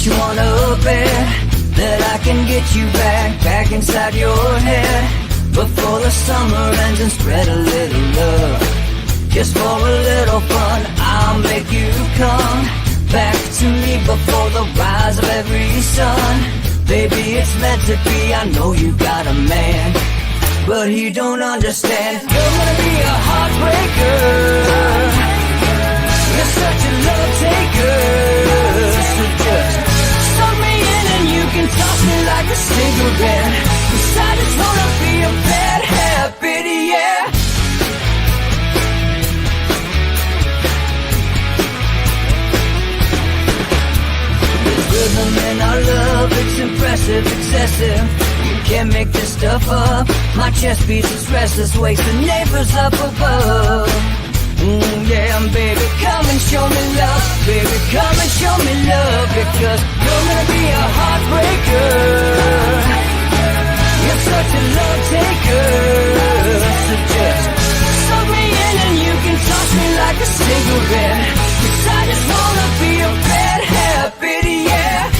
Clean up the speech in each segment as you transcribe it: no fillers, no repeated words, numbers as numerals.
you wanna bet that I can get you back inside your head before the summer ends and spread a little love. Just for a little fun, I'll make you come back to me before the rise of every sun. Baby, it's meant to be, I know you got a man, but he don't understand. You're gonna be a heartbreaker, you're such a love taker. So just suck me in and you can toss me like a cigarette, 'cause I just wanna be a bad habit, yeah. Rhythm in our love, it's impressive, excessive. You can't make this stuff up. My chest beats is restless, wakes the neighbors up above. Yeah, baby, come and show me love. Baby, come and show me love, because you're gonna be a heartbreaker. You're such a love taker. So just suck me in and you can toss me like a cigarette, 'cause I just wanna be a bad habit, yeah.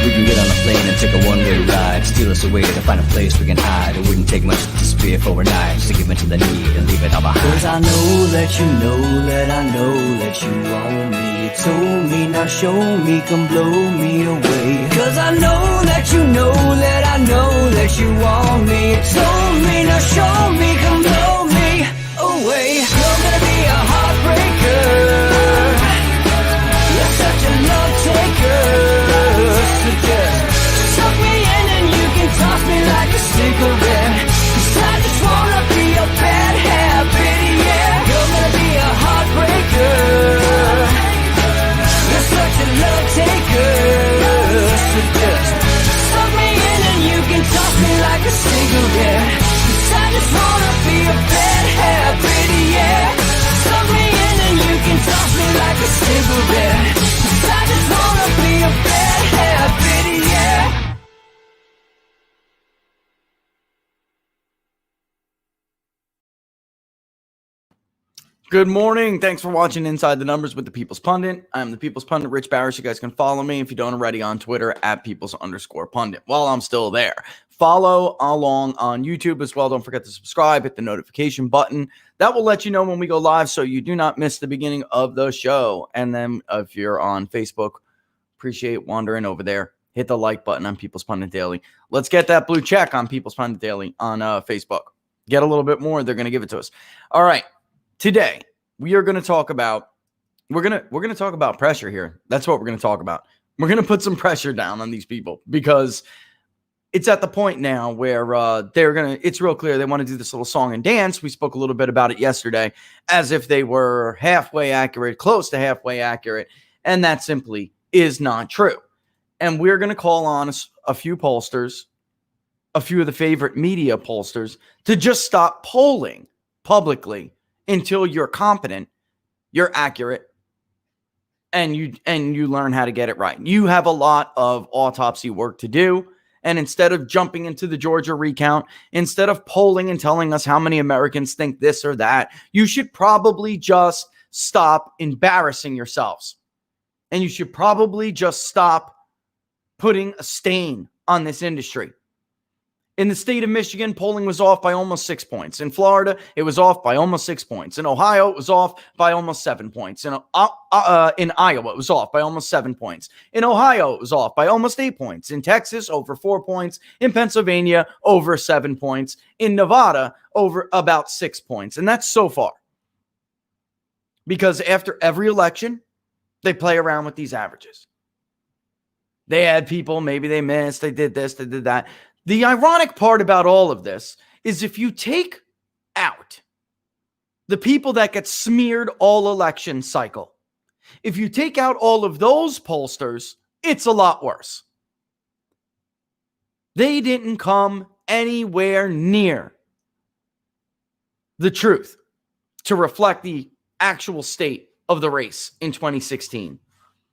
We can get on a plane and take a one-way ride, steal us away to find a place we can hide. It wouldn't take much to disappear for a night, just to give in to the need and leave it all behind. 'Cause I know that you know that I know that you want me. You told me, now show me, come blow me away. 'Cause I know that you know that I know that you want me. You told me, now show me, come blow me away. You're gonna be a heartbreaker, you're such a love taker. So just suck me in and you can toss me like a cigarette, 'cause I just wanna be a bad habit, yeah. You're gonna be a heartbreaker, you're such a love taker. So just suck me in and you can toss me like a cigarette, 'cause I just wanna be a bad habit, yeah. Suck me in and you can toss me like a cigarette, 'cause I just wanna be a bad habit, yeah. Good morning. Thanks for watching Inside the Numbers with the People's Pundit. I'm the People's Pundit, Rich Barris. You guys can follow me if you don't already on Twitter at Peoples_Pundit. While I'm still there, follow along on YouTube as well. Don't forget to subscribe, hit the notification button. That will let you know when we go live so you do not miss the beginning of the show. And then if you're on Facebook, appreciate wandering over there. Hit the like button on People's Pundit Daily. Let's get that blue check on People's Pundit Daily on Facebook. Get a little bit more, they're going to give it to us. All right. Today, we are going to talk about, we're going to talk about pressure here. That's what we're going to talk about. We're going to put some pressure down on these people because it's at the point now where it's real clear they want to do this little song and dance. We spoke a little bit about it yesterday as if they were halfway accurate, close to halfway accurate. And that simply is not true. And we're going to call on a few pollsters, a few of the favorite media pollsters to just stop polling publicly until you're competent, you're accurate, and you learn how to get it right. You have a lot of autopsy work to do, and instead of jumping into the Georgia recount, instead of polling and telling us how many Americans think this or that, you should probably just stop embarrassing yourselves. And you should probably just stop putting a stain on this industry. In the state of Michigan, polling was off by almost 6 points. In Florida, it was off by almost 6 points. In Ohio, it was off by almost 7 points. In Iowa, it was off by almost 7 points. In Ohio, it was off by almost 8 points. In Texas, over 4 points. In Pennsylvania, over 7 points. In Nevada, over about 6 points. And that's so far. Because after every election, they play around with these averages. They add people, maybe they missed, they did this, they did that. The ironic part about all of this is if you take out the people that get smeared all election cycle, if you take out all of those pollsters, it's a lot worse. They didn't come anywhere near the truth to reflect the actual state of the race in 2016.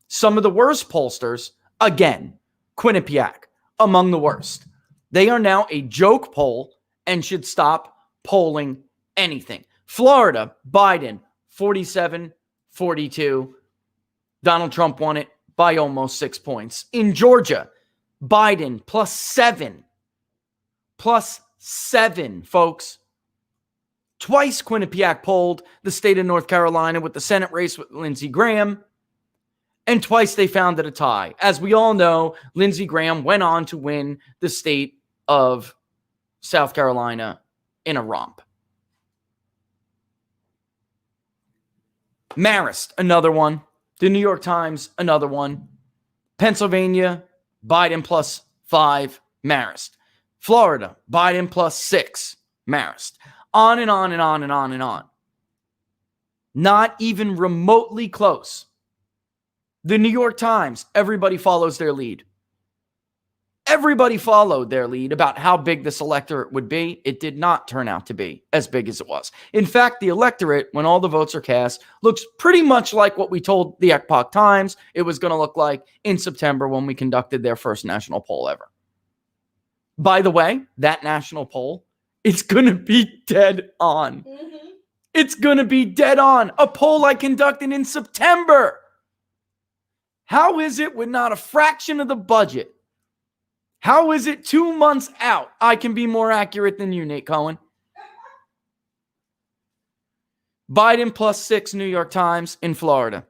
Some of the worst pollsters, again, Quinnipiac, among the worst. They are now a joke poll and should stop polling anything. Florida, Biden, 47-42. Donald Trump won it by almost 6 points. In Georgia, Biden +7. +7, folks. Twice Quinnipiac polled the state of North Carolina with the Senate race with Lindsey Graham. And twice they found it a tie. As we all know, Lindsey Graham went on to win the state of South Carolina in a romp. Marist, another one. The New York Times, another one. Pennsylvania, Biden +5, Marist. Florida, Biden +6, Marist. On and on and on and on and on. Not even remotely close. The New York Times, everybody follows their lead. Everybody followed their lead about how big this electorate would be. It did not turn out to be as big as it was. In fact, the electorate, when all the votes are cast, looks pretty much like what we told the Epoch Times it was going to look like in September when we conducted their first national poll ever. By the way, that national poll, it's going to be dead on. Mm-hmm. It's going to be dead on. A poll I conducted in September. How is it with not a fraction of the budget? How is it 2 months out? I can be more accurate than you, Nate Cohen. Biden +6, New York Times in Florida.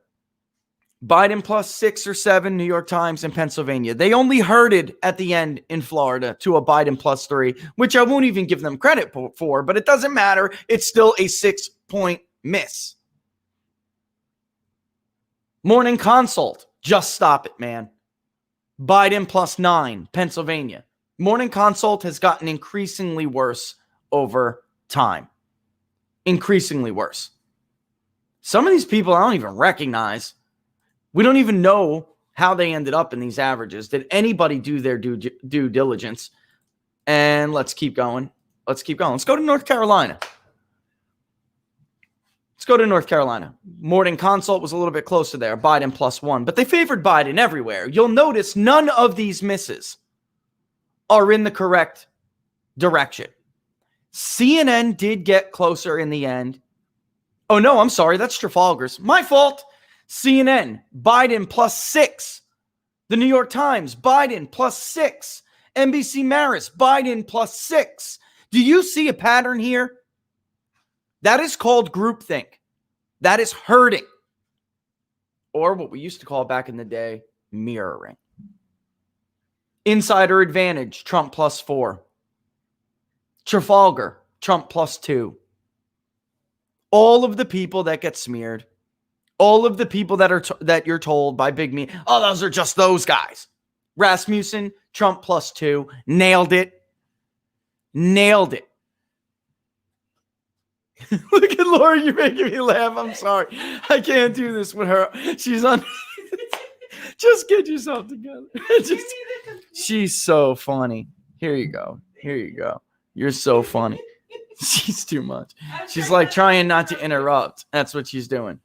Biden +6 or 7, New York Times in Pennsylvania. They only herded at the end in Florida to a Biden +3, which I won't even give them credit for, but it doesn't matter. It's still a 6-point miss. Morning Consult. Just stop it, man. Biden +9, Pennsylvania. Morning Consult has gotten increasingly worse over time. Increasingly worse. Some of these people I don't even recognize. We don't even know how they ended up in these averages. Did anybody do their due diligence? And let's keep going. Let's go to North Carolina. Let's go to North Carolina. Morning Consult was a little bit closer there. Biden +1. But they favored Biden everywhere. You'll notice none of these misses are in the correct direction. CNN did get closer in the end. Oh, no, I'm sorry. That's Trafalgar's. My fault. CNN, Biden +6. The New York Times, Biden +6. NBC Marist, Biden +6. Do you see a pattern here? That is called groupthink. That is herding. Or what we used to call back in the day, mirroring. Insider advantage, Trump +4. Trafalgar, Trump +2. All of the people that get smeared, all of the people that are that you're told by big media, oh, those are just those guys. Rasmussen, Trump +2. Nailed it. Nailed it. Look at Laura, you're making me laugh. I'm sorry. I can't do this with her. She's on. Just get yourself together. She's so funny. Here you go. Here you go. You're so funny. She's too much. She's like trying not to interrupt. That's what she's doing.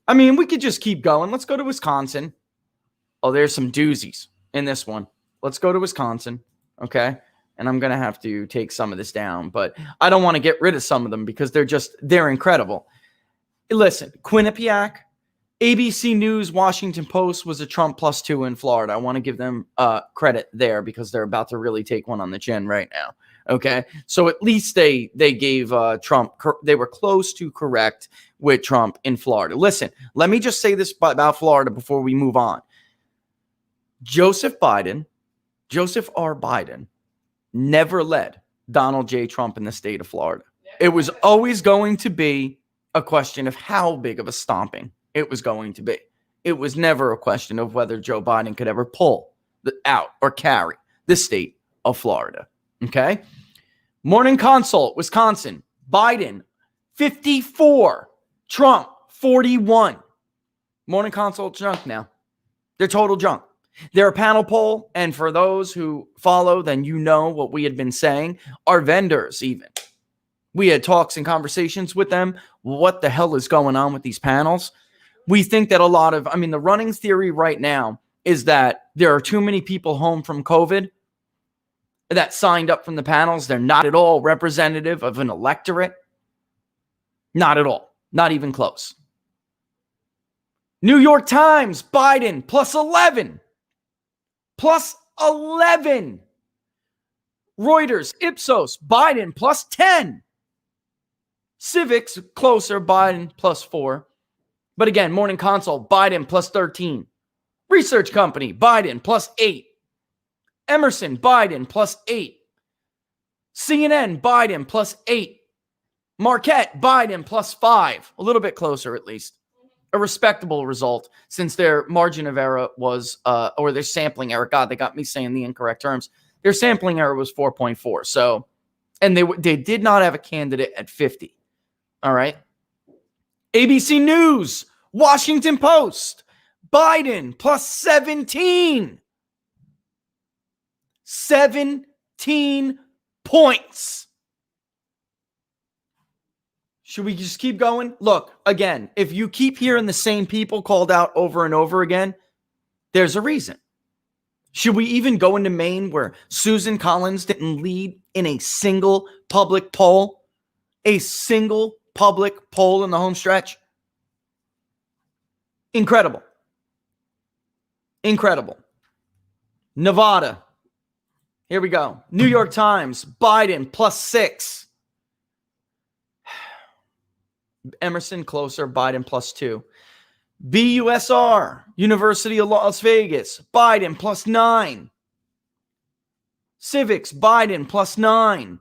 I mean, we could just keep going. Let's go to Wisconsin. Oh, there's some doozies in this one. Let's go to Wisconsin. Okay. And I'm going to have to take some of this down, but I don't want to get rid of some of them because they're incredible. Listen, Quinnipiac, ABC News, Washington Post was a Trump +2 in Florida. I want to give them credit there because they're about to really take one on the chin right now. Okay. So at least they gave Trump, they were close to correct with Trump in Florida. Listen, let me just say this about Florida before we move on. Joseph R. Biden, never led Donald J. Trump in the state of Florida. It was always going to be a question of how big of a stomping it was going to be. It was never a question of whether Joe Biden could ever pull out or carry the state of Florida. Okay? Morning Consult, Wisconsin, Biden, 54. Trump, 41. Morning Consult junk now. They're total junk. They're a panel poll, and for those who follow, then you know what we had been saying. Our vendors even. We had talks and conversations with them. What the hell is going on with these panels? We think that the running theory right now is that there are too many people home from COVID that signed up from the panels. They're not at all representative of an electorate. Not at all. Not even close. New York Times, Biden plus 11. Plus 11. Reuters, Ipsos, Biden plus 10. Civics, closer, Biden plus 4. But again, Morning Consult, Biden plus 13. Research Company, Biden plus 8. Emerson, Biden plus 8. CNN, Biden plus 8. Marquette, Biden plus 5. A little bit closer, at least. A respectable result, since their margin of error was, or their sampling error. God, they got me saying the incorrect terms. Their sampling error was 4.4. So, and they did not have a candidate at 50. All right. ABC News, Washington Post, Biden plus 17. 17 points. Should we just keep going? Look, again, if you keep hearing the same people called out over and over again, there's a reason. Should we even go into Maine where Susan Collins didn't lead in a single public poll? A single public poll in the home stretch? Incredible. Incredible. Nevada. Here we go. New York Times, Biden plus 6. Emerson closer, Biden plus 2. BUSR, University of Las Vegas, Biden plus 9. Civics, Biden plus 9.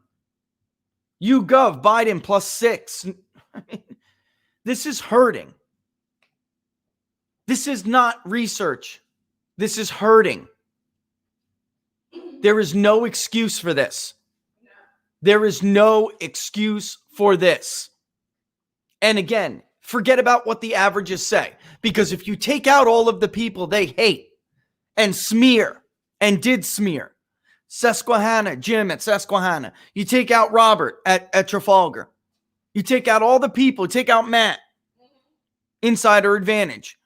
YouGov, Biden plus 6. I mean, this is hurting. This is not research. This is hurting. There is no excuse for this. There is no excuse for this. And again, forget about what the averages say. Because if you take out all of the people they hate and smear and did smear, Susquehanna, Jim at Susquehanna, you take out Robert at Trafalgar, you take out all the people, take out Matt, Insider Advantage,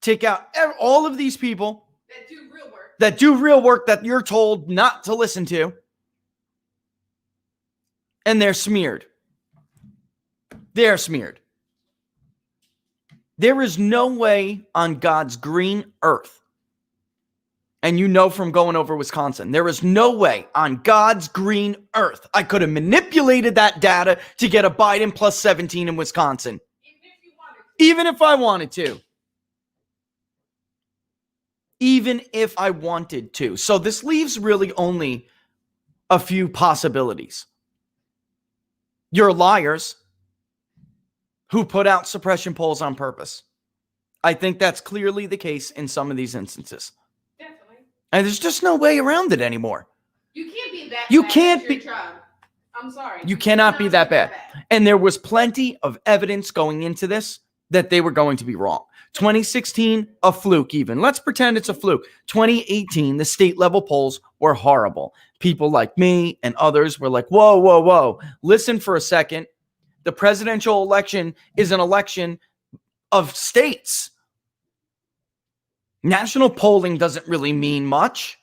take out all of these people that do real work that you're told not to listen to, and they're smeared. They're smeared. There is no way on God's green earth, and you know from going over Wisconsin, there is no way on God's green earth I could have manipulated that data to get a Biden plus 17 in Wisconsin. Even if I wanted to. Even if I wanted to. So this leaves really only a few possibilities. You're liars who put out suppression polls on purpose. I think that's clearly the case in some of these instances. Definitely. And there's just no way around it anymore. You can't be that You bad can't at be. your job. I'm sorry. You cannot be that bad. And there was plenty of evidence going into this that they were going to be wrong. 2016, a fluke even. Let's pretend it's a fluke. 2018, the state level polls were horrible. People like me and others were like, whoa, whoa, whoa. Listen for a second. The presidential election is an election of states. National polling doesn't really mean much.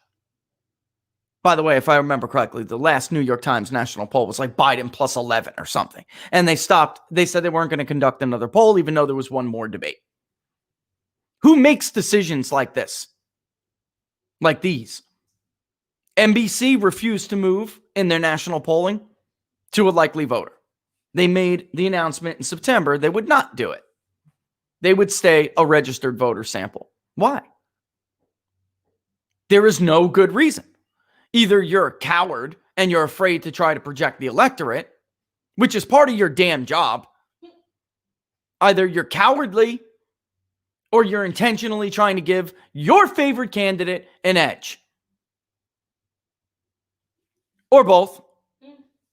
By the way, if I remember correctly, the last New York Times national poll was like Biden plus 11 or something. And they stopped. They said they weren't going to conduct another poll, even though there was one more debate. Who makes decisions like this? Like these? NBC refused to move in their national polling to a likely voter. They made the announcement in September they would not do it. They would stay a registered voter sample. Why? There is no good reason. Either you're a coward and you're afraid to try to project the electorate, which is part of your damn job. Either you're cowardly or you're intentionally trying to give your favorite candidate an edge. Or both.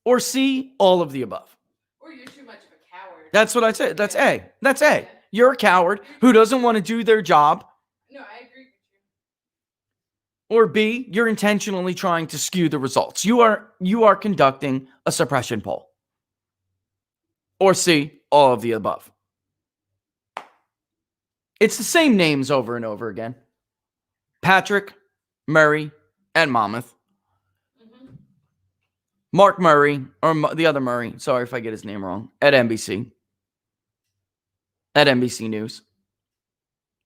Or C, all of the above. Or you're too much of a coward. That's what I said. That's A. That's A. You're a coward who doesn't want to do their job. No, I agree with Or B, you're intentionally trying to skew the results. You are conducting a suppression poll. Or C, all of the above. It's the same names over and over again. Patrick, Murray, and Monmouth. Mm-hmm. Mark Murray, or the other Murray, sorry if I get his name wrong, at NBC News.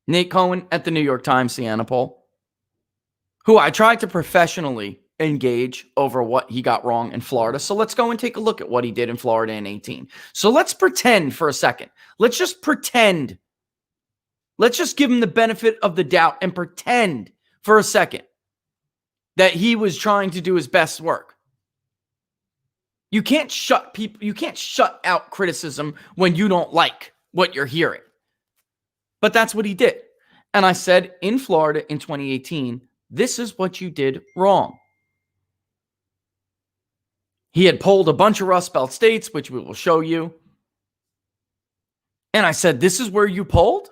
Nate Cohen at the New York Times, Siena Poll, who I tried to professionally engage over what he got wrong in Florida. So let's go and take a look at what he did in Florida in 18. So let's pretend for a second. Let's just pretend. Let's just give him the benefit of the doubt and pretend for a second that he was trying to do his best work. You can't shut out criticism when you don't like what you're hearing. But that's what he did. And I said, in Florida in 2018, this is what you did wrong. He had polled a bunch of Rust Belt states, which we will show you. And I said, this is where you polled?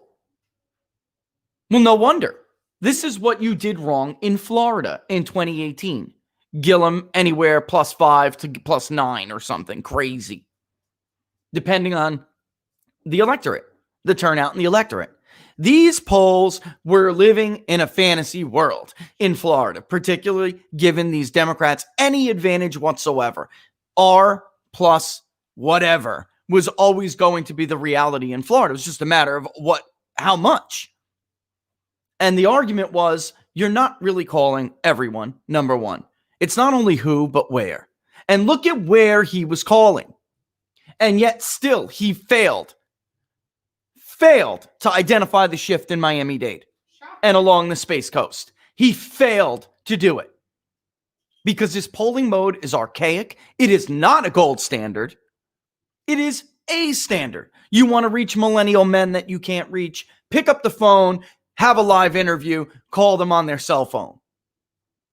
Well, no wonder. This is what you did wrong in Florida in 2018. Gillum anywhere +5 to +9 or something crazy, depending on the electorate, the turnout in the electorate. These polls were living in a fantasy world in Florida, particularly given these Democrats any advantage whatsoever. R plus whatever was always going to be the reality in Florida. It was just a matter of how much. And the argument was, you're not really calling everyone, number one. It's not only who, but where. And look at where he was calling. And yet still he failed to identify the shift in Miami-Dade and along the Space Coast. He failed to do it because his polling mode is archaic. It is not a gold standard. It is a standard. You want to reach millennial men that you can't reach, pick up the phone, have a live interview, call them on their cell phone.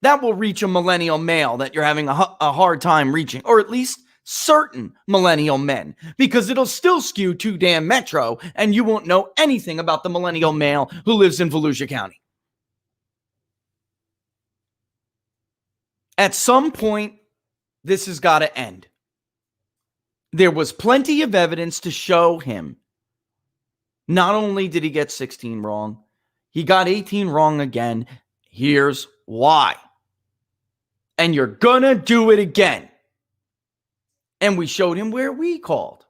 That will reach a millennial male that you're having a hard time reaching, or at least certain millennial men, because it'll still skew too damn metro and you won't know anything about the millennial male who lives in Volusia County. At some point, this has got to end. There was plenty of evidence to show him. Not only did he get 16 wrong, he got 18 wrong again. Here's why. And you're gonna do it again. And we showed him where we called.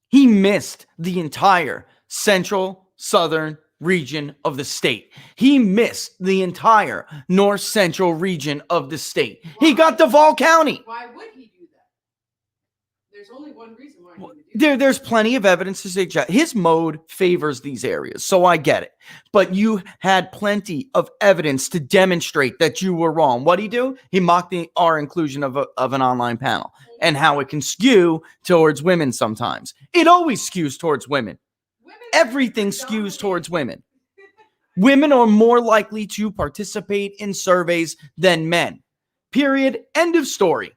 He missed the entire central southern region of the state. He missed the entire north central region of the state. He got Duval County. Why would he do that? There's only one reason why he would do that. There's plenty of evidence to say his mode favors these areas, so I get it. But you had plenty of evidence to demonstrate that you were wrong. What'd he do? He mocked our inclusion of an online panel and how it can skew towards women sometimes. It always skews towards women. Everything skews towards women. Women are more likely to participate in surveys than men. Period. End of story.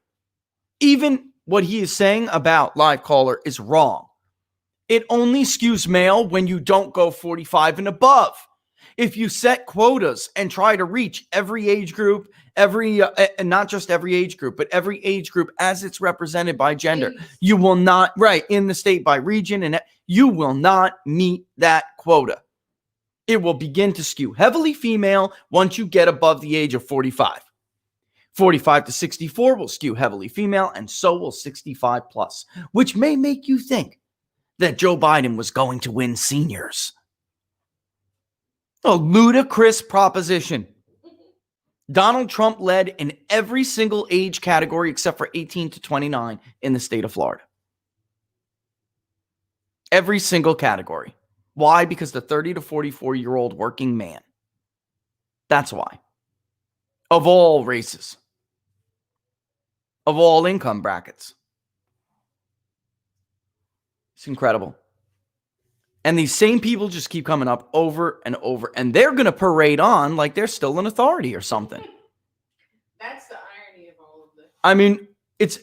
Even what he is saying about live caller is wrong. It only skews male when you don't go 45 and above. If you set quotas and try to reach every age group, not just every age group, but every age group as it's represented by gender, you will not, in the state by region, and you will not meet that quota. It will begin to skew heavily female once you get above the age of 45. 45 to 64 will skew heavily female, and so will 65 plus, which may make you think that Joe Biden was going to win seniors. A ludicrous proposition. Donald Trump led in every single age category except for 18 to 29 in the state of Florida. Every single category. Why? Because the 30 to 44-year-old working man. That's why. Of all races. Of all income brackets. It's incredible. And these same people just keep coming up over and over, and they're going to parade on like they're still an authority or something. That's the irony of all of this. I mean,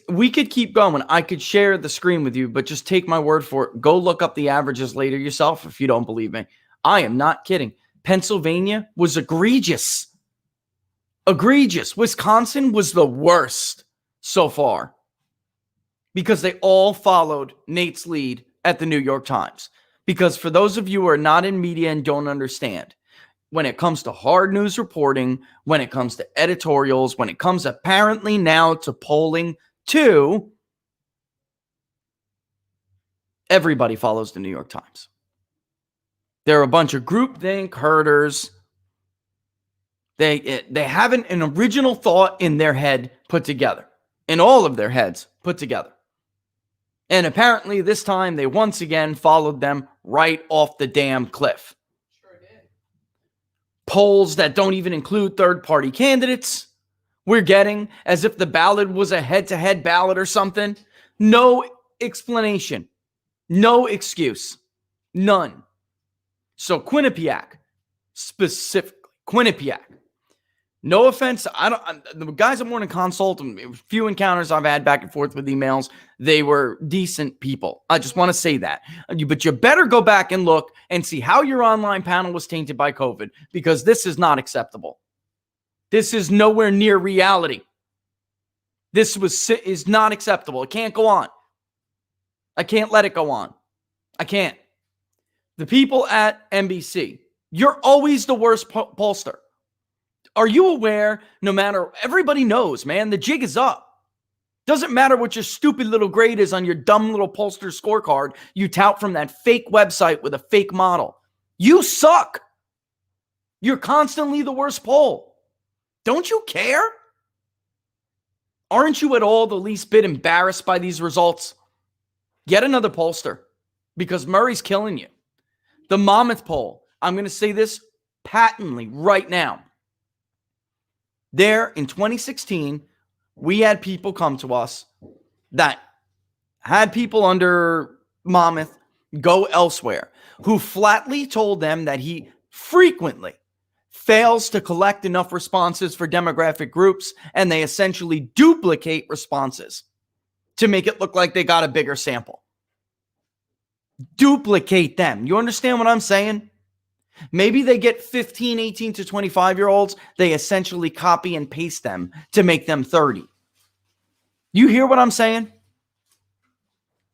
we could keep going. I could share the screen with you, but just take my word for it. Go look up the averages later yourself if you don't believe me. I am not kidding. Pennsylvania was egregious. Egregious. Wisconsin was the worst so far because they all followed Nate's lead at the New York Times. Because for those of you who are not in media and don't understand, when it comes to hard news reporting, when it comes to editorials, when it comes apparently now to polling too, everybody follows the New York Times. They're a bunch of groupthink herders. They haven't an original thought in their head put together, in all of their heads put together. And apparently this time they once again followed them right off the damn cliff. Sure did. Polls that don't even include third-party candidates we're getting, as if the ballot was a head-to-head ballot or something. No explanation. No excuse. None. So Quinnipiac, specifically, Quinnipiac. No offense, the guys at Morning Consult, and few encounters I've had back and forth with emails, they were decent people. I just want to say that. But you better go back and look and see how your online panel was tainted by COVID, because this is not acceptable. This is nowhere near reality. This is not acceptable. It can't go on. I can't let it go on. I can't. The people at NBC, you're always the worst pollster. Are you aware? No matter, everybody knows, man, the jig is up. Doesn't matter what your stupid little grade is on your dumb little pollster scorecard you tout from that fake website with a fake model. You suck. You're constantly the worst poll. Don't you care? Aren't you at all the least bit embarrassed by these results? Get another pollster, because Murray's killing you. The Monmouth poll, I'm going to say this patently right now. There in 2016, we had people come to us that had people under Monmouth go elsewhere, who flatly told them that he frequently fails to collect enough responses for demographic groups, and they essentially duplicate responses to make it look like they got a bigger sample. Duplicate them. You understand what I'm saying? Maybe they get 15, 18 to 25-year-olds. They essentially copy and paste them to make them 30. You hear what I'm saying?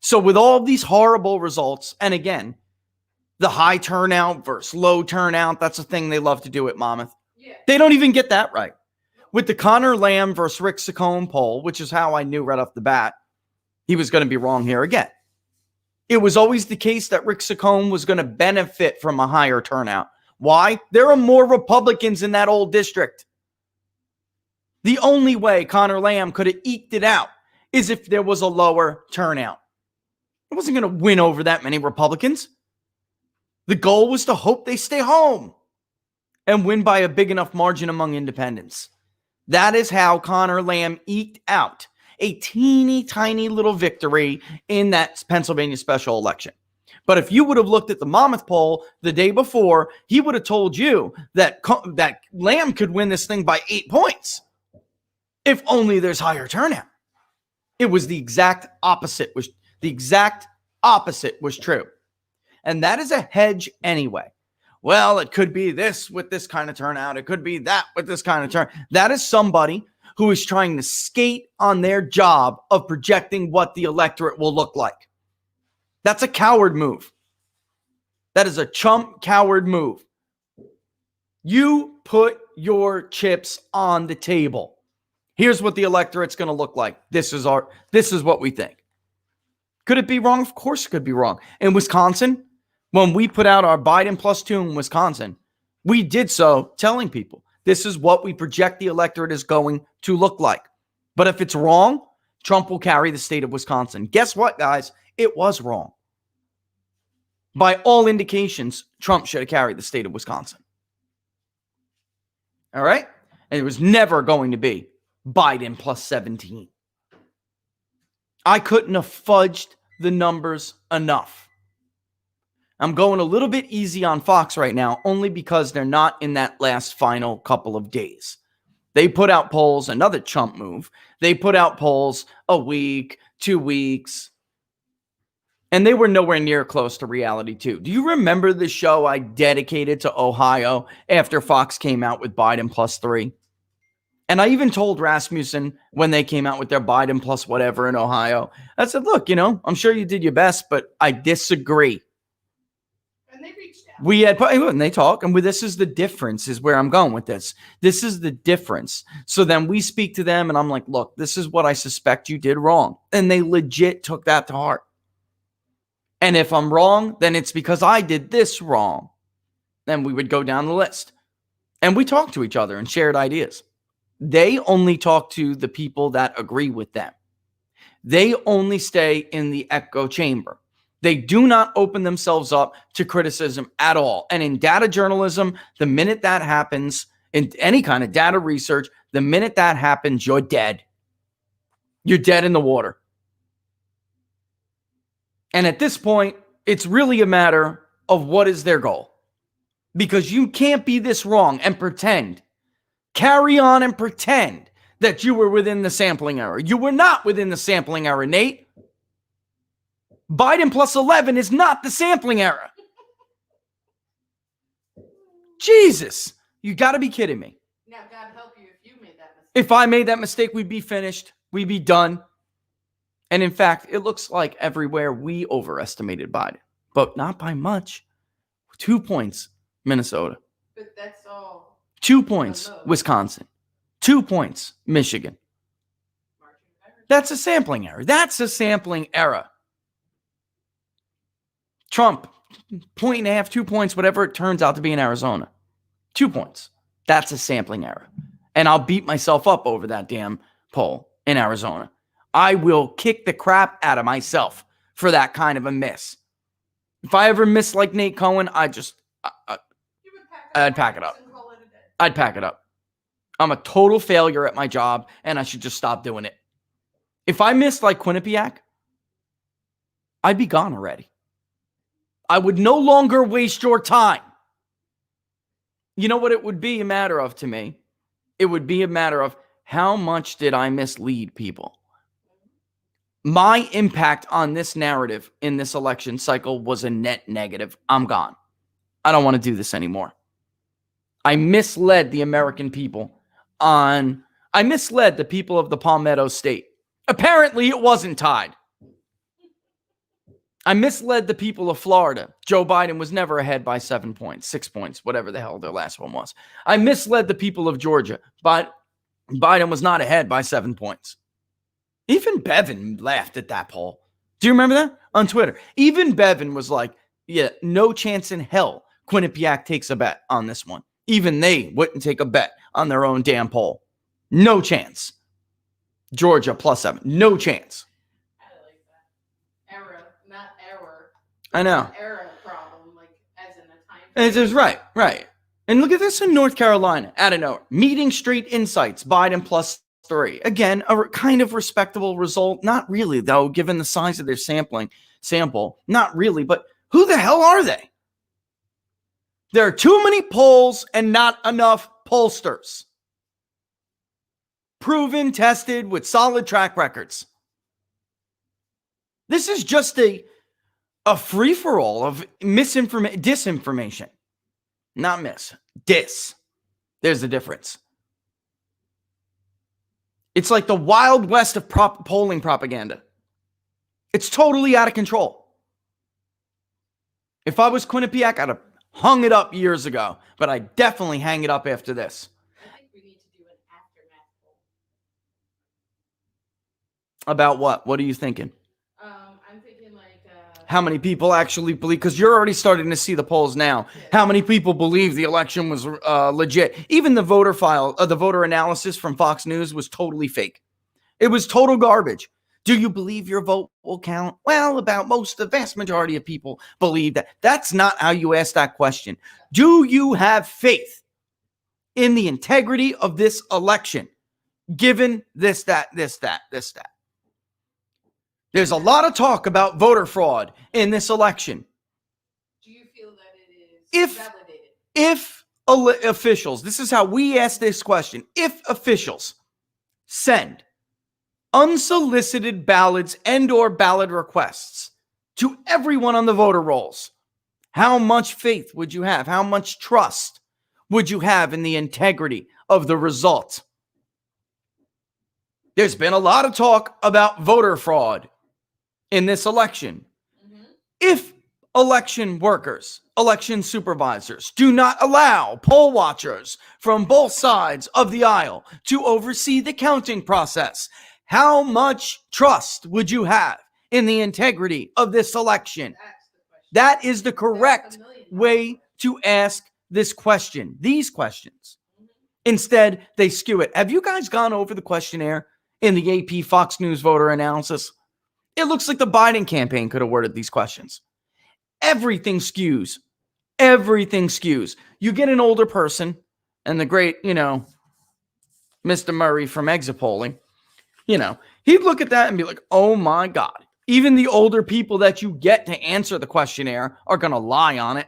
So with all of these horrible results, and again, the high turnout versus low turnout, that's a thing they love to do at Monmouth. Yeah. They don't even get that right. With the Connor Lamb versus Rick Saccone poll, which is how I knew right off the bat he was going to be wrong here again. It was always the case that Rick Saccone was going to benefit from a higher turnout. Why? There are more Republicans in that old district. The only way Connor Lamb could have eked it out is if there was a lower turnout. It wasn't going to win over that many Republicans. The goal was to hope they stay home and win by a big enough margin among independents. That is how Connor Lamb eked out a teeny tiny little victory in that Pennsylvania special election. But if you would have looked at the Monmouth poll the day before, he would have told you that Lamb could win this thing by 8 points if only there's higher turnout. It was the exact opposite. The exact opposite was true. And that is a hedge anyway. Well, it could be this with this kind of turnout. It could be that with this kind of turn. That is somebody who is trying to skate on their job of projecting what the electorate will look like. That's a coward move. That is a chump coward move. You put your chips on the table. Here's what the electorate's going to look like. This is what we think. Could it be wrong? Of course it could be wrong. In Wisconsin, when we put out our Biden +2 in Wisconsin, we did so telling people, this is what we project the electorate is going to look like. But if it's wrong, Trump will carry the state of Wisconsin. Guess what, guys? It was wrong. By all indications, Trump should have carried the state of Wisconsin. All right? And it was never going to be Biden +17. I couldn't have fudged the numbers enough. I'm going a little bit easy on Fox right now, only because they're not in that last final couple of days. They put out polls, another chump move. They put out polls a week, 2 weeks, and they were nowhere near close to reality too. Do you remember the show I dedicated to Ohio after Fox came out with Biden +3? And I even told Rasmussen when they came out with their Biden plus whatever in Ohio, I said, look, I'm sure you did your best, but I disagree. And they reached out. We had, and they talk, and this is the difference, is where I'm going with this. This is the difference. So then we speak to them, and I'm like, look, this is what I suspect you did wrong. And they legit took that to heart. And if I'm wrong, then it's because I did this wrong. Then we would go down the list. And we talked to each other and shared ideas. They only talk to the people that agree with them. They only stay in the echo chamber. They do not open themselves up to criticism at all. And in data journalism, the minute that happens, in any kind of data research, the minute that happens, you're dead. You're dead in the water. And at this point, it's really a matter of what is their goal. Because you can't be this wrong and pretend, carry on and pretend that you were within the sampling error. You were not within the sampling error, Nate. Biden plus 11 is not the sampling error. Jesus, you got to be kidding me. Now, God help you if you made that mistake. If I made that mistake, we'd be finished. We'd be done. And in fact, it looks like everywhere we overestimated Biden, but not by much. 2 points, Minnesota. But that's all. 2 points, Wisconsin. 2 points, Michigan. That's a sampling error. That's a sampling error. Trump, 1.5, 2 points, whatever it turns out to be in Arizona. 2 points. That's a sampling error. And I'll beat myself up over that damn poll in Arizona. I will kick the crap out of myself for that kind of a miss. If I ever miss like Nate Cohen, I'd pack it up. I'd pack it up. I'm a total failure at my job, and I should just stop doing it. If I missed like Quinnipiac, I'd be gone already. I would no longer waste your time. You know what it would be a matter of to me? It would be a matter of how much did I mislead people? My impact on this narrative in this election cycle was a net negative. I'm gone. I don't want to do this anymore. I misled the American people I misled the people of the Palmetto State. Apparently, it wasn't tied. I misled the people of Florida. Joe Biden was never ahead by 7 points, 6 points, whatever the hell their last one was. I misled the people of Georgia, but Biden was not ahead by 7 points. Even Bevin laughed at that poll. Do you remember that? On Twitter. Even Bevin was like, yeah, no chance in hell Quinnipiac takes a bet on this one. Even they wouldn't take a bet on their own damn poll. No chance. Georgia plus 7. No chance. I know. Era problem, like as in a time. It's just right. And look at this in North Carolina. Out of nowhere. Meeting Street Insights, Biden plus 3. Again, a kind of respectable result. Not really, though, given the size of their sample. Not really, but who the hell are they? There are too many polls and not enough pollsters. Proven, tested, with solid track records. This is just a free-for-all of disinformation. Not miss. Dis. There's the difference. It's like the Wild West of polling propaganda. It's totally out of control. If I was Quinnipiac, I'd have hung it up years ago, but I definitely hang it up after this. I think we need to do an aftermath poll. About what? What are you thinking? I'm thinking like... How many people actually believe? Because you're already starting to see the polls now. How many people believe the election was legit? Even the voter analysis from Fox News was totally fake. It was total garbage. Do you believe your vote will count? Well, the vast majority of people believe that. That's not how you ask that question. Do you have faith in the integrity of this election, given this, that? There's a lot of talk about voter fraud in this election. Do you feel that it is validated? If officials, this is how we ask this question, if officials send unsolicited ballots and or ballot requests to everyone on the voter rolls, how much faith would you have? How much trust would you have in the integrity of the result? There's been a lot of talk about voter fraud in this election. Mm-hmm. If election workers, election supervisors do not allow poll watchers from both sides of the aisle to oversee the counting process. How much trust would you have in the integrity of this election? That is the correct way to ask this question, these questions. Instead, they skew it. Have you guys gone over the questionnaire in the AP Fox News voter analysis? It looks like the Biden campaign could have worded these questions. Everything skews. Everything skews. You get an older person, and the great, Mr. Murray from exit polling, he'd look at that and be like, oh my God. Even the older people that you get to answer the questionnaire are going to lie on it.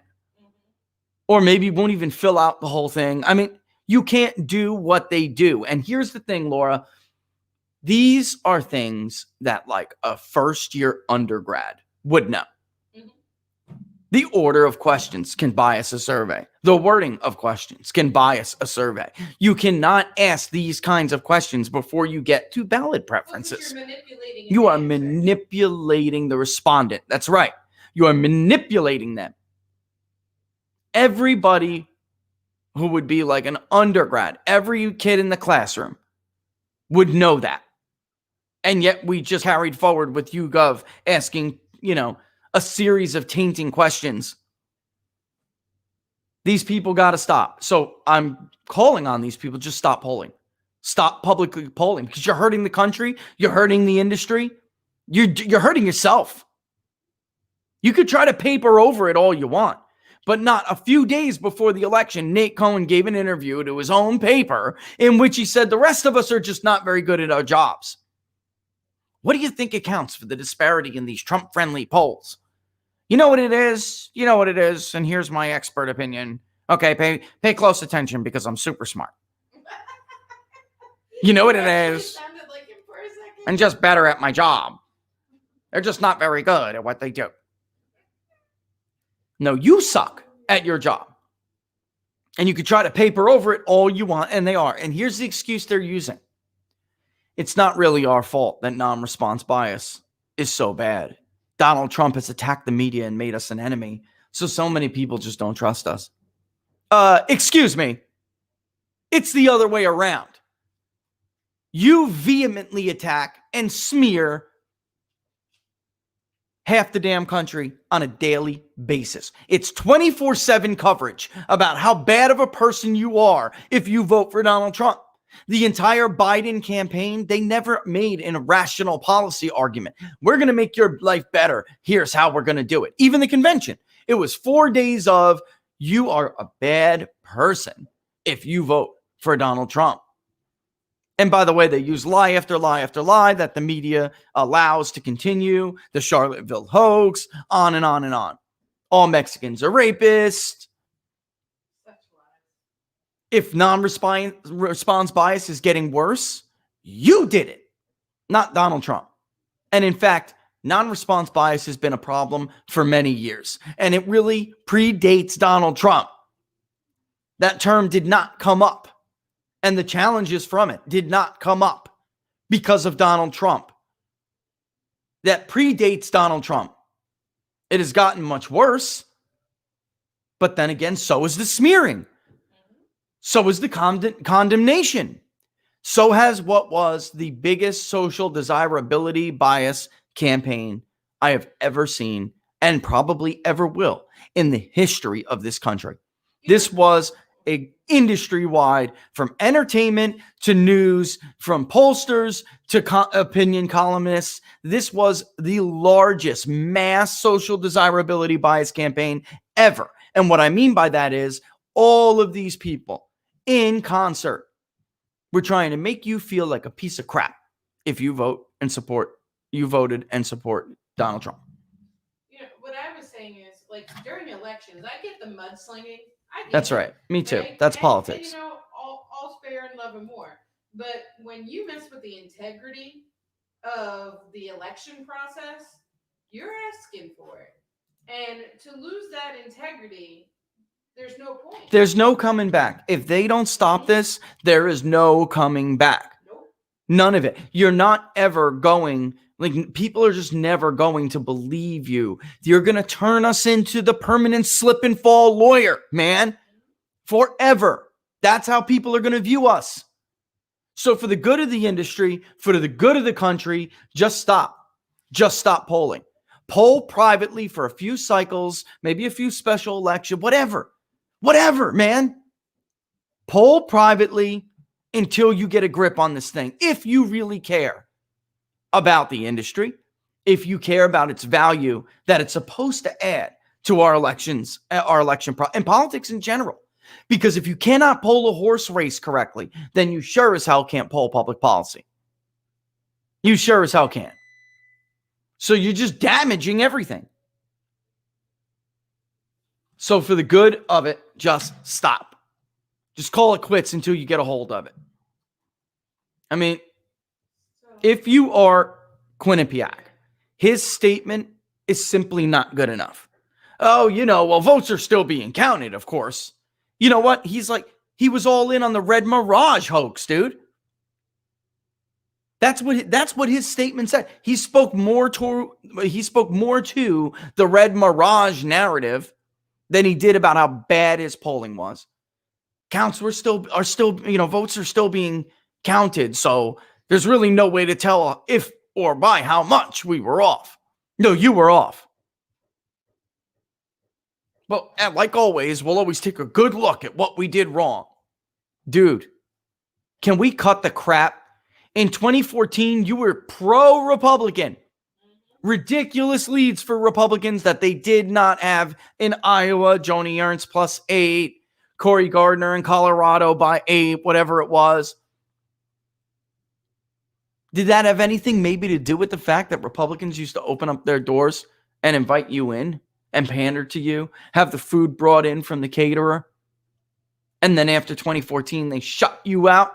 Or maybe won't even fill out the whole thing. I mean, you can't do what they do. And here's the thing, Laura. These are things that like a first-year undergrad would know. The order of questions can bias a survey. The wording of questions can bias a survey. You cannot ask these kinds of questions before you get to ballot preferences. You are manipulating the respondent. That's right. You are manipulating them. Everybody who would be like an undergrad, every kid in the classroom would know that. And yet we just carried forward with YouGov asking, a series of tainting questions. These people got to stop. So I'm calling on these people, just stop polling. Stop publicly polling because you're hurting the country. You're hurting the industry. You're hurting yourself. You could try to paper over it all you want, but not a few days before the election, Nate Cohn gave an interview to his own paper in which he said the rest of us are just not very good at our jobs. What do you think accounts for the disparity in these Trump-friendly polls? You know what it is? You know what it is, and here's my expert opinion. Okay, pay close attention because I'm super smart. You know what it is? I'm just better at my job. They're just not very good at what they do. No, you suck at your job. And you could try to paper over it all you want, and they are. And here's the excuse they're using. It's not really our fault that non-response bias is so bad. Donald Trump has attacked the media and made us an enemy. So many people just don't trust us. Excuse me. It's the other way around. You vehemently attack and smear half the damn country on a daily basis. It's 24/7 coverage about how bad of a person you are if you vote for Donald Trump. The entire Biden campaign, they never made an irrational policy argument. We're going to make your life better. Here's how we're going to do it. Even the convention, it was 4 days of you are a bad person if you vote for Donald Trump. And by the way, they use lie after lie after lie that the media allows to continue. The Charlottesville hoax, on and on and on. All Mexicans are rapists. If non-response bias is getting worse, you did it, not Donald Trump. And in fact, non-response bias has been a problem for many years, and it really predates Donald Trump. That term did not come up, and the challenges from it did not come up because of Donald Trump. That predates Donald Trump. It has gotten much worse, but then again, so is the smearing. So is the condemnation. So has what was the biggest social desirability bias campaign I have ever seen and probably ever will in the history of this country. This was a industry-wide, from entertainment to news, from pollsters to opinion columnists. This was the largest mass social desirability bias campaign ever. And what I mean by that is all of these people in concert, we're trying to make you feel like a piece of crap if you voted and support Donald Trump. What I was saying is, like, during elections, I get the mudslinging. That's right. Me too. Okay? That's politics. And, all's fair in love and war. But when you mess with the integrity of the election process, you're asking for it. And to lose that integrity, there's no point. There's no coming back. If they don't stop this, there is no coming back. Nope. None of it. You're not ever going Like, people are just never going to believe you. You're going to turn us into the permanent slip and fall lawyer, man, forever. That's how people are going to view us. So for the good of the industry, for the good of the country, just stop. Just stop polling. Poll privately for a few cycles, maybe a few special election, whatever, man. Poll privately until you get a grip on this thing. If you really care about the industry, if you care about its value that it's supposed to add to our elections, and politics in general. Because if you cannot poll a horse race correctly, then you sure as hell can't poll public policy. You sure as hell can't. So you're just damaging everything. So for the good of it, just stop. Just call it quits until you get a hold of it. I mean, if you are Quinnipiac, his statement is simply not good enough. Oh, well, votes are still being counted, of course. You know what? He was all in on the Red Mirage hoax, dude. That's what his statement said. He spoke more to the Red Mirage narrative than he did about how bad his polling was. Votes are still being counted, so there's really no way to tell if or by how much we were off. No, you were off. But like always, we'll always take a good look at what we did wrong. Dude, can we cut the crap? In 2014, you were pro-Republican. Ridiculous leads for Republicans that they did not have in Iowa. Joni Ernst +8. Cory Gardner in Colorado by 8, whatever it was. Did that have anything maybe to do with the fact that Republicans used to open up their doors and invite you in and pander to you, have the food brought in from the caterer, and then after 2014, they shut you out?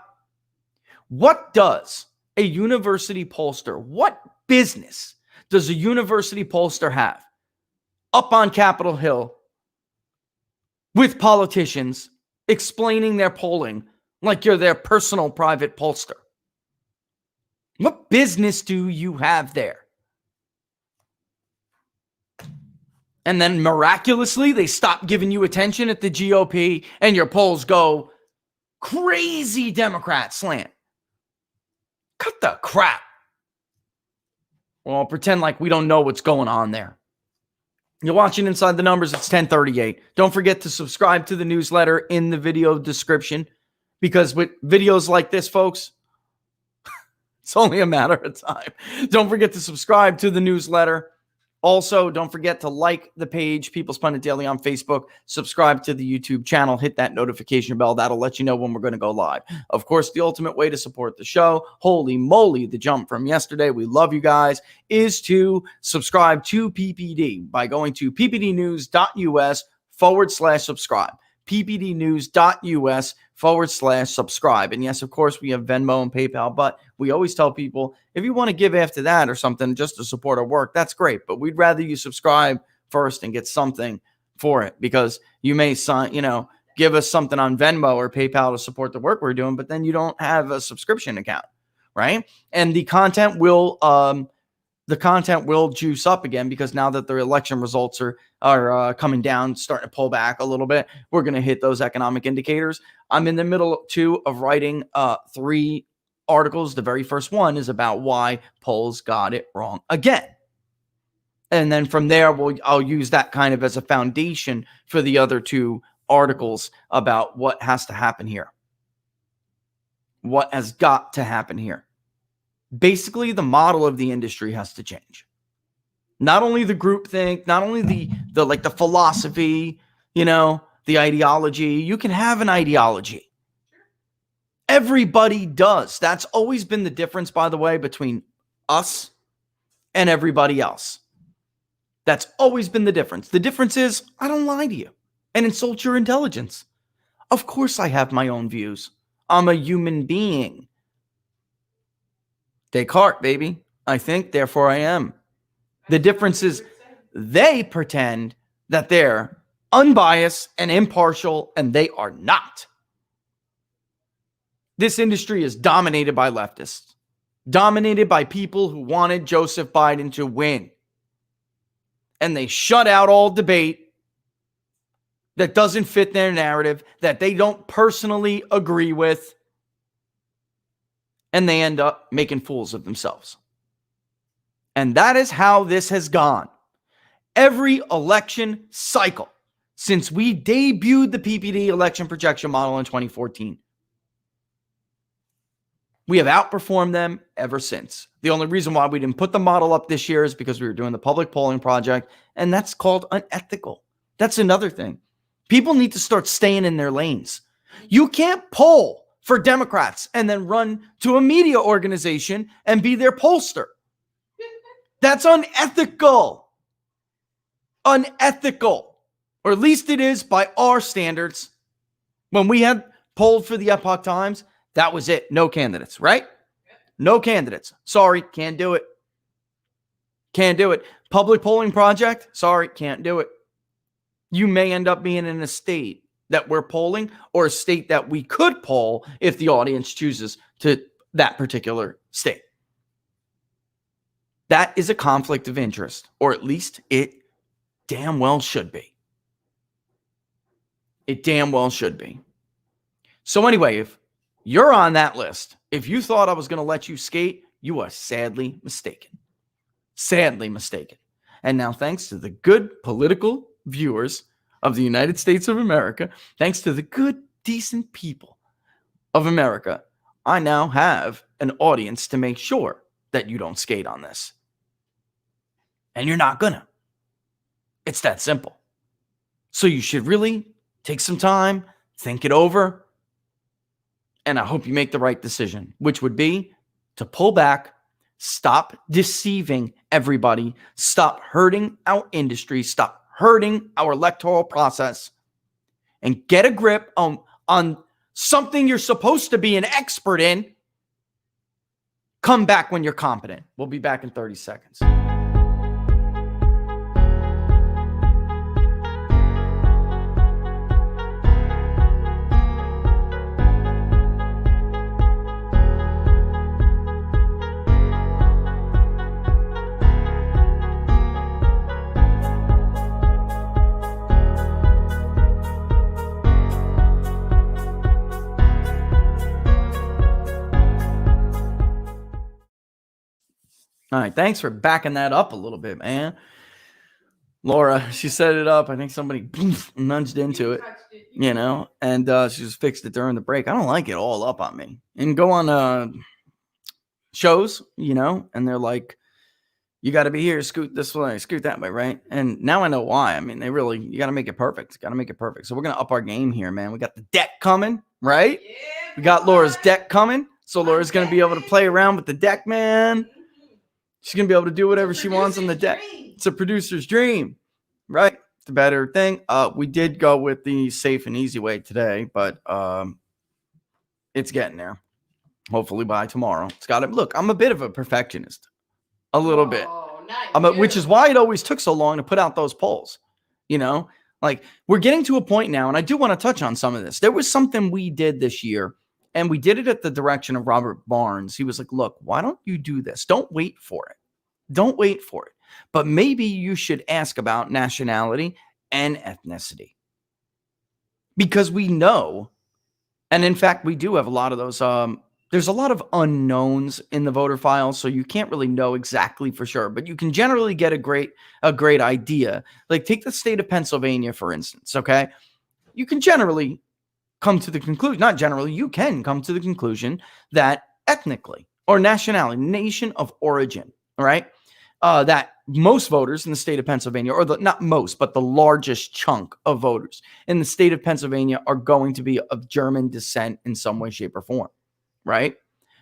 What does a university pollster, what business does a university pollster have up on Capitol Hill with politicians explaining their polling like you're their personal private pollster? What business do you have there? And then miraculously, they stop giving you attention at the GOP and your polls go crazy Democrat slant. Cut the crap. Well, pretend like we don't know what's going on there. You're watching Inside the Numbers. It's 10:38. Don't forget to subscribe to the newsletter in the video description, because with videos like this, folks, it's only a matter of time. Don't forget to subscribe to the newsletter. Also, don't forget to like the page, People's Pundit Daily on Facebook. Subscribe to the YouTube channel. Hit that notification bell. That'll let you know when we're going to go live. Of course, the ultimate way to support the show, holy moly, the jump from yesterday, we love you guys, is to subscribe to PPD by going to ppdnews.us/subscribe. ppdnews.us/subscribe. And yes, of course, we have Venmo and PayPal, but we always tell people, if you want to give after that or something just to support our work, that's great. But we'd rather you subscribe first and get something for it, because you may give us something on Venmo or PayPal to support the work we're doing, but then you don't have a subscription account, right? And the content will juice up again, because now that the election results are coming down, starting to pull back a little bit, we're going to hit those economic indicators. I'm in the middle too of writing 3 articles. The very first one is about why polls got it wrong again. And then from there, I'll use that kind of as a foundation for the other 2 articles about what has to happen here. What has got to happen here. Basically, the model of the industry has to change. Not only the groupthink, not only the philosophy, the ideology. You can have an ideology. Everybody does. That's always been the difference, by the way, between us and everybody else. That's always been the difference. The difference is I don't lie to you and insult your intelligence. Of course I have my own views. I'm a human being. Descartes, baby. I think, therefore I am. The difference is they pretend that they're unbiased and impartial, and they are not. This industry is dominated by leftists. dominated by people who wanted Joseph Biden to win. And they shut out all debate that doesn't fit their narrative, that they don't personally agree with, and they end up making fools of themselves. And that is how this has gone. Every election cycle since we debuted the PPD election projection model in 2014. We have outperformed them ever since. The only reason why we didn't put the model up this year is because we were doing the public polling project, and that's called unethical. That's another thing. People need to start staying in their lanes. You can't poll for Democrats and then run to a media organization and be their pollster. That's unethical. Unethical. Or at least it is by our standards. When we had polled for the Epoch Times, that was it. No candidates, right? No candidates. Sorry, can't do it. Can't do it. Public polling project? Sorry, can't do it. You may end up being in a state that we're polling or a state that we could poll if the audience chooses to that particular state. That is a conflict of interest, or at least it damn well should be. It damn well should be. So anyway, if you're on that list, if you thought I was going to let you skate, you are sadly mistaken. Sadly mistaken. And now, thanks to the good political viewers of the United States of America, thanks to the good, decent people of America, I now have an audience to make sure that you don't skate on this. And you're not gonna. It's that simple. So you should really take some time, think it over, and I hope you make the right decision, which would be to pull back, stop deceiving everybody, stop hurting our industry, stop hurting our electoral process, and get a grip on something you're supposed to be an expert in. Come back when you're competent. We'll be back in 30 seconds. All right, thanks for backing that up a little bit, man. Laura, she set it up. I think somebody nudged into it, you know, and she just fixed it during the break. I don't like it all up on me. And go on shows, you know, and they're like, you got to be here, scoot this way, scoot that way, right? And now I know why. I mean, you got to make it perfect. Got to make it perfect. So we're going to up our game here, man. We got the deck coming, right? Yeah, we got Laura's deck coming. So Laura's going to be able to play around with the deck, man. She's going to be able to do whatever she wants on the deck. It's a producer's dream, right? The better thing. We did go with the safe and easy way today, but it's getting there. Hopefully by tomorrow. It's got to look. I'm a bit of a perfectionist, a little bit, which is why it always took so long to put out those polls. You know, like we're getting to a point now, and I do want to touch on some of this. There was something we did this year. And we did it at the direction of Robert Barnes. He was like, look, why don't you do this? Don't wait for it. Don't wait for it. But maybe you should ask about nationality and ethnicity. Because we know, and in fact, we do have a lot of those. There's a lot of unknowns in the voter files, so you can't really know exactly for sure. But you can generally get a great idea. Like take the state of Pennsylvania, for instance, okay? You can generally come to the conclusion, not generally, you can come to the conclusion that ethnically or nationality, nation of origin, all right, that most voters in the state of Pennsylvania, or not most, but the largest chunk of voters in the state of Pennsylvania are going to be of German descent in some way, shape, or form, right?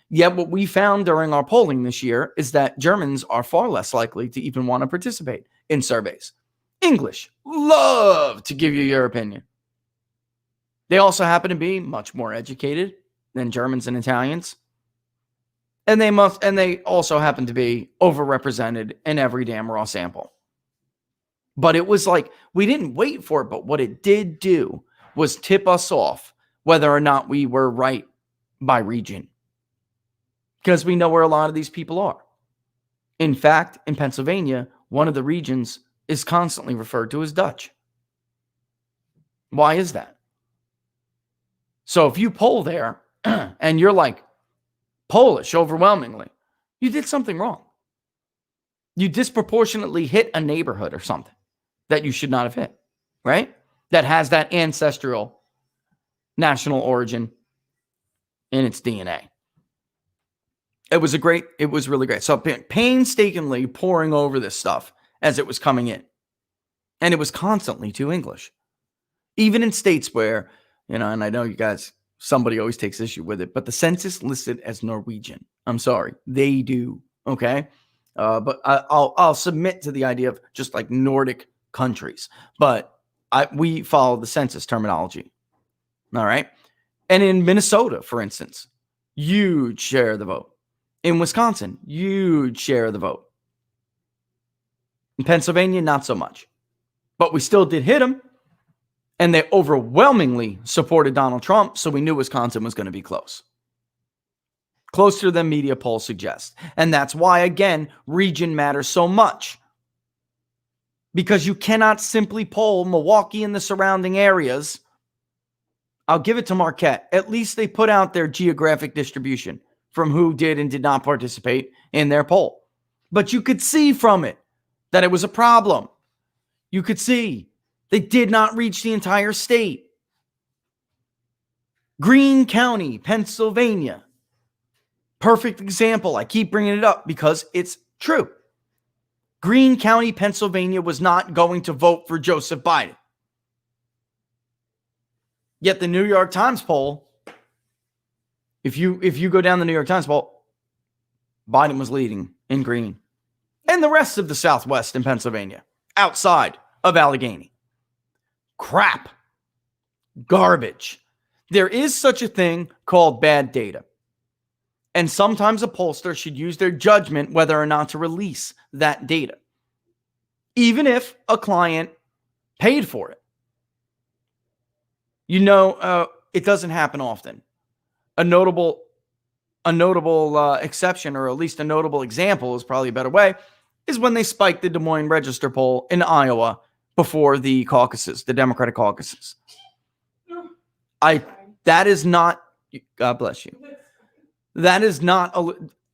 Yet what we found during our polling this year is that Germans are far less likely to even want to participate in surveys. English, love to give you your opinion. They also happen to be much more educated than Germans and Italians. And they also happen to be overrepresented in every damn raw sample. But it was like, we didn't wait for it, but what it did do was tip us off whether or not we were right by region. because we know where a lot of these people are. In fact, in Pennsylvania, one of the regions is constantly referred to as Dutch. Why is that? So if you poll there and you're like Polish overwhelmingly, you did something wrong. You disproportionately hit a neighborhood or something that you should not have hit, right? That has that ancestral national origin in its DNA. It was really great. So painstakingly poring over this stuff as it was coming in. And it was constantly to English. Even in states where, and I know you guys, somebody always takes issue with it, but the census listed as Norwegian. I'm sorry, they do. Okay. But I'll submit to the idea of just like Nordic countries, but we follow the census terminology. All right. And in Minnesota, for instance, huge share of the vote. In Wisconsin, huge share of the vote. In Pennsylvania, not so much. But we still did hit them. And they overwhelmingly supported Donald Trump, so we knew Wisconsin was going to be close. Closer than media polls suggest. And that's why, again, region matters so much. Because you cannot simply poll Milwaukee and the surrounding areas. I'll give it to Marquette. At least they put out their geographic distribution from who did and did not participate in their poll. But you could see from it that it was a problem. You could see they did not reach the entire state. Greene County, Pennsylvania. Perfect example. I keep bringing it up because it's true. Greene County, Pennsylvania was not going to vote for Joseph Biden. Yet the New York Times poll, if you go down the New York Times poll, Biden was leading in Greene. And the rest of the Southwest in Pennsylvania, outside of Allegheny. Crap. Garbage. There is such a thing called bad data. And sometimes a pollster should use their judgment whether or not to release that data. Even if a client paid for it. It doesn't happen often. A notable exception, or at least a notable example is probably a better way, is when they spiked the Des Moines Register poll in Iowa before the caucuses, the Democratic caucuses. That is not, God bless you. That is not,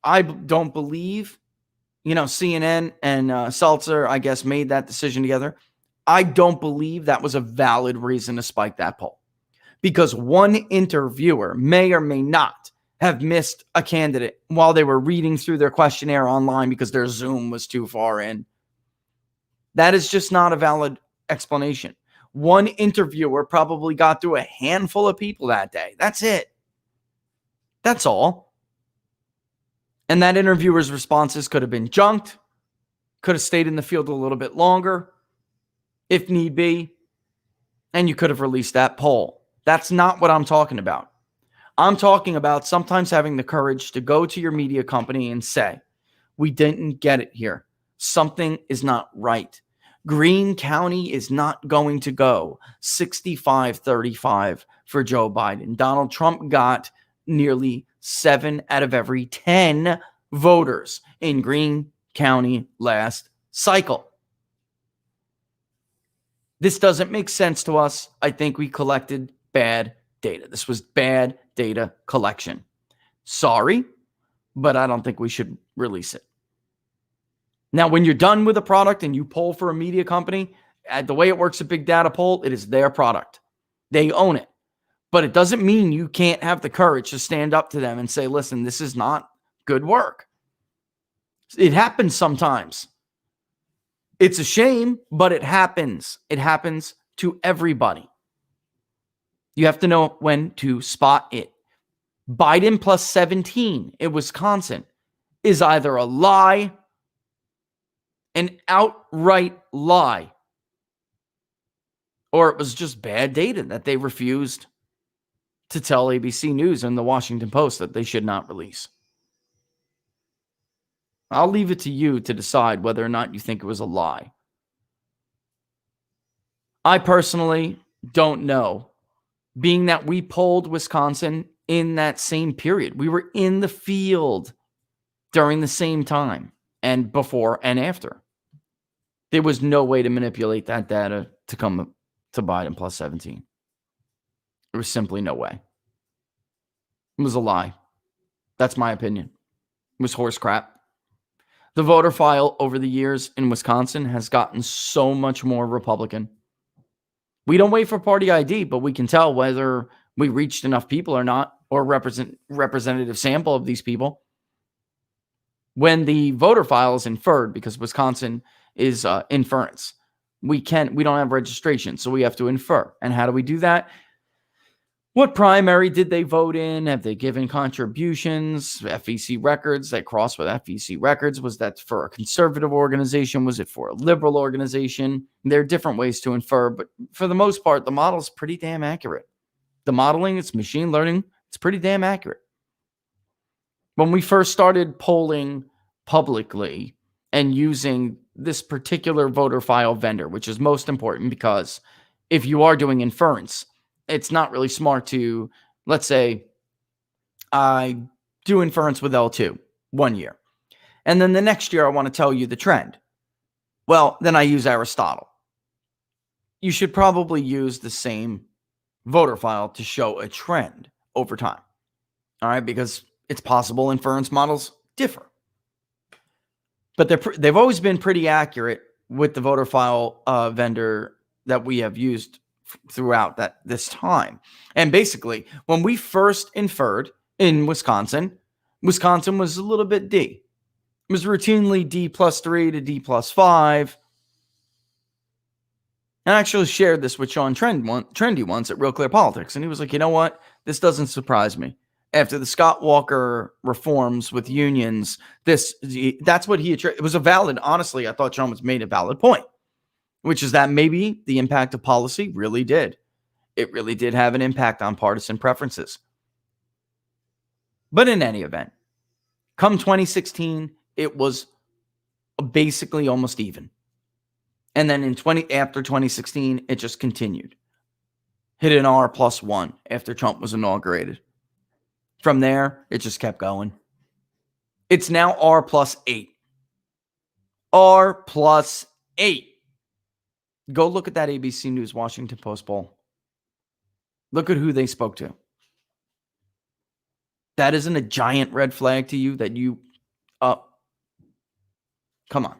I don't believe, CNN and Seltzer, I guess, made that decision together. I don't believe that was a valid reason to spike that poll. Because one interviewer may or may not have missed a candidate while they were reading through their questionnaire online because their Zoom was too far in. That is just not a valid explanation. One interviewer probably got through a handful of people that day. That's it. That's all. And that interviewer's responses could have been junked, could have stayed in the field a little bit longer, if need be, and you could have released that poll. That's not what I'm talking about. I'm talking about sometimes having the courage to go to your media company and say, we didn't get it here. Something is not right. Greene County is not going to go 65-35 for Joe Biden. Donald Trump got nearly 7 out of every 10 voters in Greene County last cycle. This doesn't make sense to us. I think we collected bad data. This was bad data collection. Sorry, but I don't think we should release it. Now, when you're done with a product and you poll for a media company, the way it works at Big Data Poll, it is their product. They own it. But it doesn't mean you can't have the courage to stand up to them and say, listen, this is not good work. It happens sometimes. It's a shame, but it happens. It happens to everybody. You have to know when to spot it. Biden plus 17 in Wisconsin is either a lie, an outright lie, or it was just bad data that they refused to tell ABC News and the Washington Post that they should not release. I'll leave it to you to decide whether or not you think it was a lie. I personally don't know. Being that we polled Wisconsin in that same period. We were in the field during the same time and before and after. There was no way to manipulate that data to come to Biden plus 17. There was simply no way. It was a lie. That's my opinion. It was horse crap. The voter file over the years in Wisconsin has gotten so much more Republican. We don't wait for party ID, but we can tell whether we reached enough people or not, or representative sample of these people. When the voter file is inferred, because Wisconsin is inference, we don't have registration, so we have to infer. And how do we do that? What primary did they vote in? Have they given contributions? FEC records, they cross with FEC records. Was that for a conservative organization? Was it for a liberal organization? There are different ways to infer, but for the most part, the model is pretty damn accurate. The modeling, it's machine learning, it's pretty damn accurate. When we first started polling publicly and using this particular voter file vendor, which is most important because if you are doing inference, it's not really smart to, let's say, I do inference with L2 1 year. And then the next year, I want to tell you the trend. Well, then I use Aristotle. You should probably use the same voter file to show a trend over time. All right, because it's possible inference models differ. But they've always been pretty accurate with the voter file vendor that we have used throughout this time. And basically, when we first inferred in Wisconsin, Wisconsin was a little bit D. It was routinely D+3 to D+5. And I actually shared this with Sean Trendy once at Real Clear Politics. And he was like, you know what? This doesn't surprise me. After the Scott Walker reforms with unions, that's what it was a valid, honestly, I thought Sean was made a valid point, which is that maybe the impact of policy really did. It really did have an impact on partisan preferences. But in any event, come 2016, it was basically almost even. And then after 2016, it just continued. Hit an R+1 after Trump was inaugurated. From there, it just kept going. It's now R+8. R+8. Go look at that ABC News Washington Post poll. Look at who they spoke to. That isn't a giant red flag to you that you, come on.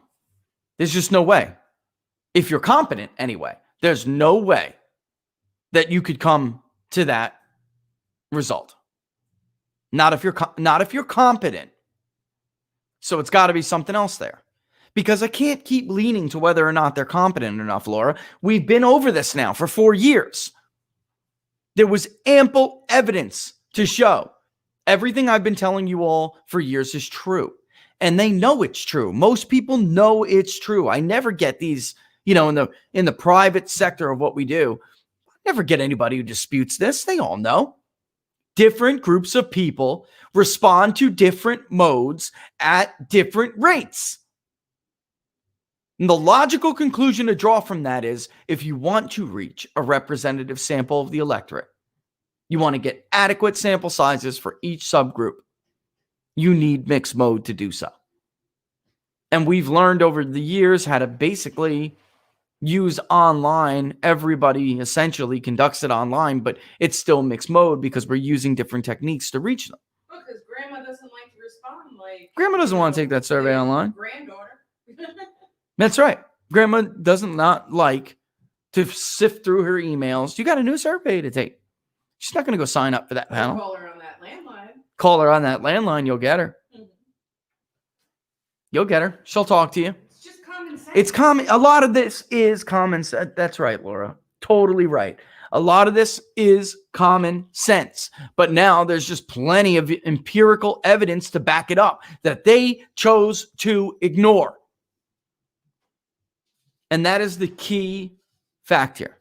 There's just no way. If you're competent anyway, there's no way that you could come to that result. Not if you're competent. So it's got to be something else there. Because I can't keep leaning to whether or not they're competent enough, Laura. We've been over this now for 4 years. There was ample evidence to show everything I've been telling you all for years is true. And they know it's true. Most people know it's true. I never get these, in the private sector of what we do. I never get anybody who disputes this. They all know. Different groups of people respond to different modes at different rates. And the logical conclusion to draw from that is if you want to reach a representative sample of the electorate, you want to get adequate sample sizes for each subgroup, you need mixed mode to do so. And we've learned over the years how to basically use online. Everybody essentially conducts it online, but it's still mixed mode because we're using different techniques to reach them. Well, because grandma doesn't like to respond. Grandma doesn't want to take that survey online. Granddaughter. That's right. Grandma doesn't not like to sift through her emails. You got a new survey to take. She's not going to go sign up for that panel. Call her on that landline. Call her on that landline. You'll get her. Mm-hmm. You'll get her. She'll talk to you. It's just common sense. It's common. A lot of this is common sense. That's right, Laura. Totally right. A lot of this is common sense. But now there's just plenty of empirical evidence to back it up that they chose to ignore. And that is the key fact here.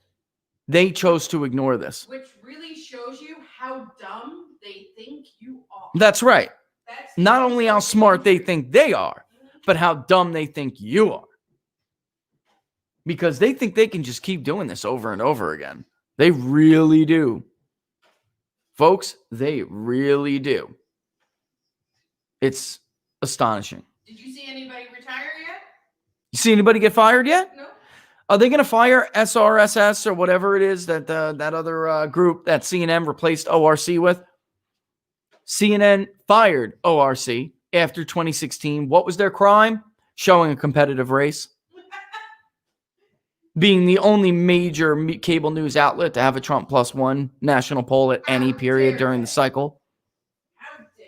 They chose to ignore this. Which really shows you how dumb they think you are. That's right. That's not only how smart they think they are, but how dumb they think you are. Because they think they can just keep doing this over and over again. They really do. Folks, they really do. It's astonishing. Did you see anybody retire yet? You see anybody get fired yet? No. Are they going to fire SRSS or whatever it is that that other group that CNN replaced ORC with? CNN fired ORC after 2016. What was their crime? Showing a competitive race. Being the only major cable news outlet to have a Trump +1 national poll at any period during the cycle. How dare.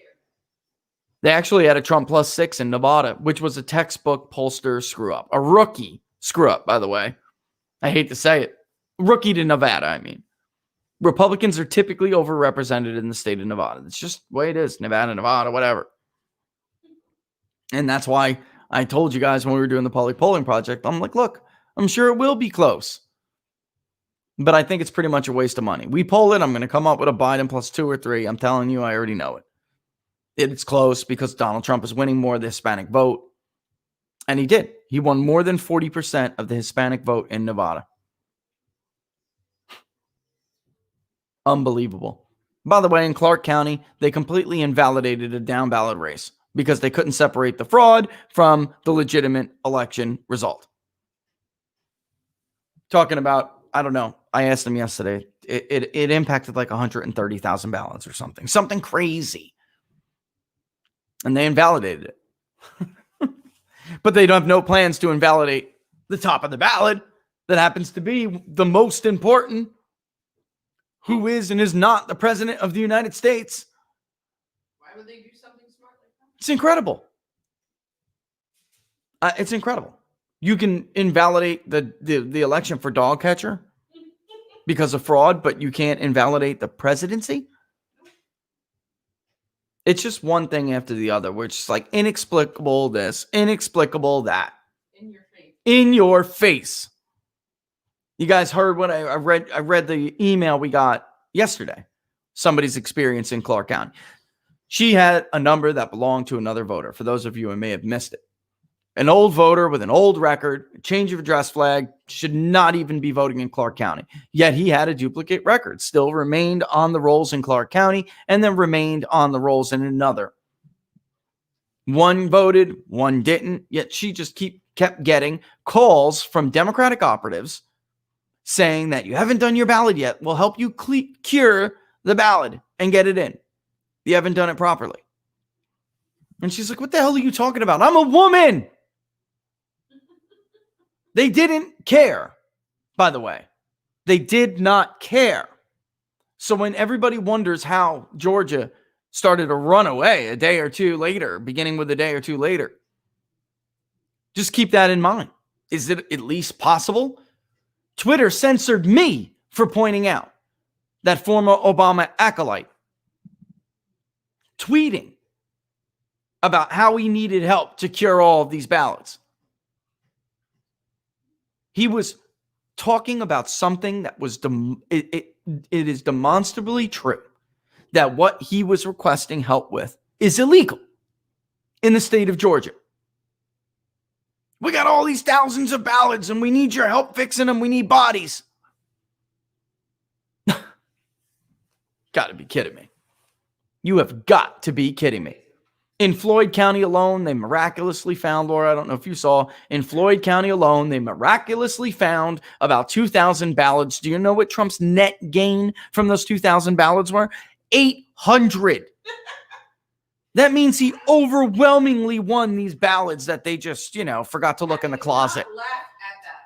They actually had a Trump +6 in Nevada, which was a textbook pollster screw up. A rookie screw up, by the way. I hate to say it. Rookie to Nevada, I mean. Republicans are typically overrepresented in the state of Nevada. It's just the way it is. Nevada, whatever. And that's why I told you guys when we were doing the public polling project, I'm like, look, I'm sure it will be close. But I think it's pretty much a waste of money. We poll it, I'm going to come up with a Biden +2 or 3. I'm telling you, I already know it. It's close because Donald Trump is winning more of the Hispanic vote. And he did. He won more than 40% of the Hispanic vote in Nevada. Unbelievable. By the way, in Clark County, they completely invalidated a down ballot race because they couldn't separate the fraud from the legitimate election result. Talking about, I don't know, I asked them yesterday, it impacted like 130,000 ballots or something. Something crazy. And they invalidated it. But they don't have no plans to invalidate the top of the ballot that happens to be the most important. Who is and is not the president of the United States. Why would they do something smart like that? It's incredible. It's incredible. You can invalidate the election for dog catcher because of fraud, but you can't invalidate the presidency? It's just one thing after the other. We're just like inexplicable this, inexplicable that. In your face. In your face. You guys heard what I read? I read the email we got yesterday. Somebody's experience in Clark County. She had a number that belonged to another voter. For those of you who may have missed it. An old voter with an old record, a change of address flag, should not even be voting in Clark County. Yet he had a duplicate record, still remained on the rolls in Clark County, and then remained on the rolls in another. One voted, one didn't, yet she just kept getting calls from Democratic operatives saying that you haven't done your ballot yet. We'll help you cure the ballot and get it in. You haven't done it properly. And she's like, what the hell are you talking about? I'm a woman. They didn't care, by the way. They did not care. So when everybody wonders how Georgia started to run away a day or two later, beginning with a day or two later, just keep that in mind. Is it at least possible? Twitter censored me for pointing out that former Obama acolyte tweeting about how he needed help to cure all of these ballots. He was talking about something that was, it is demonstrably true that what he was requesting help with is illegal in the state of Georgia. We got all these thousands of ballots and we need your help fixing them. We need bodies. Got to be kidding me. You have got to be kidding me. In Floyd County alone, they miraculously found, Laura, I don't know if you saw, in Floyd County alone, they miraculously found about 2,000 ballots. Do you know what Trump's net gain from those 2,000 ballots were? 800. That means he overwhelmingly won these ballots that they just, forgot to look in the closet. Laugh at that.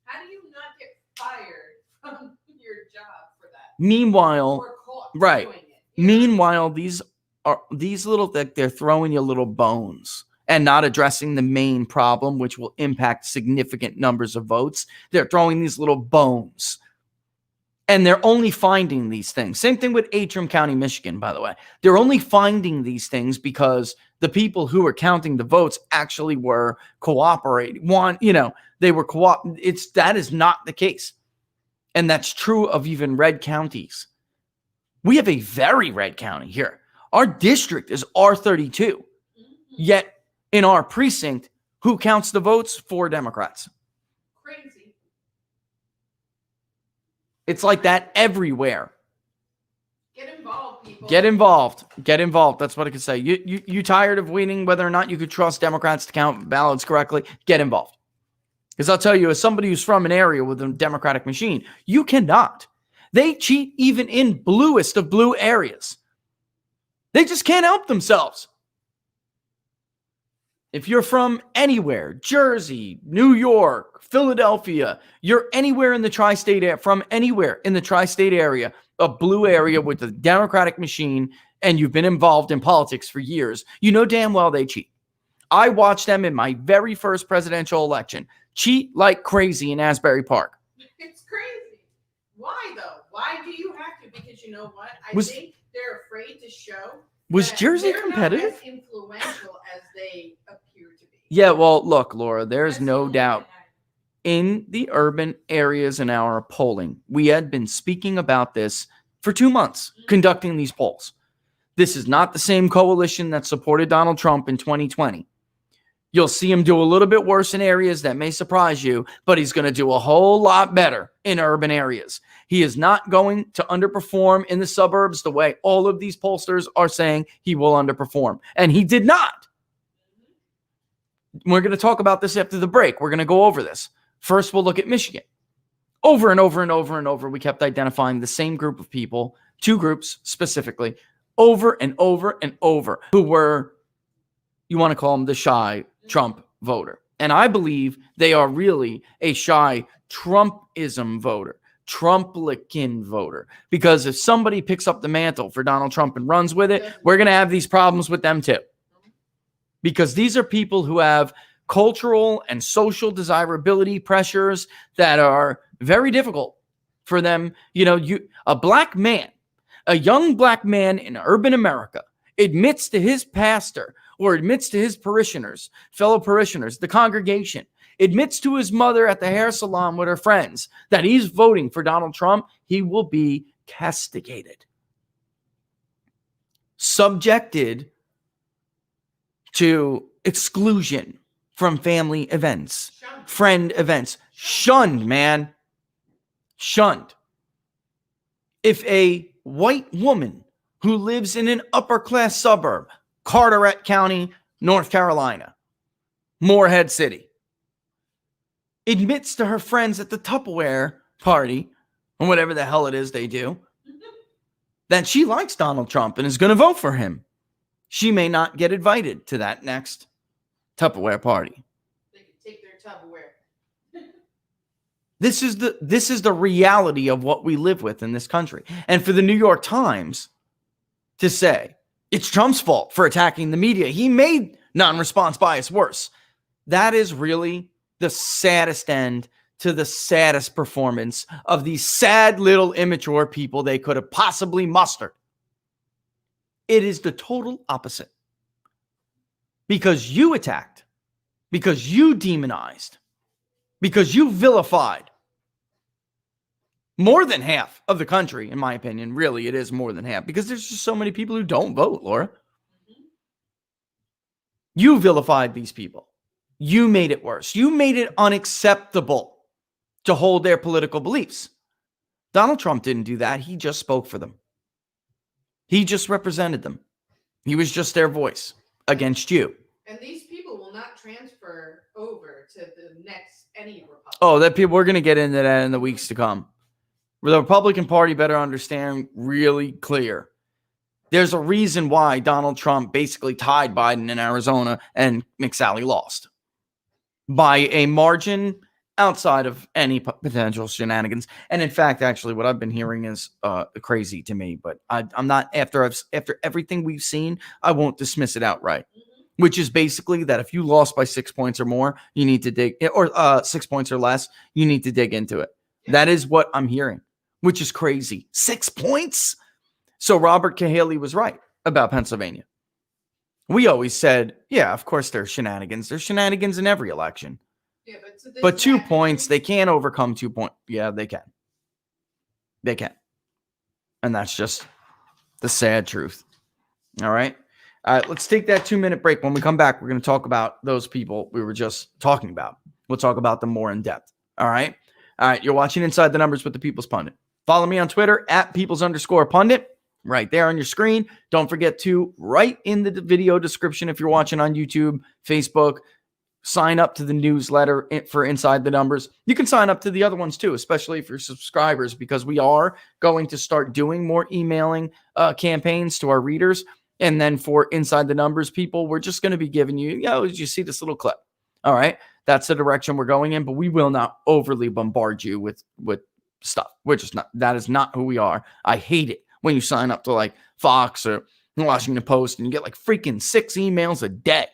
How do you not get fired from your job for that? Meanwhile, Or caught right. doing it? Meanwhile, these little, they're throwing you little bones and not addressing the main problem, which will impact significant numbers of votes. They're throwing these little bones. And they're only finding these things. Same thing with Antrim County, Michigan, by the way. They're only finding these things because the people who were counting the votes actually were cooperating. They were that is not the case. And that's true of even red counties. We have a very red county here. Our district is R32. Yet in our precinct, who counts the votes? 4 Democrats. Crazy. It's like that everywhere. Get involved. people. Get involved. Get involved. That's what I can say. You tired of waiting whether or not you could trust Democrats to count ballots correctly? Get involved. Because I'll tell you, as somebody who's from an area with a Democratic machine, you cannot. They cheat even in bluest of blue areas. They just can't help themselves. If you're from anywhere, Jersey, New York, Philadelphia, you're anywhere in the tri-state area, from anywhere in the tri-state area, a blue area with a Democratic machine, and you've been involved in politics for years, you know damn well they cheat. I watched them in my very first presidential election cheat like crazy in Asbury Park. It's crazy. Why though? Why do you have to? Because you know what? I think they're afraid to show. Was Jersey competitive? Not as influential as they appear to be. Yeah, well, look, Laura, there's no doubt. In the urban areas in our polling, we had been speaking about this for 2 months, conducting these polls. This is not the same coalition that supported Donald Trump in 2020. You'll see him do a little bit worse in areas that may surprise you, but he's going to do a whole lot better in urban areas. He is not going to underperform in the suburbs the way all of these pollsters are saying he will underperform. And he did not. We're going to talk about this after the break. We're going to go over this. First, we'll look at Michigan. Over and over and over and over, we kept identifying the same group of people, 2 groups specifically, over and over and over, who were, you want to call them the shy Trump voter. And I believe they are really a shy Trumpism voter, Trumplican voter. Because if somebody picks up the mantle for Donald Trump and runs with it, we're going to have these problems with them too. Because these are people who have cultural and social desirability pressures that are very difficult for them. You know, a black man, a young black man in urban America admits to his pastor or admits to his parishioners, fellow parishioners, the congregation, admits to his mother at the hair salon with her friends that he's voting for Donald Trump, he will be castigated, subjected to exclusion from family events, friend events, shunned, man, shunned. If a white woman who lives in an upper class suburb, Carteret County, North Carolina, Morehead City, admits to her friends at the Tupperware party, or whatever the hell it is they do, that she likes Donald Trump and is going to vote for him, she may not get invited to that next Tupperware party. They can take their Tupperware. This is the reality of what we live with in this country. And for the New York Times to say it's Trump's fault for attacking the media, he made non-response bias worse. That is really the saddest end to the saddest performance of these sad little immature people they could have possibly mustered. It is the total opposite. Because you attacked, because you demonized, because you vilified more than half of the country, in my opinion. Really, it is more than half, because there's just so many people who don't vote, Laura. You vilified these people. You made it worse. You made it unacceptable to hold their political beliefs. Donald Trump didn't do that. He just spoke for them. He just represented them. He was just their voice against you. And these people will not transfer over to the next any Republican. Oh, that people, we're going to get into that in the weeks to come. The Republican Party better understand really clear. There's a reason why Donald Trump basically tied Biden in Arizona and McSally lost by a margin outside of any potential shenanigans. And in fact, actually, what I've been hearing is crazy to me. But I'm not, after everything we've seen, I won't dismiss it outright. Which is basically that if you lost by 6 points or more, you need to dig, or 6 points or less, you need to dig into it. That is what I'm hearing, which is crazy. 6 points? So Robert Cahaley was right about Pennsylvania. We always said, yeah, of course there's shenanigans. There's shenanigans in every election. Yeah, but 2 points, they can't overcome 2 points. Yeah, they can. They can. And that's just the sad truth. All right. All right, let's take that 2-minute break. When we come back, we're going to talk about those people we were just talking about. We'll talk about them more in depth. All right. All right. You're watching Inside the Numbers with the People's Pundit. Follow me on Twitter at Peoples_Pundit. right there on your screen. Don't forget to write in the video description if you're watching on YouTube, Facebook, sign up to the newsletter for Inside the Numbers. You can sign up to the other ones too, especially if you're subscribers, because we are going to start doing more emailing campaigns to our readers. And then for Inside the Numbers people, we're just going to be giving you, did you see this little clip? All right. That's the direction we're going in, but we will not overly bombard you with stuff. We're just not, that is not who we are. I hate it when you sign up to like Fox or Washington Post and you get like freaking 6 emails a day.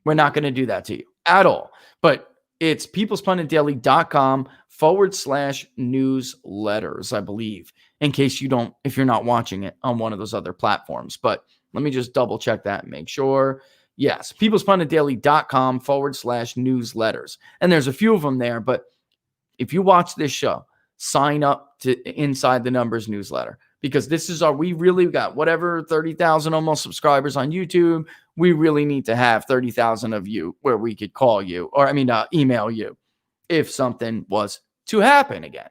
We're not going to do that to you at all. But it's peoplespunditdaily.com/newsletters, I believe, in case if you're not watching it on one of those other platforms. But let me just double check that and make sure. Yes, peoplespunditdaily.com/newsletters. And there's a few of them there, but if you watch this show, sign up to Inside the Numbers newsletter, because this is we really got whatever 30,000 almost subscribers on YouTube. We really need to have 30,000 of you where we could call you, or email you if something was to happen again.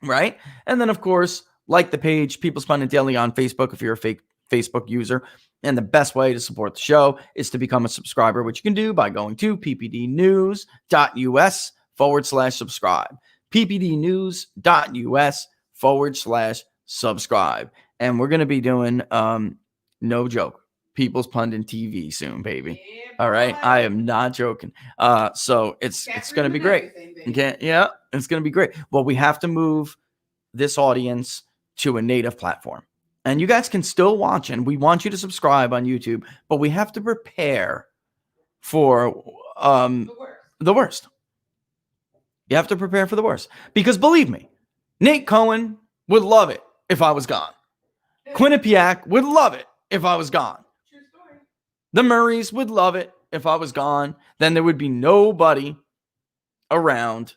Right. And then of course, like the page People's Pundit Daily on Facebook, if you're a fake Facebook user. And the best way to support the show is to become a subscriber, which you can do by going to ppdnews.us/subscribe. ppdnews.us/subscribe. And we're going to be doing, no joke, People's Pundit TV soon, baby. Yeah, all right. boy. I am not joking. So it's going to be great. Okay. Yeah, it's going to be great. Well, we have to move this audience to a native platform. And you guys can still watch, and we want you to subscribe on YouTube, but we have to prepare for the worst. You have to prepare for the worst. Because believe me, Nate Cohen would love it if I was gone. Quinnipiac would love it if I was gone. True story. The Murrays would love it if I was gone. Then there would be nobody around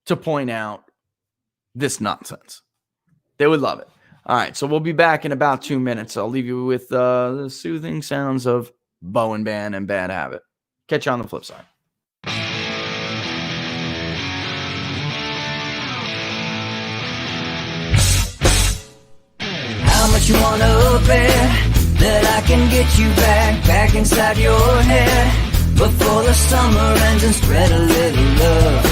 to point out this nonsense. They would love it. All right, so we'll be back in about 2 minutes. I'll leave you with the soothing sounds of Bowen Band and Bad Habit. Catch you on the flip side. How much you wanna bet that I can get you back inside your head before the summer ends, and spread a little love.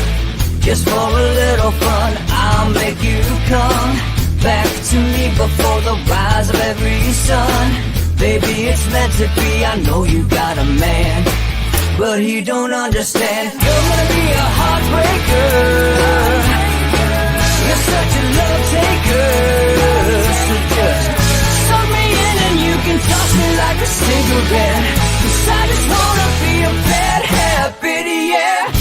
Just for a little fun, I'll make you come back to me before the rise of every sun. Baby, it's meant to be. I know you got a man, but he don't understand. You're gonna be a heartbreaker. You're such a love taker. So just suck me in and you can toss me like a cigarette. 'Cause I just wanna be a bad habit, yeah.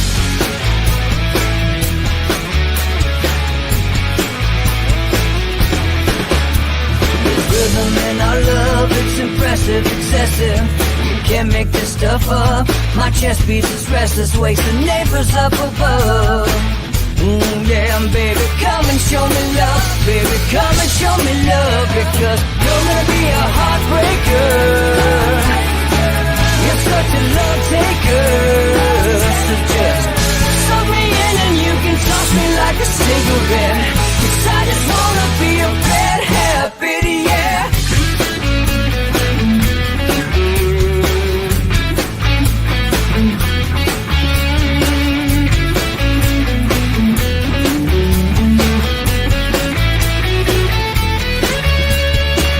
Rhythm in our love, it's impressive, excessive. You can't make this stuff up. My chest beats, it's restless, wakes the neighbors up above. Yeah, baby, come and show me love. Baby, come and show me love. Because you're gonna be a heartbreaker. You're such a love taker. So just suck me in and you can toss me like a cigarette. 'Cause I just wanna be a bad habit, yeah.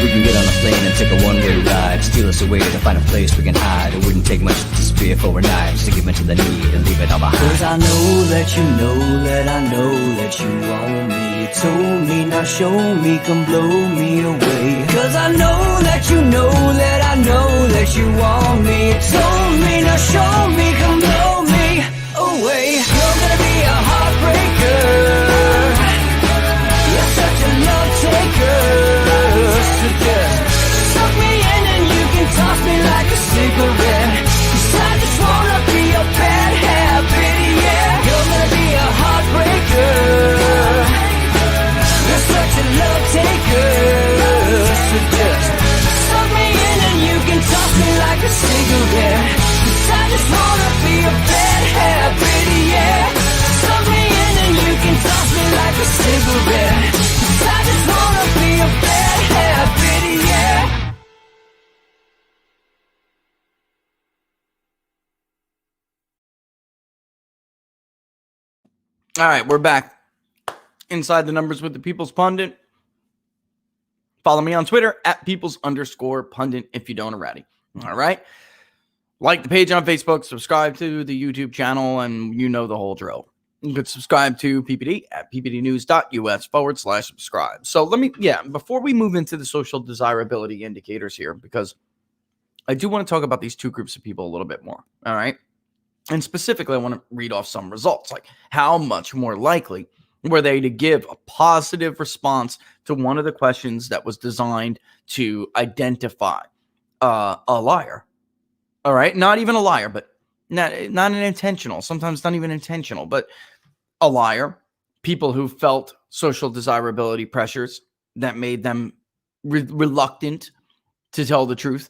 We can get on a plane and take a one-way ride, steal us away to find a place we can hide. It wouldn't take much to spear for knives to give in to the need and leave it all behind. 'Cause I know that you know that I know that you want me. You told me, now show me, come blow me away. 'Cause I know that you know that I know that you want me. You told me, now show me, come blow me away. You're gonna be a heartbreaker. You're such a love taker. So just suck me in and you can toss me like a cigarette. 'Cause I just wanna be a bad habit, yeah. You're gonna be a heartbreaker. You're such a love taker. So just suck me in and you can toss me like a cigarette. 'Cause I just wanna be a bad All right, we're back. Inside the Numbers with the People's Pundit. Follow me on Twitter at peoples_pundit if you don't already. All right. Like the page on Facebook, subscribe to the YouTube channel, and you know the whole drill. You could subscribe to PPD at ppdnews.us/subscribe. So before we move into the social desirability indicators here, because I do want to talk about these two groups of people a little bit more. All right. And specifically, I want to read off some results, like how much more likely were they to give a positive response to one of the questions that was designed to identify a liar. All right. Not even a liar, but not an intentional, sometimes not even intentional, but a liar. People who felt social desirability pressures that made them reluctant to tell the truth.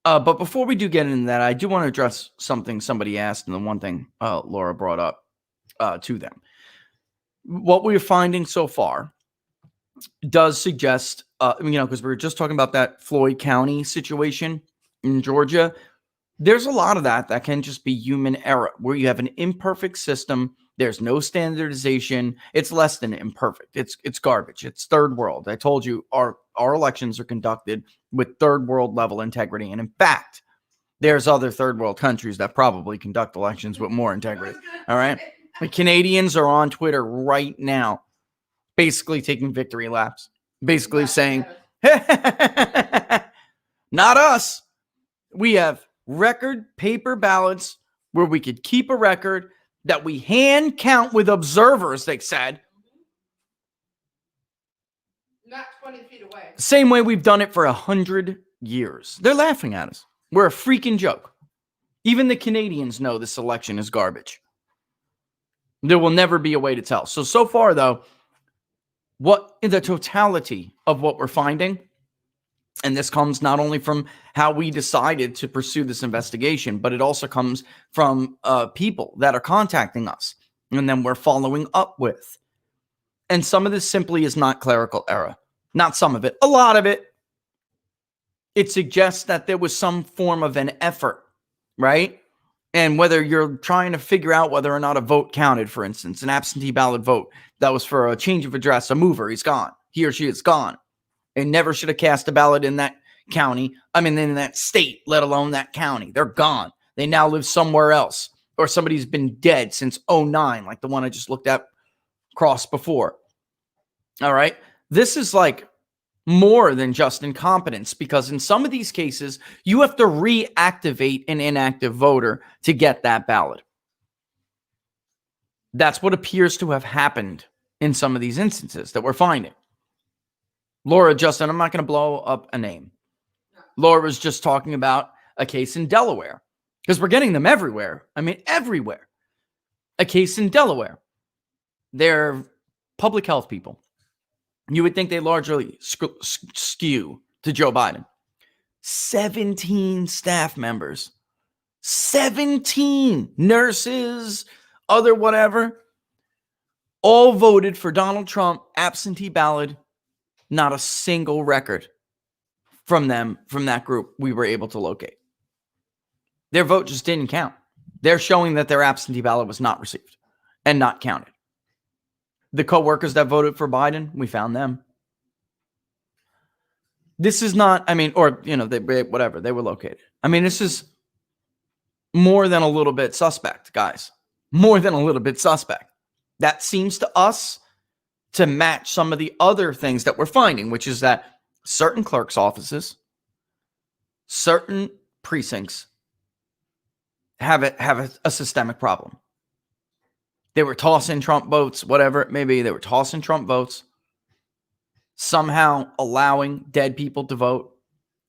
But before we do get into that, I do want to address something somebody asked, and the one thing Laura brought up to them. What we're finding so far does suggest, because we were just talking about that Floyd County situation in Georgia. There's a lot of that can just be human error, where you have an imperfect system. There's no standardization. It's less than imperfect. It's garbage. It's third world. I told you our elections are conducted with third world level integrity. And in fact, there's other third world countries that probably conduct elections with more integrity. All right. The Canadians are on Twitter right now, basically taking victory laps, basically saying, not us. We have record paper ballots where we could keep a record that we hand count with observers, they said. Not 20 feet away. Same way we've done it for 100 years. They're laughing at us. We're a freaking joke. Even the Canadians know this election is garbage. There will never be a way to tell. So far, though, what in the totality of what we're finding, and this comes not only from how we decided to pursue this investigation, but it also comes from people that are contacting us and then we're following up with. And some of this simply is not clerical error. Not some of it, a lot of it. It suggests that there was some form of an effort, right? And whether you're trying to figure out whether or not a vote counted, for instance, an absentee ballot vote that was for a change of address, a mover, he's gone. He or she is gone. They never should have cast a ballot in that county. In that state, let alone that county. They're gone. They now live somewhere else. Or somebody's been dead since 2009, like the one I just looked at across before. All right. This is like more than just incompetence, because in some of these cases, you have to reactivate an inactive voter to get that ballot. That's what appears to have happened in some of these instances that we're finding. Laura, Justin, I'm not going to blow up a name. Laura was just talking about a case in Delaware, because we're getting them everywhere. Everywhere. A case in Delaware. They're public health people. You would think they largely skew to Joe Biden. 17 staff members, 17 nurses, other whatever, all voted for Donald Trump, absentee ballot. Not a single record from them, from that group, we were able to locate. Their vote just didn't count. They're showing that their absentee ballot was not received and not counted. The co-workers that voted for Biden, we found them. This is not, they were located. This is more than a little bit suspect, guys. More than a little bit suspect. That seems to us to match some of the other things that we're finding, which is that certain clerks' offices, certain precincts have a systemic problem. They were tossing Trump votes, whatever it may be. They were tossing Trump votes, somehow allowing dead people to vote,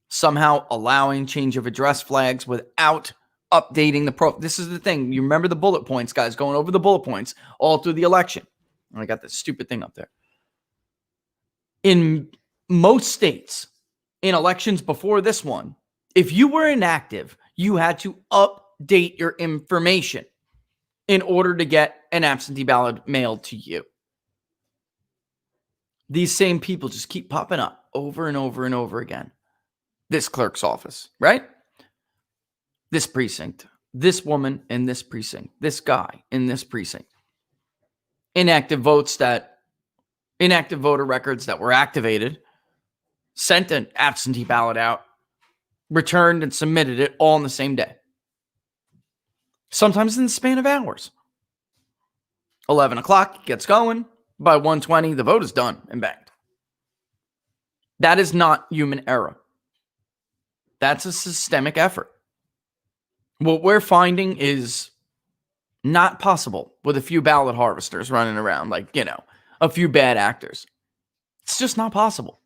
somehow allowing change of address flags without updating the This is the thing. You remember the bullet points, guys, going over the bullet points all through the election. I got this stupid thing up there. In most states, in elections before this one, if you were inactive, you had to update your information in order to get an absentee ballot mailed to you. These same people just keep popping up over and over and over again. This clerk's office, right? This precinct, this woman in this precinct, this guy in this precinct. inactive voter records that were activated, sent an absentee ballot out, returned and submitted it all in the same day. Sometimes in the span of hours. 11 o'clock gets going. By 1:20, the vote is done and banked. That is not human error. That's a systemic effort. What we're finding is not possible with a few ballot harvesters running around, like, a few bad actors. It's just not possible.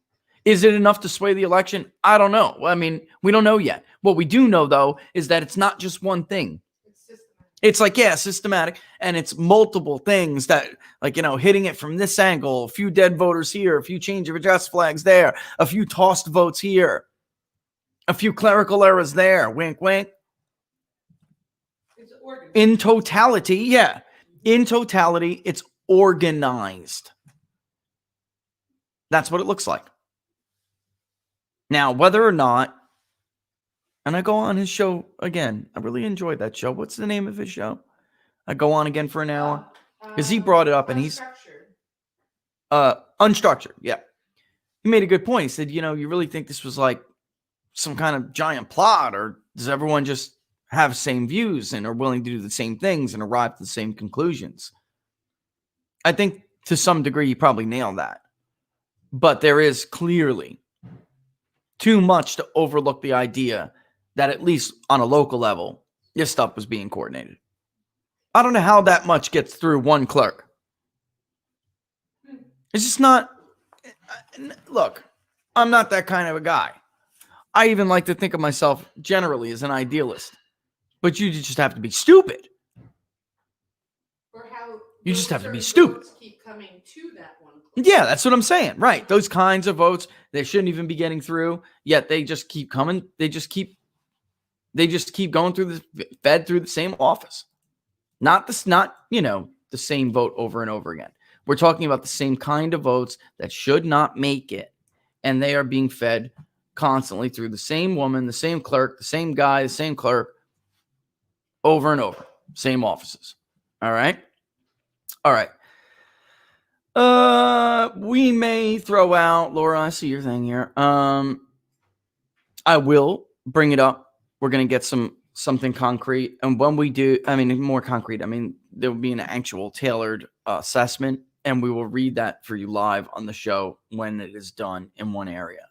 Is it enough to sway the election? I don't know. I mean, we don't know yet. What we do know, though, is that it's not just one thing. It's like, systematic, and it's multiple things that, like, hitting it from this angle, a few dead voters here, a few change of address flags there, a few tossed votes here, a few clerical errors there, wink, wink. In totality, it's organized. That's what it looks like. Now, whether or not, and I go on his show again. I really enjoyed that show. What's the name of his show? I go on again for an hour because he brought it up, and he's unstructured. Yeah, he made a good point. He said, you really think this was like some kind of giant plot, or does everyone just have same views and are willing to do the same things and arrive at the same conclusions? I think to some degree he probably nailed that, but there is clearly too much to overlook the idea that at least on a local level, this stuff was being coordinated. I don't know how that much gets through one clerk. It's just not. Look, I'm not that kind of a guy. I even like to think of myself generally as an idealist. But you just have to be stupid. Or how you just have to be stupid. Keep coming to that one. Yeah, that's what I'm saying. Right. Those kinds of votes, they shouldn't even be getting through, yet they just keep coming. They just keep going through fed through the same office. Not the same vote over and over again. We're talking about the same kind of votes that should not make it, and they are being fed constantly through the same woman, the same clerk, the same guy, the same clerk, over and over, same offices. All right. We may throw out, Laura, I see your thing here. I will bring it up. We're going to get something concrete. And when we do, more concrete, there will be an actual tailored assessment, and we will read that for you live on the show when it is done in one area.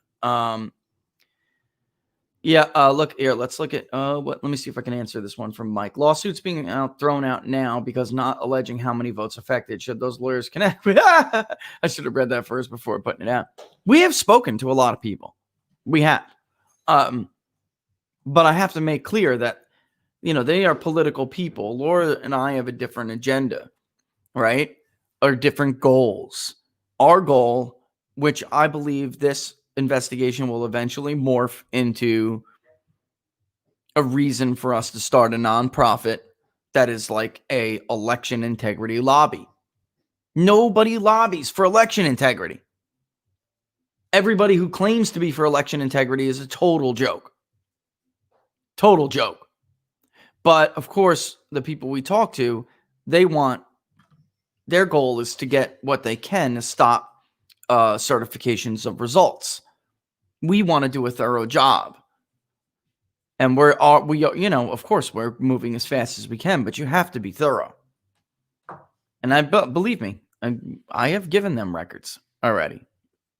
Look here. Let's look at let me see if I can answer this one from Mike. Lawsuits being thrown out now because not alleging how many votes affected. Should those lawyers connect? I should have read that first before putting it out. We have spoken to a lot of people. We have. But I have to make clear that, they are political people. Laura and I have a different agenda, right? Or different goals. Our goal, which I believe this investigation will eventually morph into a reason for us to start a nonprofit that is like a election integrity lobby. Nobody lobbies for election integrity. Everybody who claims to be for election integrity is a total joke. Total joke. But of course, the people we talk to, their goal is to get what they can to stop certifications of results. We want to do a thorough job. And of course, we're moving as fast as we can, but you have to be thorough. And believe me, I have given them records already.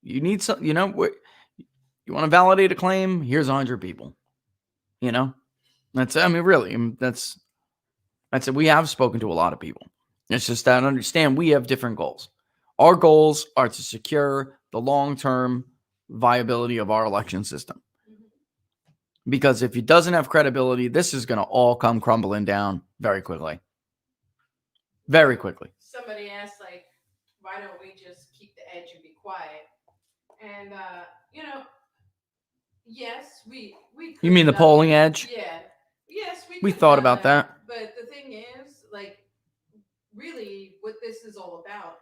You need some, you want to validate a claim? Here's 100 people. That's it. We have spoken to a lot of people. It's just that I understand we have different goals. Our goals are to secure the long-term viability of our election system. Because if it doesn't have credibility, this is going to all come crumbling down very quickly. Very quickly. Somebody asked, why don't we just keep the edge and be quiet? And, yes, we You mean the polling edge? Yeah. Yes, we thought about that. But the thing is, really what this is all about,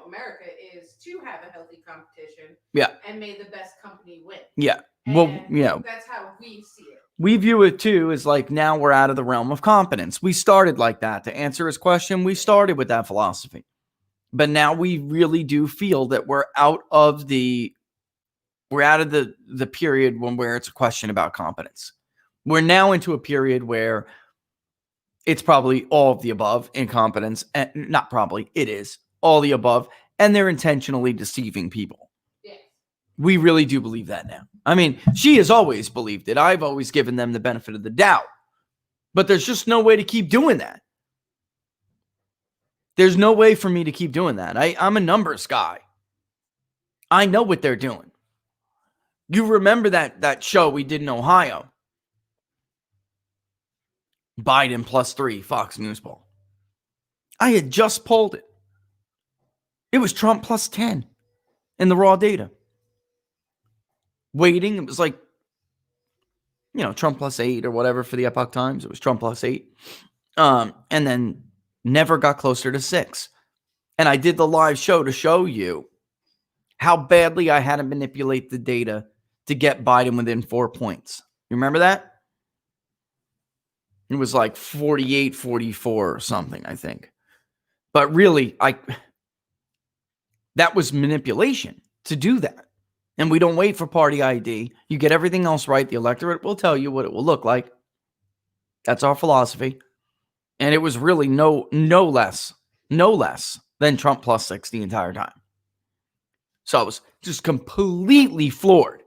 America is to have a healthy competition. Yeah. And may the best company win. Yeah. And that's how we see it. We view it too as now we're out of the realm of competence. We started like that. To answer his question, we started with that philosophy. But now we really do feel that we're out of the period where it's a question about competence. We're now into a period where it's probably all of the above incompetence, and not probably, it is all the above, and they're intentionally deceiving people. Yes. We really do believe that now. I mean, she has always believed it. I've always given them the benefit of the doubt, but there's just no way to keep doing that. There's no way for me to keep doing that. I'm a numbers guy. I know what they're doing. You remember that show we did in Ohio? Biden +3, Fox News poll. I had just polled it. It was Trump +10 in the raw data. Waiting, it was like, Trump +8 or whatever for the Epoch Times. It was Trump +8. And then never got closer to 6. And I did the live show to show you how badly I had to manipulate the data to get Biden within 4 points. You remember that? It was like 48-44 or something, I think. But really, that was manipulation to do that. And we don't wait for party ID. You get everything else right. The electorate will tell you what it will look like. That's our philosophy. And it was really no less than Trump +6 the entire time. So I was just completely floored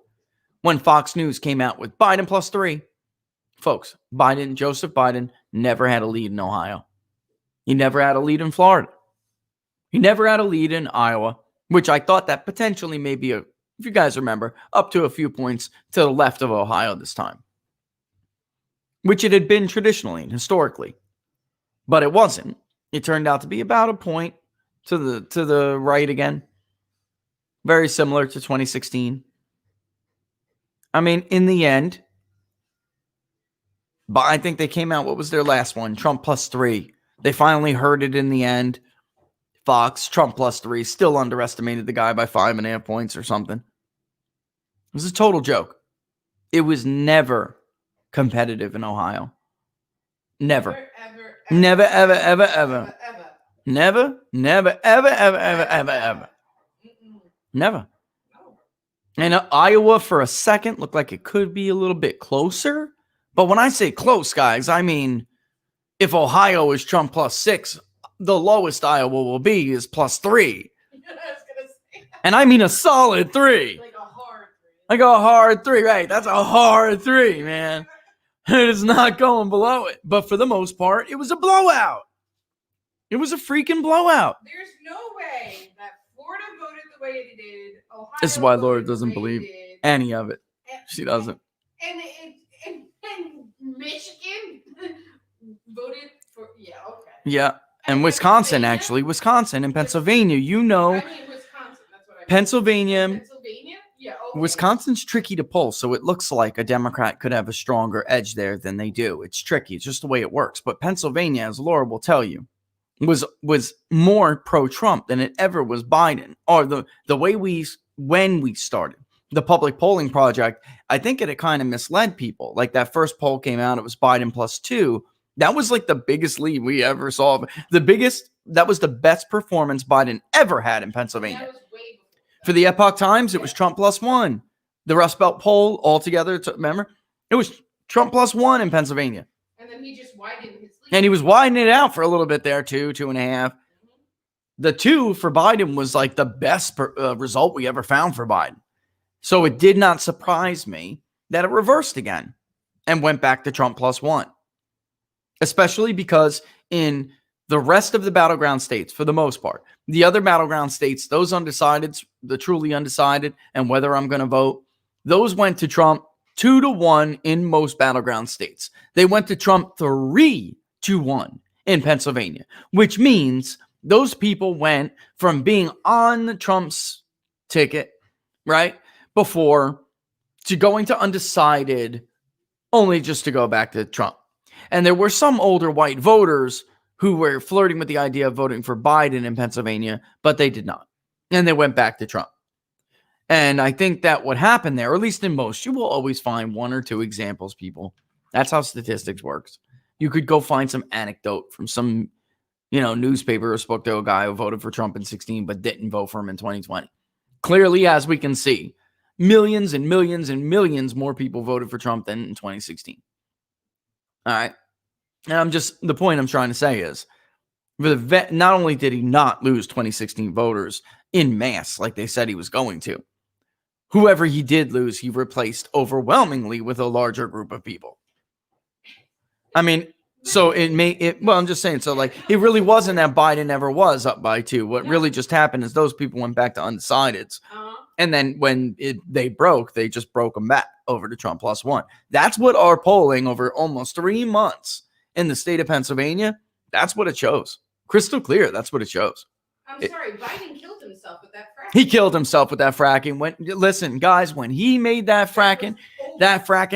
when Fox News came out with Biden +3. Folks, Joseph Biden never had a lead in Ohio. He never had a lead in Florida. He never had a lead in Iowa, which I thought that potentially maybe, if you guys remember, up to a few points to the left of Ohio this time, which it had been traditionally and historically. But it wasn't. It turned out to be about a point to the right again. Very similar to 2016. I mean, in the end, but I think they came out, what was their last one? Trump +3. They finally heard it in the end. Fox, Trump +3, still underestimated the guy by 5.5 points or something. It was a total joke. It was never competitive in Ohio. Never. Never, ever, ever, ever. Never, never, ever, ever, ever, ever, ever. Never. And Iowa for a second looked like it could be a little bit closer. But when I say close, guys, I mean, if Ohio is Trump +6, the lowest Iowa will be is +3. And I mean a solid 3. Like a hard 3. Like a hard 3, right? That's a hard 3, man. It is not going below it. But for the most part, it was a blowout. It was a freaking blowout. There's no way that Florida voted the way it did. Ohio This is why voted Laura the doesn't way it believe did. any of it. She doesn't. And Michigan voted for, yeah, okay. Yeah. And Wisconsin, actually. Wisconsin and Pennsylvania, I mean, Wisconsin, that's what I mean. Pennsylvania. Yeah, okay. Wisconsin's tricky to pull, so it looks like a Democrat could have a stronger edge there than they do. It's tricky. It's just the way it works. But Pennsylvania, as Laura will tell you, was more pro-Trump than it ever was Biden. Or the way when we started the public polling project, I think it had kind of misled people. Like that first poll came out, it was Biden +2. That was like the biggest lead we ever saw. That was the best performance Biden ever had in Pennsylvania. That was way before. For the Epoch Times, it was Trump +1. The Rust Belt poll altogether, remember? It was Trump +1 in Pennsylvania. And then he just widened his lead. And he was widening it out for a little bit there, 2.5. The 2 for Biden was like the best result we ever found for Biden. So it did not surprise me that it reversed again and went back to Trump +1. Especially because in the rest of the battleground states, for the most part, the other battleground states, those undecideds, the truly undecided, and whether I'm going to vote, those went to Trump 2-1 in most battleground states. They went to Trump 3-1 in Pennsylvania, which means those people went from being on Trump's ticket, right, before, to going to undecided only just to go back to Trump. And there were some older white voters who were flirting with the idea of voting for Biden in Pennsylvania, but they did not. And they went back to Trump. And I think that what happened there, or at least in most, you will always find 1 or 2 examples, people. That's how statistics works. You could go find some anecdote from some, newspaper spoke to a guy who voted for Trump in 16 but didn't vote for him in 2020. Clearly, as we can see, millions and millions and millions more people voted for Trump than in 2016. All right. And the point I'm trying to say is, not only did he not lose 2016 voters in mass like they said he was going to, whoever he did lose, he replaced overwhelmingly with a larger group of people. I mean, so I'm just saying, so like, it really wasn't that Biden ever was up by 2. What really just happened is those people went back to undecideds. And then when they broke, they just broke them back over to Trump +1. That's what our polling over almost 3 months in the state of Pennsylvania, that's what it shows. Crystal clear, that's what it shows. I'm sorry, Biden killed himself with that fracking. He killed himself with that fracking. Listen, guys, when he made that fracking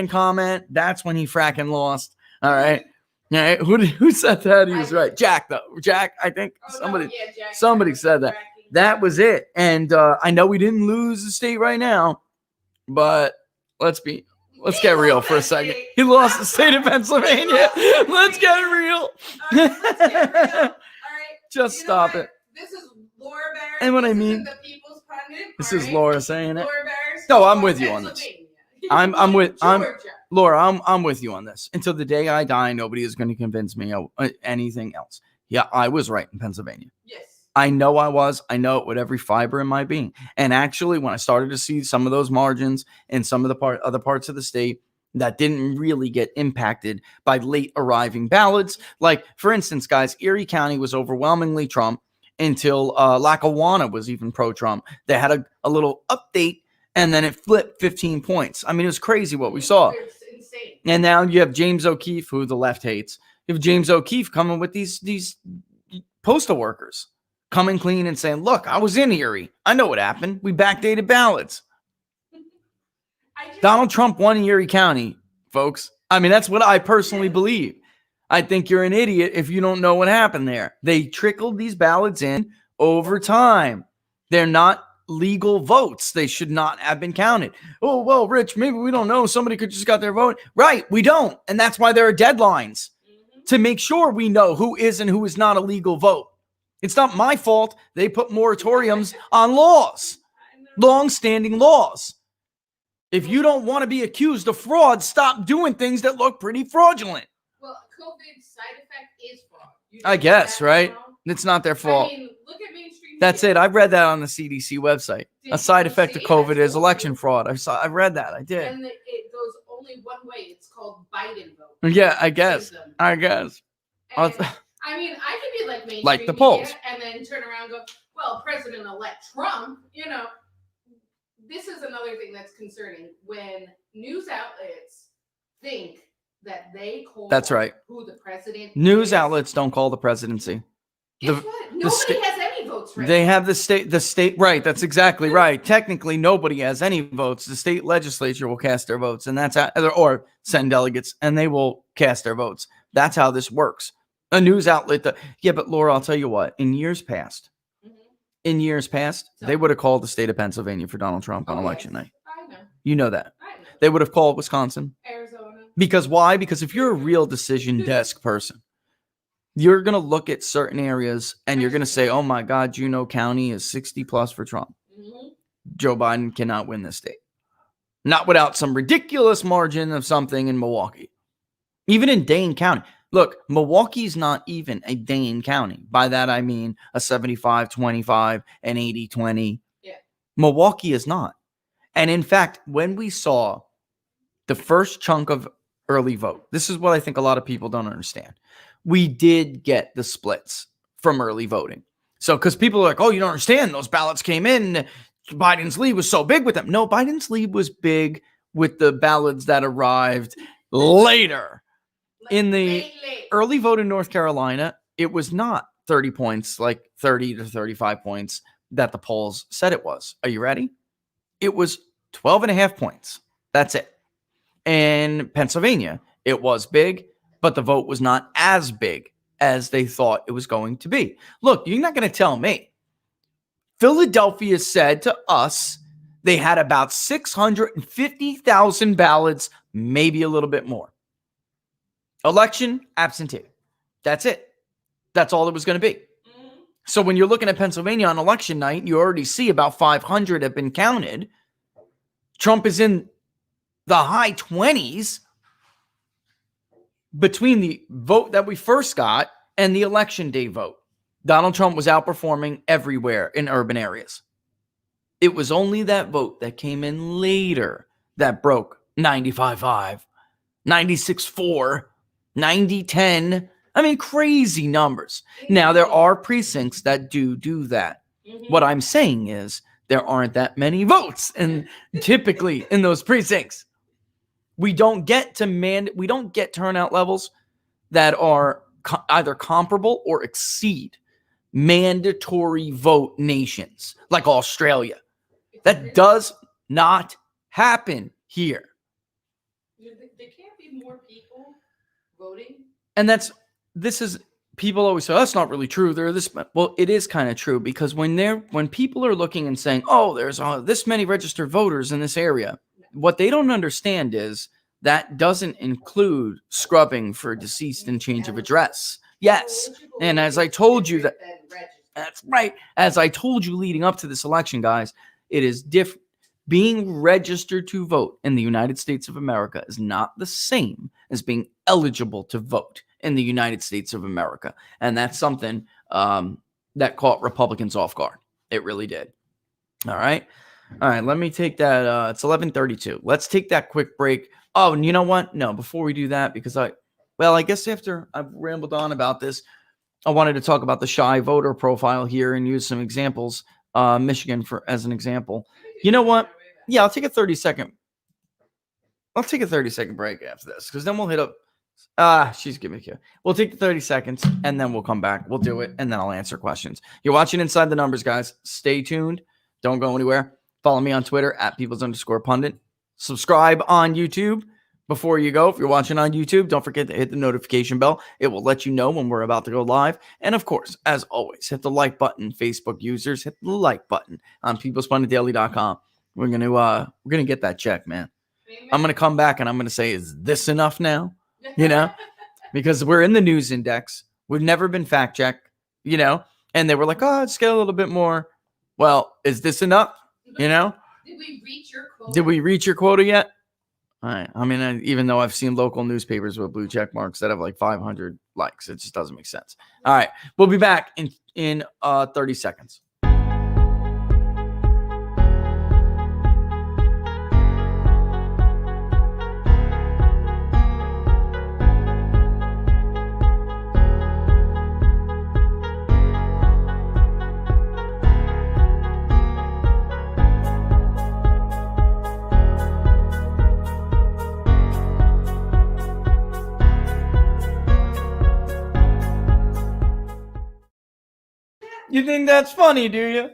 comment, that's when he fracking lost. All right. All right. Who said that? He was right. Jack, though. Jack, I think somebody said that. That was it. And I know we didn't lose the state right now, but let's get real for a second. He lost the state of Pennsylvania. Let's get real. All right. Just stop it. This is Laura Barrett. And what I mean, the People's Pundit. This is Laura saying it. Laura Barrett. No, I'm with you on this. I'm with Georgia. Laura. I'm with you on this. Until the day I die, nobody is going to convince me of anything else. Yeah, I was right in Pennsylvania. Yes. I know I was. I know it with every fiber in my being. And actually, when I started to see some of those margins in some of the other parts of the state that didn't really get impacted by late arriving ballots, like, for instance, guys, Erie County was overwhelmingly Trump until Lackawanna was even pro-Trump. They had a little update, and then it flipped 15 points. I mean, it was crazy what we saw. It's insane. And now you have James O'Keefe, who the left hates. You have James O'Keefe coming with these postal workers, coming clean and saying, look, I was in Erie. I know what happened. We backdated ballots. Donald Trump won in Erie County, folks. I mean, that's what I personally believe. I think you're an idiot if you don't know what happened there. They trickled these ballots in over time. They're not legal votes. They should not have been counted. Oh, well, Rich, maybe we don't know. Somebody could just got their vote. Right, we don't. And that's why there are deadlines to make sure we know who is and who is not a legal vote. It's not my fault they put moratoriums on laws, long-standing laws. If you don't want to be accused of fraud, stop doing things that look pretty fraudulent. Well, COVID's side effect is fraud. I guess, right? It's not their fault. I mean, look at mainstream That's media. it. I've read that on the CDC website. Did A side you effect of see COVID that? is election fraud. I read that. I did. And it goes only one way. It's called Biden vote. Yeah, I guess. System. I guess. And, I mean, I could be like mainstream Like the media polls. and then turn around and go, well, President-elect Trump, this is another thing that's concerning when news outlets think that they call That's right. who the president News is. outlets don't call the presidency. Guess what? Nobody has any votes right They now. have the state, right. That's exactly right. Technically, nobody has any votes. The state legislature will cast their votes, and that's how, or send delegates, and they will cast their votes. That's how this works. A news outlet, yeah, but Laura, I'll tell you what, in years past, they would have called the state of Pennsylvania for Donald Trump on election night. I know. You know that. I know. They would have called Wisconsin. Arizona. Because why? Because if you're a real decision desk person, you're going to look at certain areas and you're going to say, oh my God, Juneau County is 60 plus for Trump. Mm-hmm. Joe Biden cannot win this state. Not without some ridiculous margin of something in Milwaukee. Even in Dane County. Look, Milwaukee's not even a Dane County. By that, I mean a 75-25, an 80-20. Yeah. Milwaukee is not. And in fact, when we saw the first chunk of early vote, this is what I think a lot of people don't understand. We did get the splits from early voting. So, because people are like, oh, you don't understand. Those ballots came in. Biden's lead was so big with them. No, Biden's lead was big with the ballots that arrived later. In the early vote in North Carolina, it was not 30 points, like 30 to 35 points that the polls said it was. Are you ready? It was 12 and a half points. That's it. In Pennsylvania, it was big, but the vote was not as big as they thought it was going to be. Look, you're not going to tell me. Philadelphia said to us they had about 650,000 ballots, maybe a little bit more. Election, absentee. That's it. That's all it was going to be. So when you're looking at Pennsylvania on election night, you already see about 500 have been counted. Trump is in the high 20s between the vote that we first got and the election day vote. Donald Trump was outperforming everywhere in urban areas. It was only that vote that came in later that broke 95.5, 96.4, 90-10. I mean, crazy numbers. Now, there are precincts that do that. What I'm saying is there aren't that many votes, and typically in those precincts, we don't get turnout levels that are either comparable or exceed mandatory vote nations like Australia. That does not happen here. There can't be more people voting. And people always say, that's not really true. Well, it is kind of true, because when people are looking and saying, oh, there's this many registered voters in this area, what they don't understand is that doesn't include scrubbing for deceased and change of address. Yes. And as I told you that's right. As I told you leading up to this election, guys, it is different. Being registered to vote in the United States of America is not the same as being eligible to vote in the United States of America. And that's something that caught Republicans off guard. It really did. All right. Let me take that. It's 11:32. Let's take that quick break. Oh, and you know what? No, before we do that, because I guess after I've rambled on about this, I wanted to talk about the shy voter profile here and use some examples. Michigan as an example. You know what? Yeah, I'll take a 30-second. I'll take a 30-second break after this, because then we'll hit up. She's giving me a cue. We'll take the 30 seconds and then we'll come back. We'll do it and then I'll answer questions. You're watching Inside the Numbers, guys. Stay tuned. Don't go anywhere. Follow me on Twitter at @peoples_pundit. Subscribe on YouTube before you go. If you're watching on YouTube, don't forget to hit the notification bell. It will let you know when we're about to go live. And of course, as always, hit the like button. Facebook users, hit the like button on peoplespunditdaily.com. We're gonna get that check, man. Amen. I'm gonna come back and I'm gonna say, is this enough now? Because we're in the news index. We've never been fact checked, and they were like, oh, just get a little bit more. Well, is this enough? Did we reach your quota? Did we reach your quota yet? All right. I mean, even though I've seen local newspapers with blue check marks that have like 500 likes, it just doesn't make sense. All right. We'll be back in 30 seconds. You think that's funny, do you?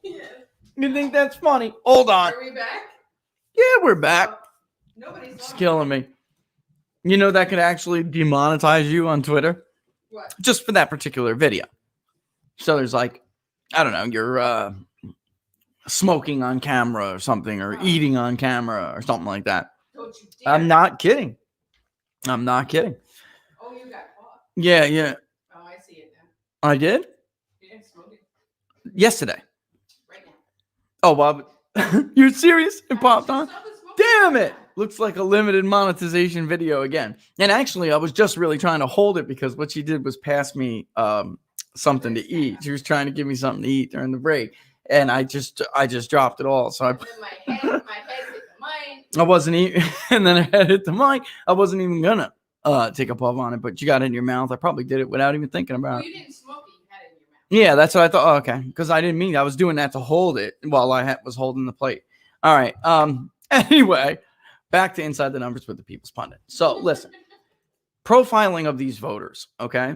Yeah. You think that's funny? Hold on. Are we back? Yeah, we're back. Nobody's It's killing me. You know that could actually demonetize you on Twitter? What? Just for that particular video. So there's like, I don't know, you're smoking on camera or something, or eating on camera or something like that. Don't you dare. I'm not kidding. I'm not kidding. Oh, you got caught. Yeah. Oh, I see it now. I did? You didn't smoke it Yesterday. right now. Oh, well, you're serious? It popped on? Stop the smoking. Damn it. Looks like a limited monetization video again. And actually, I was just really trying to hold it because what she did was pass me something to eat. She was trying to give me something to eat during the break. And I just dropped it all. So And then my head hit the mic. I wasn't even, and then I had hit the mic. I wasn't even gonna take a puff on it, but you got it in your mouth. I probably did it without even thinking about Well, it. you didn't smoke it. You had it in your mouth. Yeah, that's what I thought. Oh, okay, because I didn't mean I was doing that to hold it while I was holding the plate. All right. Anyway, back to Inside the Numbers with the People's Pundit. So listen, profiling of these voters. Okay,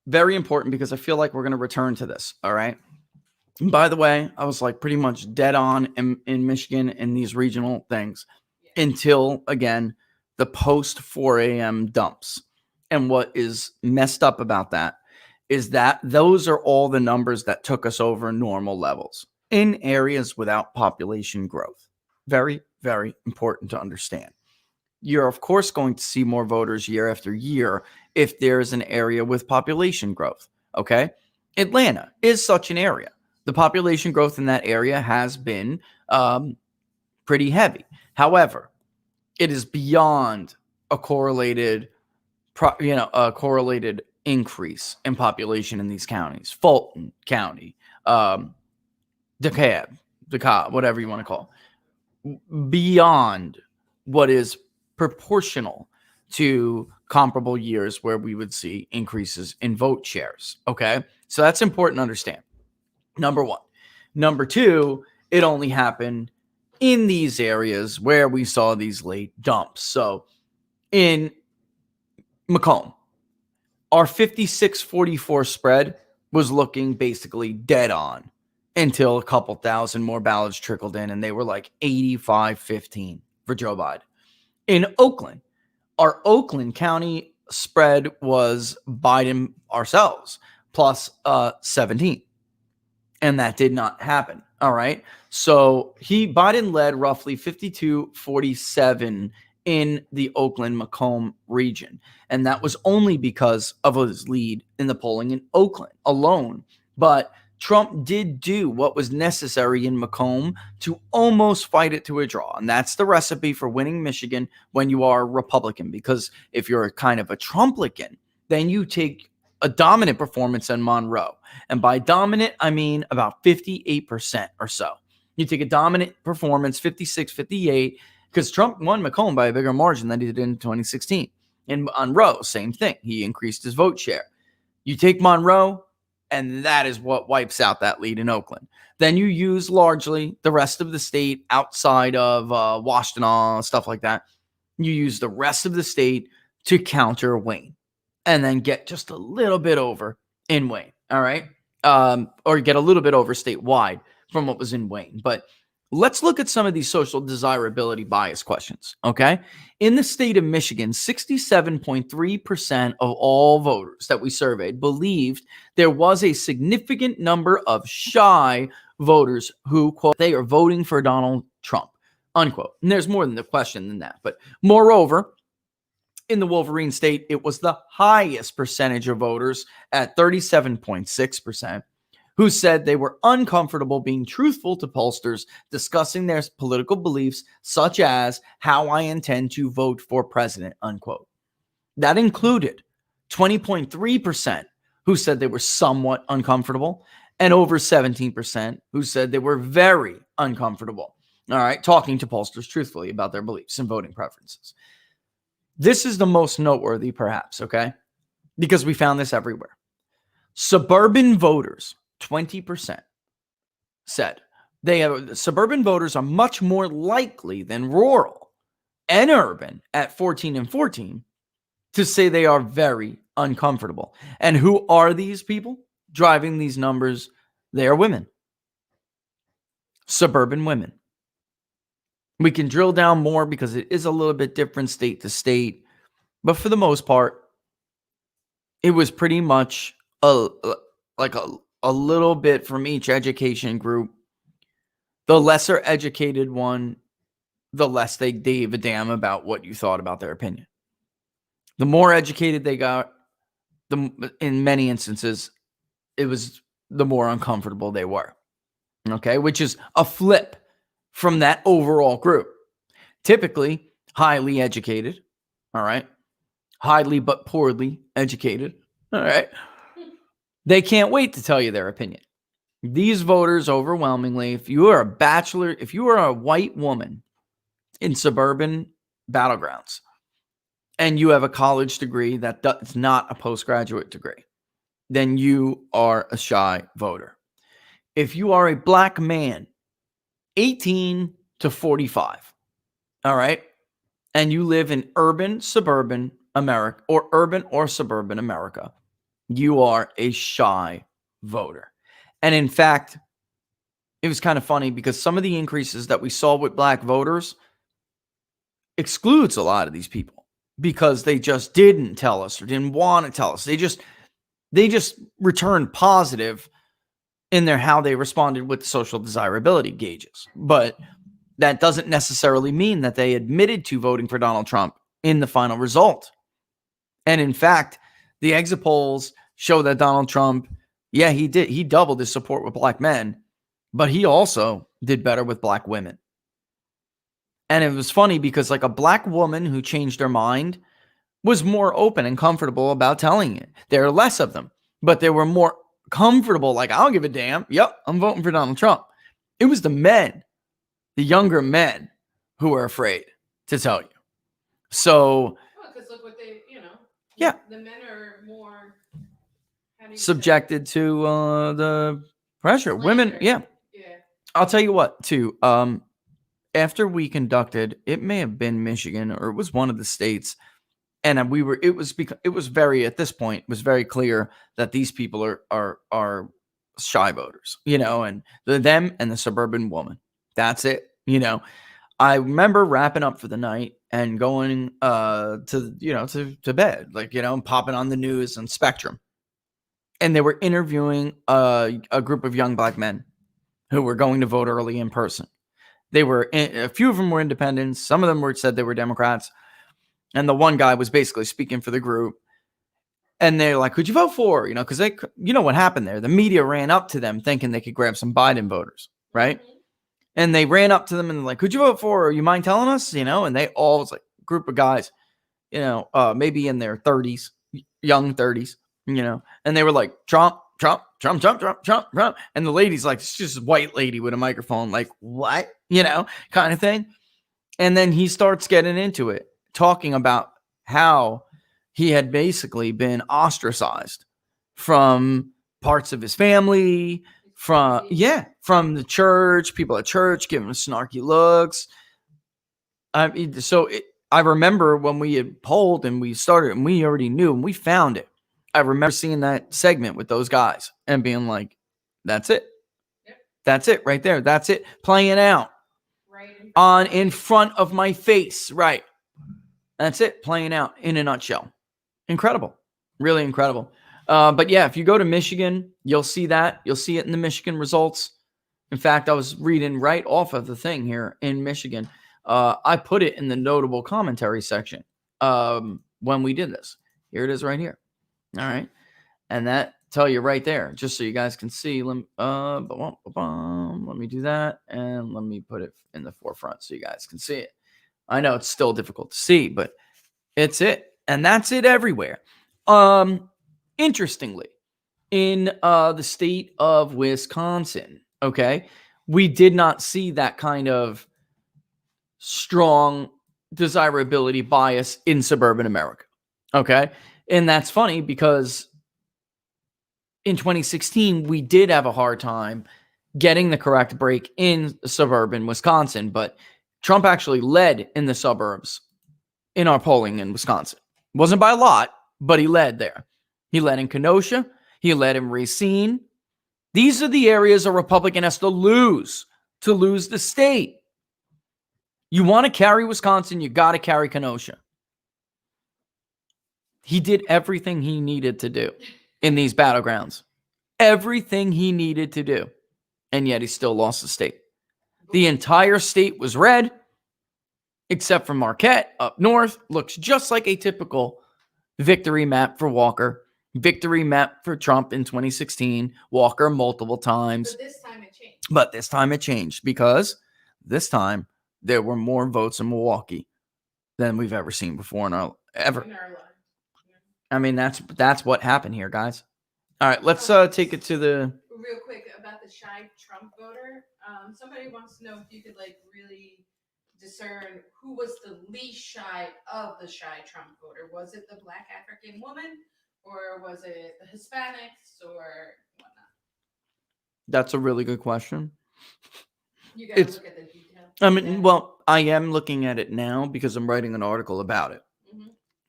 very important because I feel like we're going to return to this. All right. And by the way, I was like pretty much dead on in Michigan in these regional things until, again, the post 4 a.m. dumps. And what is messed up about that is that those are all the numbers that took us over normal levels in areas without population growth. Very, very important to understand. You're, of course, going to see more voters year after year if there's an area with population growth. Okay. Atlanta is such an area. The population growth in that area has been pretty heavy. However, it is beyond a correlated increase in population in these counties. Fulton County, DeKalb, whatever you want to call it, beyond what is proportional to comparable years where we would see increases in vote shares. Okay, so that's important to understand. Number one. Number two, it only happened in these areas where we saw these late dumps. So in Macomb, our 56-44 spread was looking basically dead on until a couple thousand more ballots trickled in, and they were like 85-15 for Joe Biden. In Oakland, our Oakland County spread was Biden ourselves plus 17. And that did not happen. All right. So Biden led roughly 52-47 in the Oakland Macomb region. And that was only because of his lead in the polling in Oakland alone. But Trump did do what was necessary in Macomb to almost fight it to a draw. And that's the recipe for winning Michigan when you are a Republican. Because if you're a kind of a Trumplican, then you take a dominant performance in Monroe. And by dominant, I mean about 58% or so. You take a dominant performance, 56-58, because Trump won Macomb by a bigger margin than he did in 2016. In Monroe, same thing. He increased his vote share. You take Monroe, and that is what wipes out that lead in Oakland. Then you use largely the rest of the state outside of Washington, stuff like that. You use the rest of the state to counter Wayne. And then get just a little bit over in Wayne, all right? Or get a little bit over statewide from what was in Wayne. But let's look at some of these social desirability bias questions, okay? In the state of Michigan, 67.3% of all voters that we surveyed believed there was a significant number of shy voters who, quote, they are voting for Donald Trump, unquote. And there's more than the question than that. But moreover, in the Wolverine state, it was the highest percentage of voters at 37.6% who said they were uncomfortable being truthful to pollsters discussing their political beliefs, such as how I intend to vote for president, unquote. That included 20.3% who said they were somewhat uncomfortable and over 17% who said they were very uncomfortable, all right, talking to pollsters truthfully about their beliefs and voting preferences. This is the most noteworthy, perhaps, okay? Because we found this everywhere. Suburban voters, 20%, said suburban voters are much more likely than rural and urban at 14 and 14 to say they are very uncomfortable. And who are these people driving these numbers? They are women. Suburban women. We can drill down more because it is a little bit different state to state. But for the most part, it was pretty much a little bit from each education group. The lesser educated one, the less they gave a damn about what you thought about their opinion. The more educated they got, in many instances, it was the more uncomfortable they were. Okay, which is a flip from that overall group. Typically, highly educated, all right? Highly but poorly educated, all right? They can't wait to tell you their opinion. These voters overwhelmingly, if you are a bachelor, if you are a white woman in suburban battlegrounds and you have a college degree that's not a postgraduate degree, then you are a shy voter. If you are a black man, 18 to 45, all right, and you live in urban, suburban America, or urban or suburban America, you are a shy voter. And in fact, it was kind of funny because some of the increases that we saw with black voters excludes a lot of these people because they just didn't tell us or didn't want to tell us. They just returned positive in their how they responded with social desirability gauges. But that doesn't necessarily mean that they admitted to voting for Donald Trump in the final result. And in fact, the exit polls show that Donald Trump, yeah, he did. He doubled his support with black men, but he also did better with black women. And it was funny because like a black woman who changed her mind was more open and comfortable about telling it. There are less of them, but they were more comfortable. Like, I don't give a damn. Yep, I'm voting for Donald Trump. It was the men, the younger men, who were afraid to tell you. So, because look what they, yeah, the men are more subjected to the pressure. Women, yeah. I'll tell you what, too. After we conducted, it may have been Michigan or it was one of the states, and it was very, at this point, it was very clear that these people are shy voters, and them and the suburban woman. That's it. I remember wrapping up for the night and going to bed, like, and popping on the news and Spectrum. And they were interviewing a group of young black men who were going to vote early in person. A few of them were independents. Some of them said they were Democrats. And the one guy was basically speaking for the group. And they're like, who'd you vote for? Because what happened there? The media ran up to them thinking they could grab some Biden voters, right? Mm-hmm. And they ran up to them and like, who'd you vote for? You mind telling us? And they all was like a group of guys, maybe in their 30s, young 30s, and they were like, Trump. And the lady's like, it's just a white lady with a microphone, like, what? Kind of thing. And then he starts getting into it, talking about how he had basically been ostracized from parts of his family, from the church, people at church giving him snarky looks. I remember when we had polled and we started and we already knew and we found it. I remember seeing that segment with those guys and being like, that's it. Yep. That's it right there. That's it. Playing out in front of my face. Right. That's it. Playing out in a nutshell. Incredible. Really incredible. But yeah, if you go to Michigan, you'll see that. You'll see it in the Michigan results. In fact, I was reading right off of the thing here in Michigan. I put it in the notable commentary section when we did this. Here it is right here. All right. And that tell you right there, just so you guys can see. Let me do that. And let me put it in the forefront so you guys can see it. I know it's still difficult to see, but it's it. And that's it everywhere. Interestingly, in the state of Wisconsin, okay, we did not see that kind of strong desirability bias in suburban America. Okay. And that's funny because in 2016, we did have a hard time getting the correct break in suburban Wisconsin, but Trump actually led in the suburbs in our polling in Wisconsin. Wasn't by a lot, but he led there. He led in Kenosha. He led in Racine. These are the areas a Republican has to lose the state. You want to carry Wisconsin, you got to carry Kenosha. He did everything he needed to do in these battlegrounds. Everything he needed to do. And yet he still lost the state. The entire state was red, except for Marquette up north. Looks just like a typical victory map for Walker. Victory map for Trump in 2016. Walker multiple times. But this time it changed because this time there were more votes in Milwaukee than we've ever seen before in our life. I mean, that's what happened here, guys. All right, let's take it to the real quick about the shy Trump voter. Somebody wants to know if you could really discern who was the least shy of the shy Trump voter. Was it the Black African woman, or was it the Hispanics, or whatnot? That's a really good question. You got to look at the details. I mean, well, I am looking at it now because I'm writing an article about it.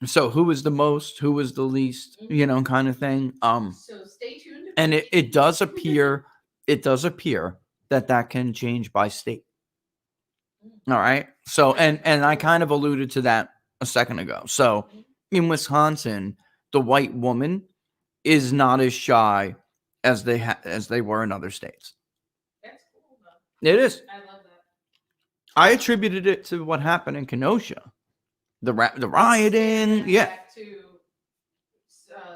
So who was the most, who was the least, kind of thing. So stay tuned. And it does appear that can change by state. All right. So, and I kind of alluded to that a second ago. So in Wisconsin, the white woman is not as shy as they were in other states. That's cool, though. It is. I love I attributed it to what happened in Kenosha, the rioting. Yeah. Back to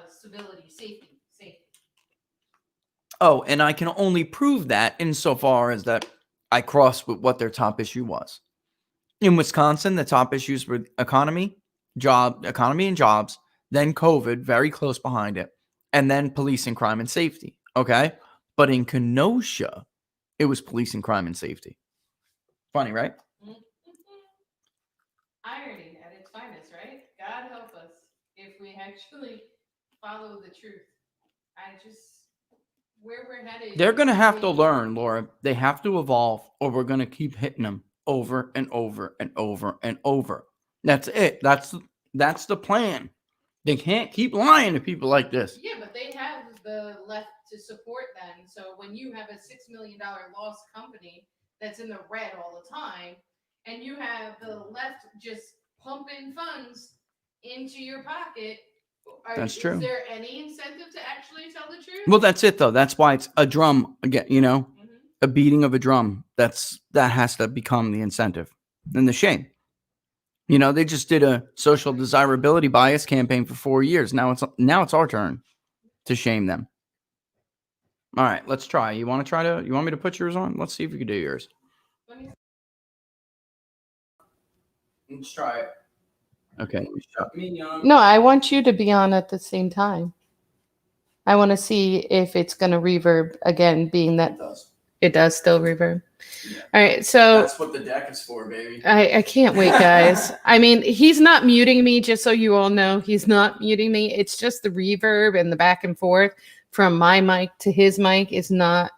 civility, safety. Oh, and I can only prove that insofar as that I crossed with what their top issue was. In Wisconsin, the top issues were economy and jobs, then COVID, very close behind it, and then police and crime and safety. Okay. But in Kenosha, it was police and crime and safety. Funny, right? Irony at its finest, right? God help us if we actually follow the truth. Where we're headed. They're going to have to learn, Laura. They have to evolve, or we're going to keep hitting them over and over and over and over. That's it. That's the plan. They can't keep lying to people like this. Yeah, but they have the left to support them. So when you have a $6 million loss company that's in the red all the time, and you have the left just pumping funds into your pocket, That's true. Is there any incentive to actually tell the truth? Well, that's it, though. That's why it's a drum again. A beating of a drum. That has to become the incentive and the shame. They just did a social desirability bias campaign for 4 years. Now it's our turn to shame them. All right, let's try. You want me to put yours on? Let's see if we can do yours. Let's try it. Okay. No, I want you to be on at the same time. I want to see if it's going to reverb again, being that it does still reverb. Yeah. All right, so that's what the deck is for, baby. I can't wait, guys. I mean, he's not muting me, just so you all know. He's not muting me. It's just the reverb and the back and forth from my mic to his mic is not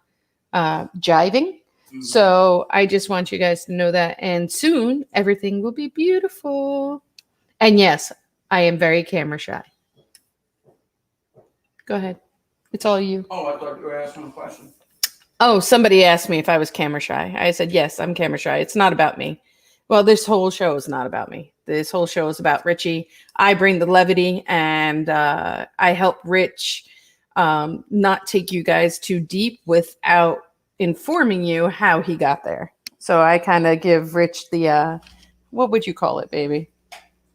jiving. So I just want you guys to know that. And soon, everything will be beautiful. And yes, I am very camera shy. Go ahead. It's all you. Oh, I thought you were asking a question. Oh, somebody asked me if I was camera shy. I said, yes, I'm camera shy. It's not about me. Well, this whole show is not about me. This whole show is about Richie. I bring the levity, and I help Rich not take you guys too deep without informing you how he got there. So I kind of give Rich the, what would you call it, baby?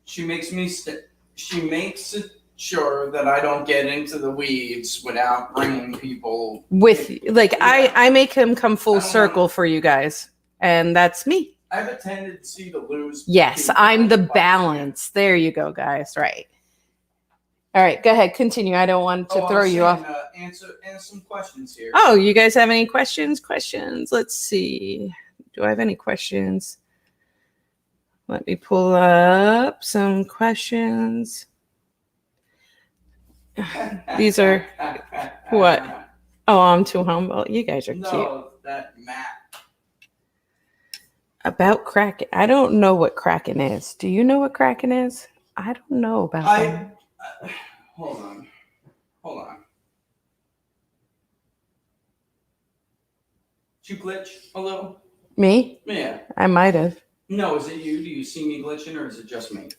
She makes it sure that I don't get into the weeds without bringing people with, like, yeah. I make him come full circle for you guys, and that's me. I have a tendency to lose. Yes, I'm the balance. There you go, guys. Right. All right, go ahead. Continue. I don't want to throw you off. Answer some questions here. Oh, you guys have any questions? Let's see. Do I have any questions? Let me pull up some questions. These are what? Oh, I'm too humble. You guys are cute. No, that Matt. About Kraken. I don't know what Kraken is. Do you know what Kraken is? I don't know about that. Hold on. Did you glitch a little? Me? Yeah. I might have. No, is it you? Do you see me glitching, or is it just me?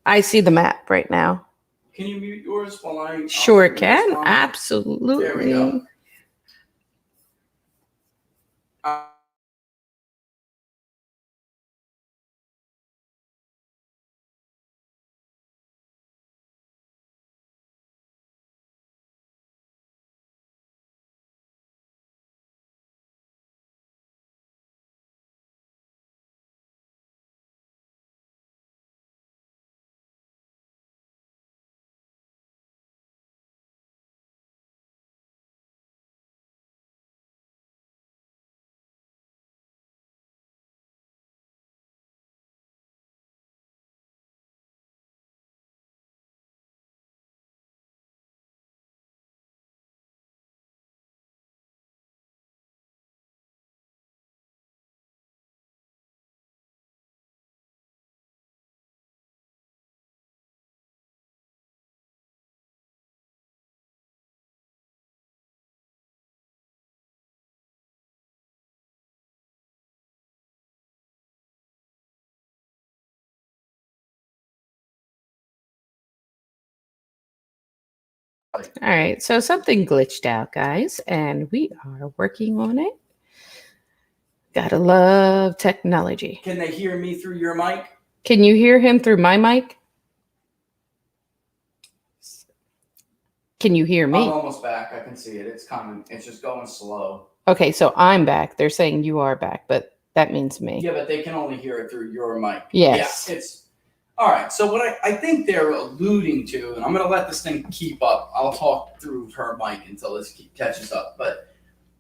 I see the map right now. Can you mute yours while I... Sure can. Absolutely. There we go. All right, so something glitched out, guys, and we are working on it. Gotta love technology. Can they hear me through your mic? Can you hear him through my mic? Can you hear I'm me? almost back. I can see it. It's coming. It's just going slow. Okay, so I'm back. They're saying you are back, but that means me. Yeah, but they can only hear it through your mic. Yes. Yeah, it's all right. So what I think they're alluding to, and I'm going to let this thing keep up. I'll talk through her mic until this catches up. But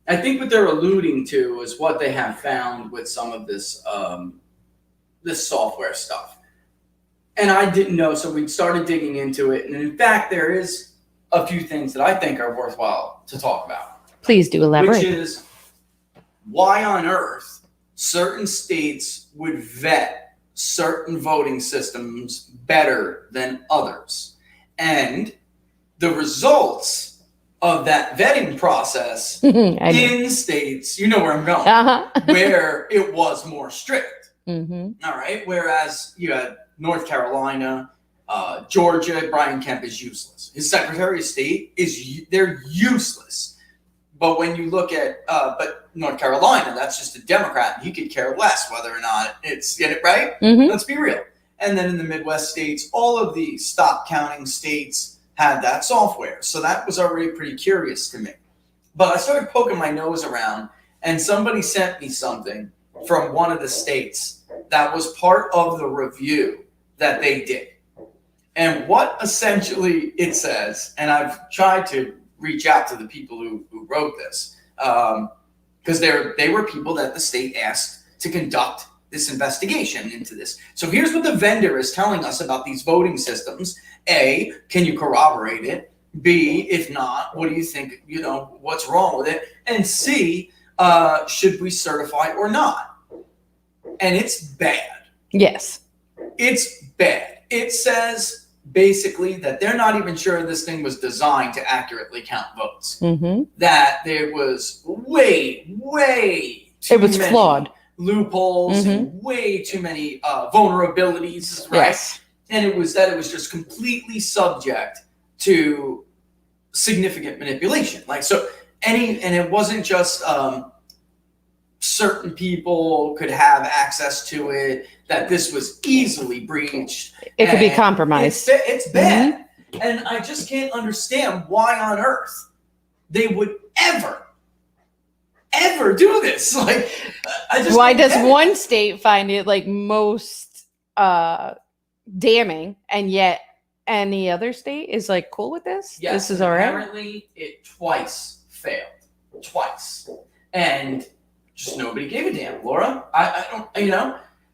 I think what they're alluding to is what they have found with some of this this software stuff. And I didn't know, so we started digging into it. And in fact, there is a few things that I think are worthwhile to talk about. Please do elaborate. Which is why on earth certain states would vet certain voting systems better than others. And the results of that vetting process in states, you know where I'm going, where it was more strict. Mm-hmm. All right. Whereas you had North Carolina, Georgia, Brian Kemp is useless. His Secretary of State they're useless. But when you look at, but North Carolina, that's just a Democrat. He could care less whether or not it's, get it right? Mm-hmm. Let's be real. And then in the Midwest states, all of the stop counting states had that software. So that was already pretty curious to me. But I started poking my nose around, and somebody sent me something from one of the states that was part of the review that they did. And what essentially it says, and I've tried to reach out to the people who wrote this, because they were people that the state asked to conduct this investigation into this. So here's what the vendor is telling us about these voting systems. A, can you corroborate it? B, if not, what do you think, what's wrong with it? And C, should we certify or not? And it's bad. Yes. It's bad. It says basically that they're not even sure this thing was designed to accurately count votes. Mm-hmm. That there was way too many flawed loopholes mm-hmm. and way too many vulnerabilities, right? Yes. And it was just completely subject to significant manipulation. And it wasn't just certain people could have access to it, that this was easily breached. It could be compromised. It's bad. Mm-hmm. And I just can't understand why on earth they would ever do this. Why does one state find it most damning, and yet any other state is cool with this? Yes, this is all right. Apparently it twice failed. And just nobody gave a damn, Laura. I don't, and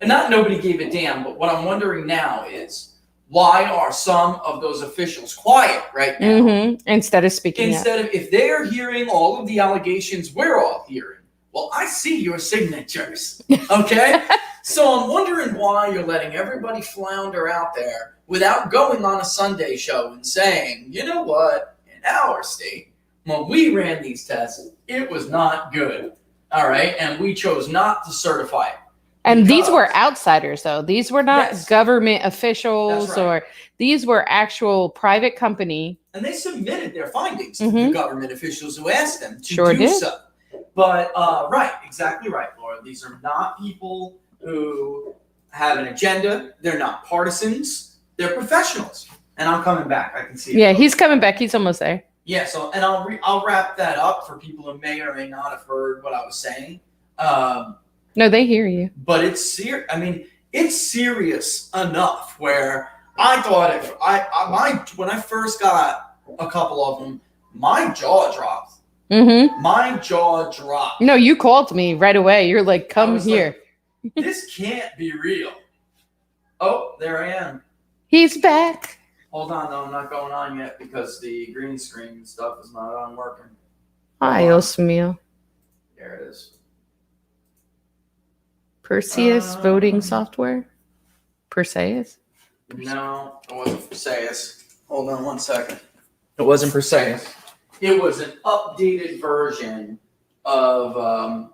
not nobody gave a damn, but what I'm wondering now is, why are some of those officials quiet right now? Mm-hmm. Instead of speaking of, if they're hearing all of the allegations we're all hearing, well, I see your signatures, okay? So I'm wondering why you're letting everybody flounder out there without going on a Sunday show and saying, you know what, in our state, when we ran these tests, it was not good, all right? And we chose not to certify it. And these were outsiders, though. These were not government officials, That's right. or these were actual private company. And they submitted their findings mm-hmm. to the government officials who asked them to sure do did. So. But, right, exactly right, Laura. These are not people who have an agenda. They're not partisans. They're professionals. And I'm coming back. I can see it. Yeah, he's coming back. He's almost there. Yeah, so, and I'll wrap that up for people who may or may not have heard what I was saying. No, they hear you. But it's serious. I mean, it's serious enough where I thought when I first got a couple of them, my jaw dropped. Mm-hmm. My jaw dropped. No, you called me right away. You're like, come here. This can't be real. Oh, there I am. He's back. Hold on, no, I'm not going on yet because the green screen stuff is not on working. Hi, Osmio. There it is. Perseus voting software? Perseus? No, it wasn't Perseus. Hold on one second. It wasn't Perseus. It was an updated version of,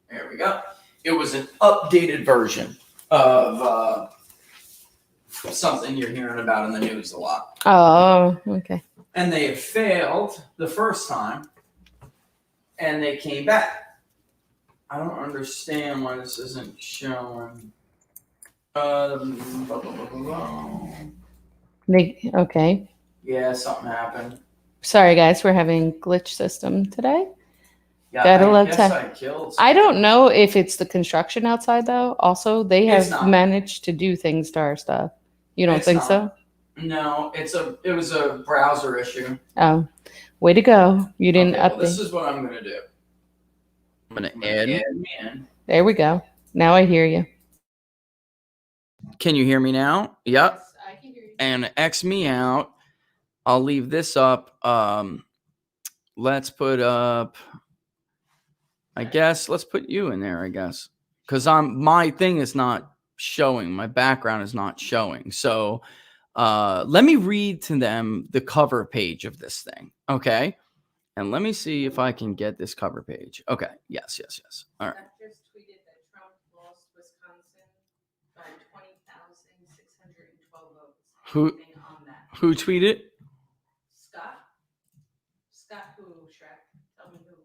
there we go. It was an updated version of something you're hearing about in the news a lot. Oh, okay. And they had failed the first time, and they came back. I don't understand why this isn't showing. Blah, blah, blah, blah. Okay. Yeah, something happened. Sorry, guys. We're having glitch system today. Yeah, Gotta I love guess tech. I killed. I don't know if it's the construction outside, though. Also, they It's have not. managed to do things to our stuff. You don't It's think not. so? No, it was a browser issue. Oh, way to go. You didn't Okay, update. well, this is what I'm gonna do. I'm gonna add me in. There we go. Now I hear you. Can you hear me now? Yep. Yes, I can hear you. And X me out. I'll leave this up. Let's put up. I guess let's put you in there. I guess because my thing is not showing. My background is not showing. So let me read to them the cover page of this thing. Okay. And let me see if I can get this cover page. Okay. Yes. All right. I just tweeted that Trump lost Wisconsin by 20,612 votes. Who- Anything on that? Who tweeted? Scott? Scott who, Shrek? Tell me who.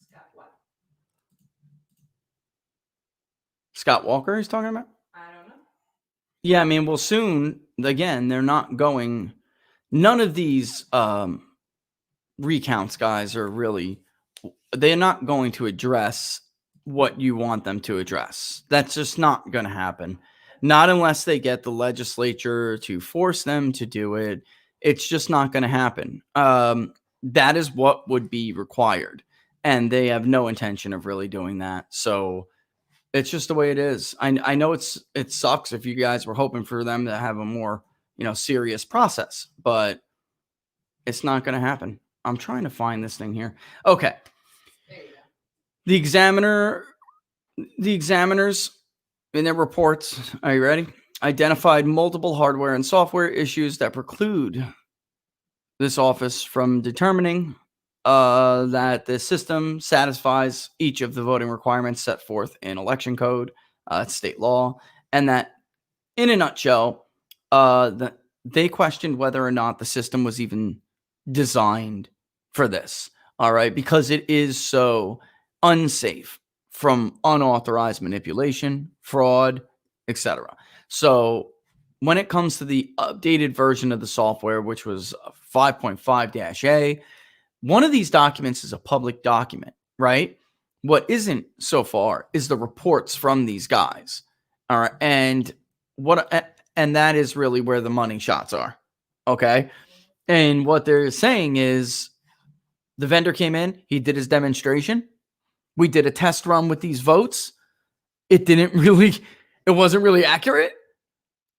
Scott what? Scott Walker is talking about? I don't know. Yeah, I mean, well, soon, again, they're not going, none of these recounts guys are really, they're not going to address what you want them to address. That's just not going to happen. Not unless they get the legislature to force them to do it. It's just not going to happen. That is what would be required. And they have no intention of really doing that. So it's just the way it is. I know it sucks if you guys were hoping for them to have a more, serious process, but it's not going to happen. I'm trying to find this thing here. Okay. There you go. The examiners in their reports, are you ready? Identified multiple hardware and software issues that preclude this office from determining that the system satisfies each of the voting requirements set forth in election code, state law, and that in a nutshell, that they questioned whether or not the system was even designed for this. All right, because it is so unsafe from unauthorized manipulation, fraud, etc. So when it comes to the updated version of the software, which was 5.5-A, one of these documents is a public document, right? What isn't so far is the reports from these guys. All right. And that is really where the money shots are. Okay. And what they're saying is the vendor came in, he did his demonstration. We did a test run with these votes. It wasn't really accurate.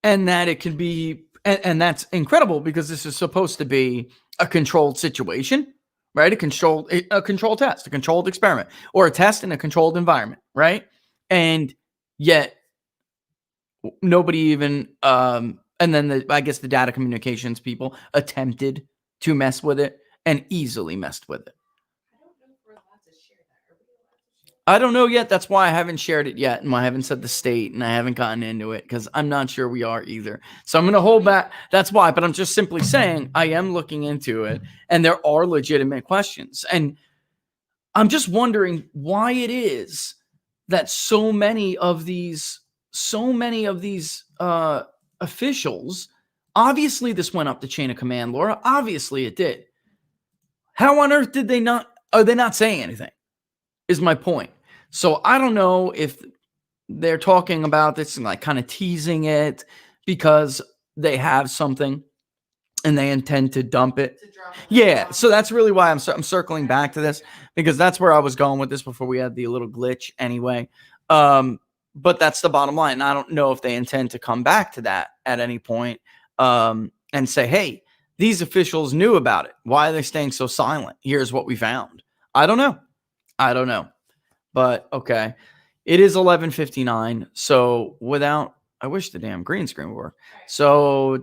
And that it could be, and that's incredible because this is supposed to be a controlled situation. Right? A controlled test, a controlled experiment, or a test in a controlled environment, right? And yet nobody even, and then I guess the data communications people attempted to mess with it and easily messed with it. I don't know if we're allowed to share that. Are we allowed to share I don't know yet. That's why I haven't shared it yet. And I haven't said the state and I haven't gotten into it because I'm not sure we are either. So I'm going to hold back. That's why. But I'm just simply saying I am looking into it and there are legitimate questions. And I'm just wondering why it is that so many of these officials, obviously this went up the chain of command, Laura. Obviously it did. How on earth did are they not saying anything? Is my point. So I don't know if they're talking about this and like kind of teasing it because they have something and they intend to dump it. to drop it? Yeah. So that's really why I'm circling back to this because that's where I was going with this before we had the little glitch anyway. But that's the bottom line. And I don't know if they intend to come back to that at any point and say, hey, these officials knew about it. Why are they staying so silent? Here's what we found. I don't know. But okay. It is 11:59. So I wish the damn green screen would work. So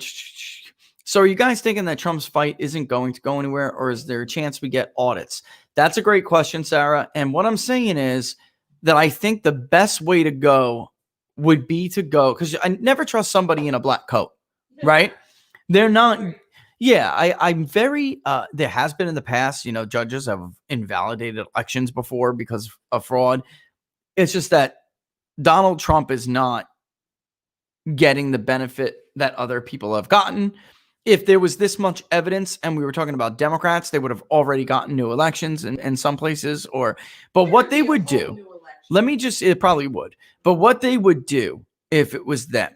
are you guys thinking that Trump's fight isn't going to go anywhere, or is there a chance we get audits? That's a great question, Sarah. And what I'm saying is that I think the best way to go would be to go, because I never trust somebody in a black coat, right? They're not. Yeah, I'm very, there has been in the past, judges have invalidated elections before because of fraud. It's just that Donald Trump is not getting the benefit that other people have gotten. If there was this much evidence and we were talking about Democrats, they would have already gotten new elections in some places, but what they would do, it probably would, but what they would do if it was them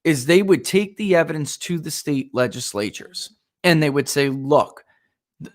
is they would take the evidence to the state legislatures and they would say, look,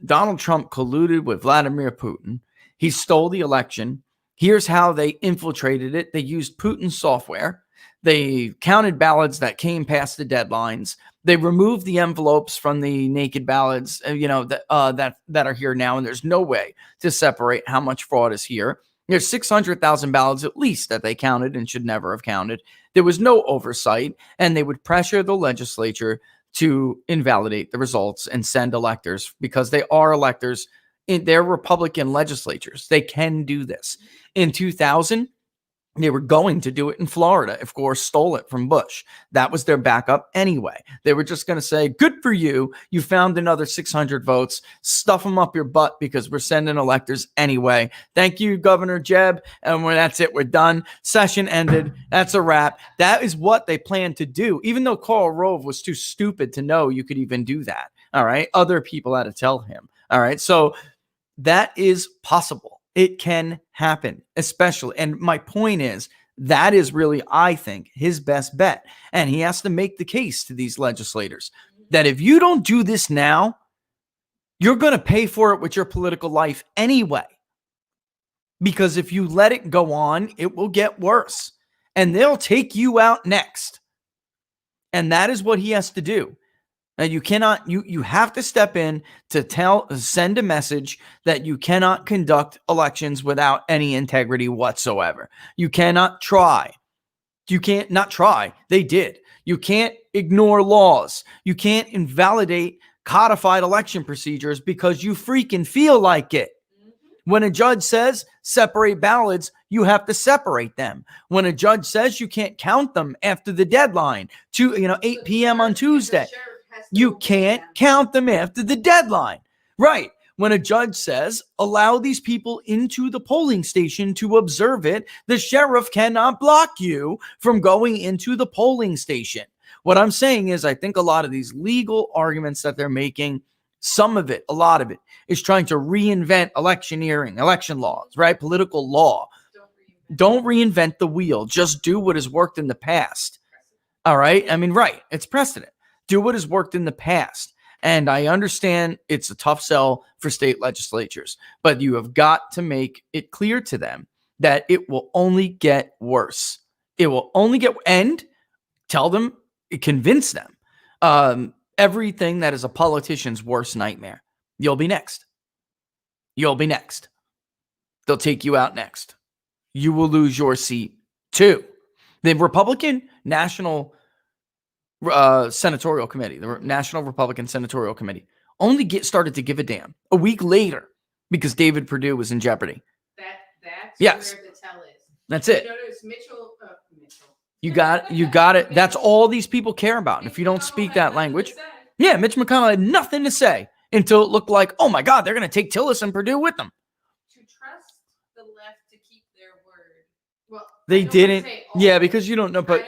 Donald Trump colluded with Vladimir Putin. He stole the election. Here's how they infiltrated it. They used Putin's software. They counted ballots that came past the deadlines. They removed the envelopes from the naked ballots, that are here now, and there's no way to separate how much fraud is here. There's 600,000 ballots at least that they counted and should never have counted. There was no oversight, and they would pressure the legislature to invalidate the results and send electors, because they are electors in their Republican legislatures. They can do this. In 2000, they were going to do it in Florida. Of course, stole it from Bush. That was their backup anyway. They were just going to say, good for you. You found another 600 votes. Stuff them up your butt because we're sending electors anyway. Thank you, Governor Jeb. And when that's it, we're done. Session ended. That's a wrap. That is what they planned to do, even though Karl Rove was too stupid to know you could even do that. All right. Other people had to tell him. All right. So that is possible. It can happen, especially. And my point is, that is really, I think, his best bet. And he has to make the case to these legislators that if you don't do this now, you're going to pay for it with your political life anyway. Because if you let it go on, it will get worse. And they'll take you out next. And that is what he has to do. Now, you cannot, you have to step in to send a message that you cannot conduct elections without any integrity whatsoever. You cannot try. You can't not try. They did. You can't ignore laws. You can't invalidate codified election procedures because you freaking feel like it. When a judge says separate ballots, you have to separate them. When a judge says you can't count them after the deadline to 8 p.m. on Tuesday, you can't count them after the deadline. Right. When a judge says, allow these people into the polling station to observe it, the sheriff cannot block you from going into the polling station. What I'm saying is, I think a lot of these legal arguments that they're making, a lot of it is trying to reinvent electioneering, election laws, right? Political law. Don't reinvent the wheel. Just do what has worked in the past. All right. I mean, right. It's precedent. Do what has worked in the past. And I understand it's a tough sell for state legislatures, but you have got to make it clear to them that it will only get worse. It will only and tell them, convince them, everything that is a politician's worst nightmare. You'll be next. You'll be next. They'll take you out next. You will lose your seat too. The Republican National Senatorial Committee, the National Republican Senatorial Committee, only started to give a damn a week later because David Perdue was in jeopardy. That's where the tell is. That's it. Mitchell. You got it. That's all these people care about. And if you don't speak that language, Mitch McConnell had nothing to say until it looked like, oh my God, they're going to take Tillis and Perdue with them. To trust the left to keep their word. Well, they didn't. Yeah, because you don't know, but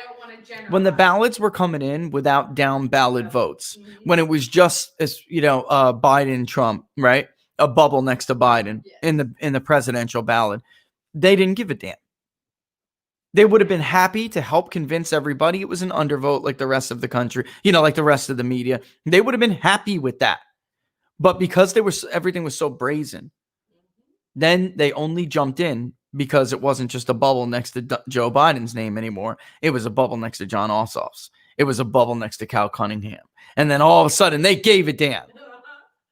when the ballots were coming in without down ballot votes, when it was just Biden, Trump, right? A bubble next to Biden in the presidential ballot, they didn't give a damn. They would have been happy to help convince everybody it was an undervote like the rest of the country, like the rest of the media. They would have been happy with that. But because everything was so brazen, then they only jumped in because it wasn't just a bubble next to Joe Biden's name anymore. It was a bubble next to John Ossoff's. It was a bubble next to Cal Cunningham. And then all of a sudden they gave a damn.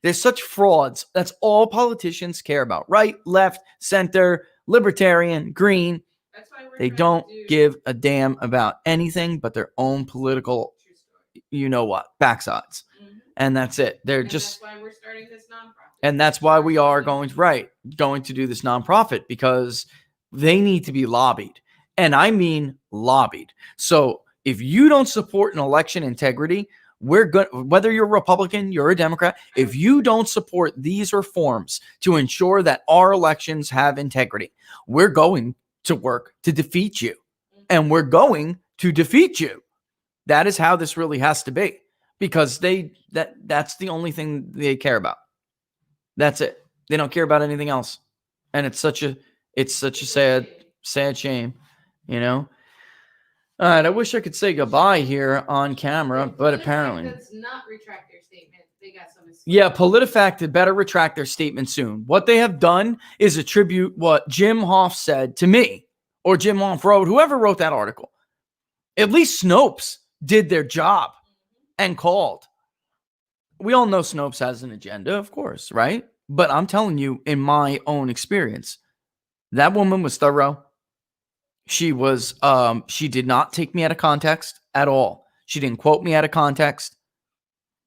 They're such frauds. That's all politicians care about. Right, left, center, libertarian, green. They don't give a damn about anything but their own political, backsides. And that's it. That's why we're starting this nonprofit. And that's why we are going to do this nonprofit, because they need to be lobbied. And I mean lobbied. So if you don't support an election integrity, we're good. Whether you're a Republican, you're a Democrat, if you don't support these reforms to ensure that our elections have integrity, we're going to work to defeat you. And we're going to defeat you. That is how this really has to be, because that's the only thing they care about. That's it. They don't care about anything else. And it's such a sad shame, you know? All right. I wish I could say goodbye here on camera, but apparently does not retract their statement. They got some. Yeah, PolitiFact had better retract their statement soon. What they have done is attribute what Jim Hoff said to me, or Jim Hoff wrote, whoever wrote that article. At least Snopes did their job and called. We all know Snopes has an agenda, of course, right? But I'm telling you, in my own experience, that woman was thorough. She was, she did not take me out of context at all. She didn't quote me out of context.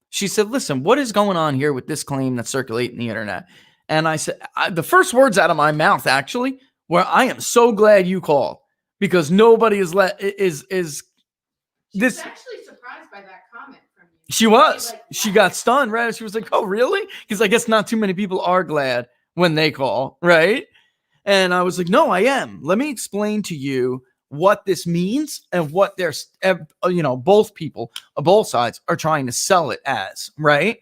She said, listen, what is going on here with this claim that's circulating the internet? And I said, the first words out of my mouth, actually, were, I am so glad you called, because nobody is She's actually surprised by that comment from you. She was. She got stunned, right? She was like, oh, really? Because I guess not too many people are glad when they call, right? And I was like, no, I am. Let me explain to you what this means and what they're, both people, both sides are trying to sell it as, right?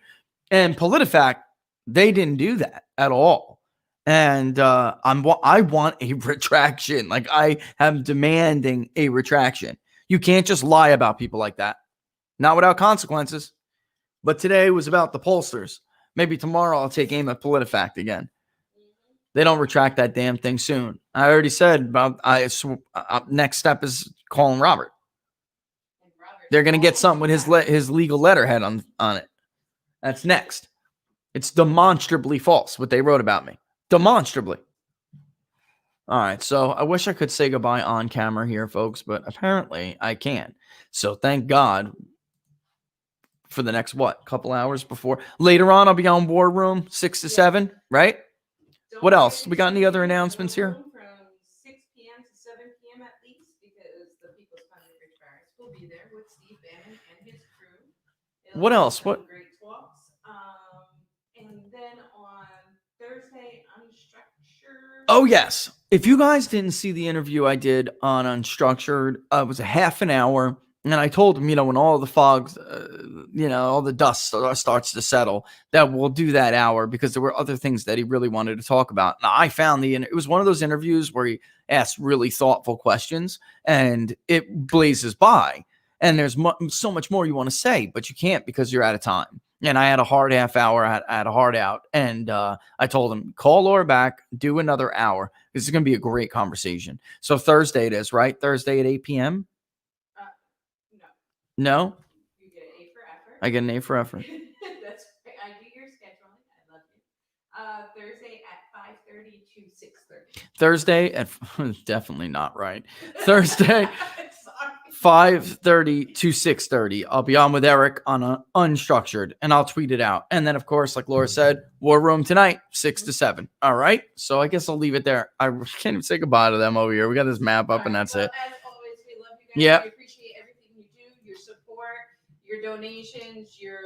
And PolitiFact, they didn't do that at all. And I want a retraction. Like, I am demanding a retraction. You can't just lie about people like that. Not without consequences. But today was about the Pollsters. Maybe tomorrow I'll take aim at PolitiFact again. They don't retract that damn thing soon. I already said about next step is calling Robert. They're going to get something with his legal letterhead on it. That's next. It's demonstrably false what they wrote about me. Demonstrably. All right, so I wish I could say goodbye on camera here, folks, but apparently I can't. So thank God for the next, couple hours before. Later on, I'll be on War Room 6 to 7, right? What else? We got any other announcements here? From 6 p.m. to 7 p.m. at least, because the People's Funded Rich Barracks will be there with Steve Bannon and his crew. What else? What? Great talks. And then on Thursday, Unstructured. Oh, yes. If you guys didn't see the interview I did on Unstructured, it was a half an hour. And I told him, when all the fogs, all the dust starts to settle, that we'll do that hour, because there were other things that he really wanted to talk about. Now, I found it was one of those interviews where he asked really thoughtful questions and it blazes by. And there's so much more you want to say, but you can't because you're out of time. And I had a hard half hour, I had a hard out. And I told him, call Laura back, do another hour. This is going to be a great conversation. So Thursday it is, right? Thursday at 8 p.m.? No? You get an A for effort. I get an A for effort. That's I do your scheduling. I love you. Thursday at 5:30 to 6:30. Thursday at definitely not right. Thursday 5:30 to 6:30. I'll be on with Eric on Unstructured, and I'll tweet it out. And then, of course, like Laura said, War Room tonight, 6 to 7. All right. So I guess I'll leave it there. I can't even say goodbye to them over here. We got this map up, and that's it. As always, we love you guys. Yeah. We appreciate everything you do, your support, your donations, your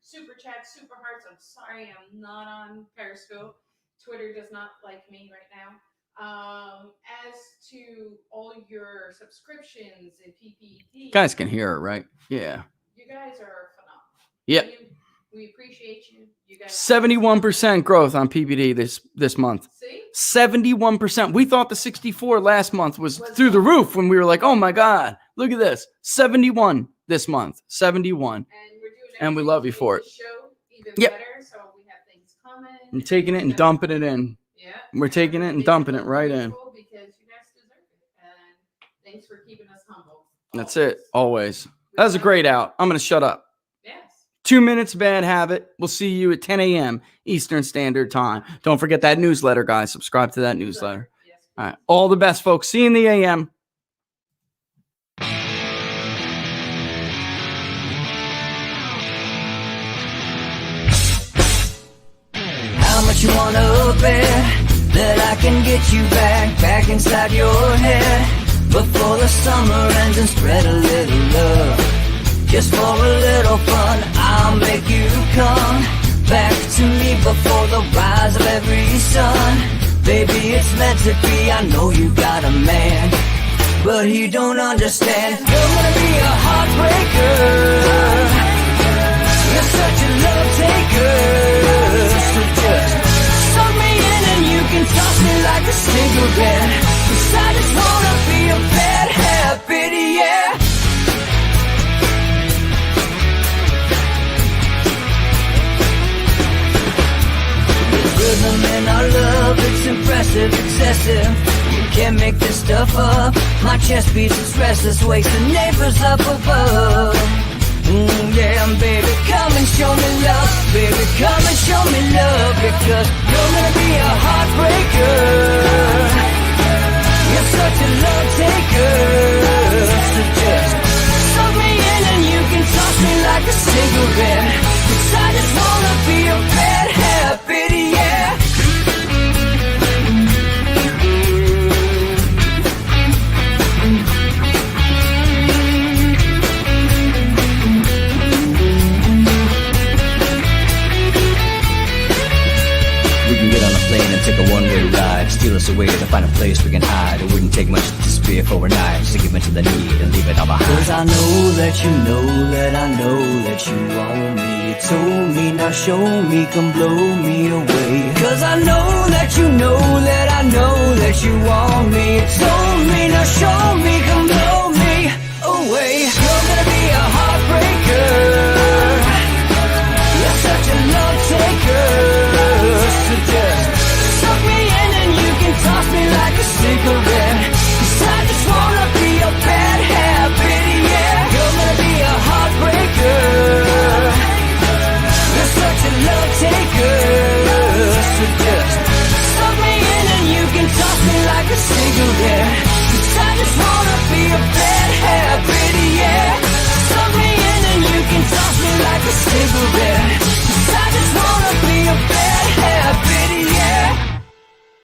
super chats, super hearts. I'm sorry I'm not on Periscope. Twitter does not like me right now. As to all your subscriptions and PPD, Guys can hear it, right? Yeah. you guys are phenomenal. Yeah. We appreciate you. You guys 71% growth on PPD this month. See? 71%. We thought the 64 last month was through the roof when we were like, oh my God, look at this. 71 this month. 71. And we're doing And we love you for it. Show even Yep. better, so we have things coming. I'm taking it and dumping it in. Yeah. We're taking it and dumping it right in. Because you guys deserve it. And thanks for keeping us humble. That's it. Always. That was a great out. I'm going to shut up. Yes. 2 minutes, bad habit. We'll see you at 10 a.m. Eastern Standard Time. Don't forget that newsletter, guys. Subscribe to that newsletter. Yes. All right. All the best, folks. See you in the AM. How much you wanna bet that I can get you back inside your head before the summer ends, and spread a little love. Just for a little fun, I'll make you come back to me before the rise of every sun. Baby, it's meant to be, I know you got a man, but he don't understand. You're gonna be a heartbreaker. You're such a love taker. So just suck me in and you can toss me like a cigarette. 'Cause I just wanna be a bad habit, yeah. Rhythm in our love, it's impressive, excessive. You can't make this stuff up. My chest beats, it's restless, wakes the neighbors up above. Yeah, baby, come and show me love. Baby, come and show me love. Because you're gonna be a heartbreaker. You're such a love taker. So just suck me in and you can toss me like a cigarette. 'Cause I just wanna be a bad habit, yeah. We can get on a plane and take a one-way ride. Steal us away to find a place we can hide. It wouldn't take much to spear for a knife. To give into the need and leave it all behind. 'Cause I know that you know that I know that you want me. You told me, now show me, come blow me away. 'Cause I know that you know that I know that you want me. You told me,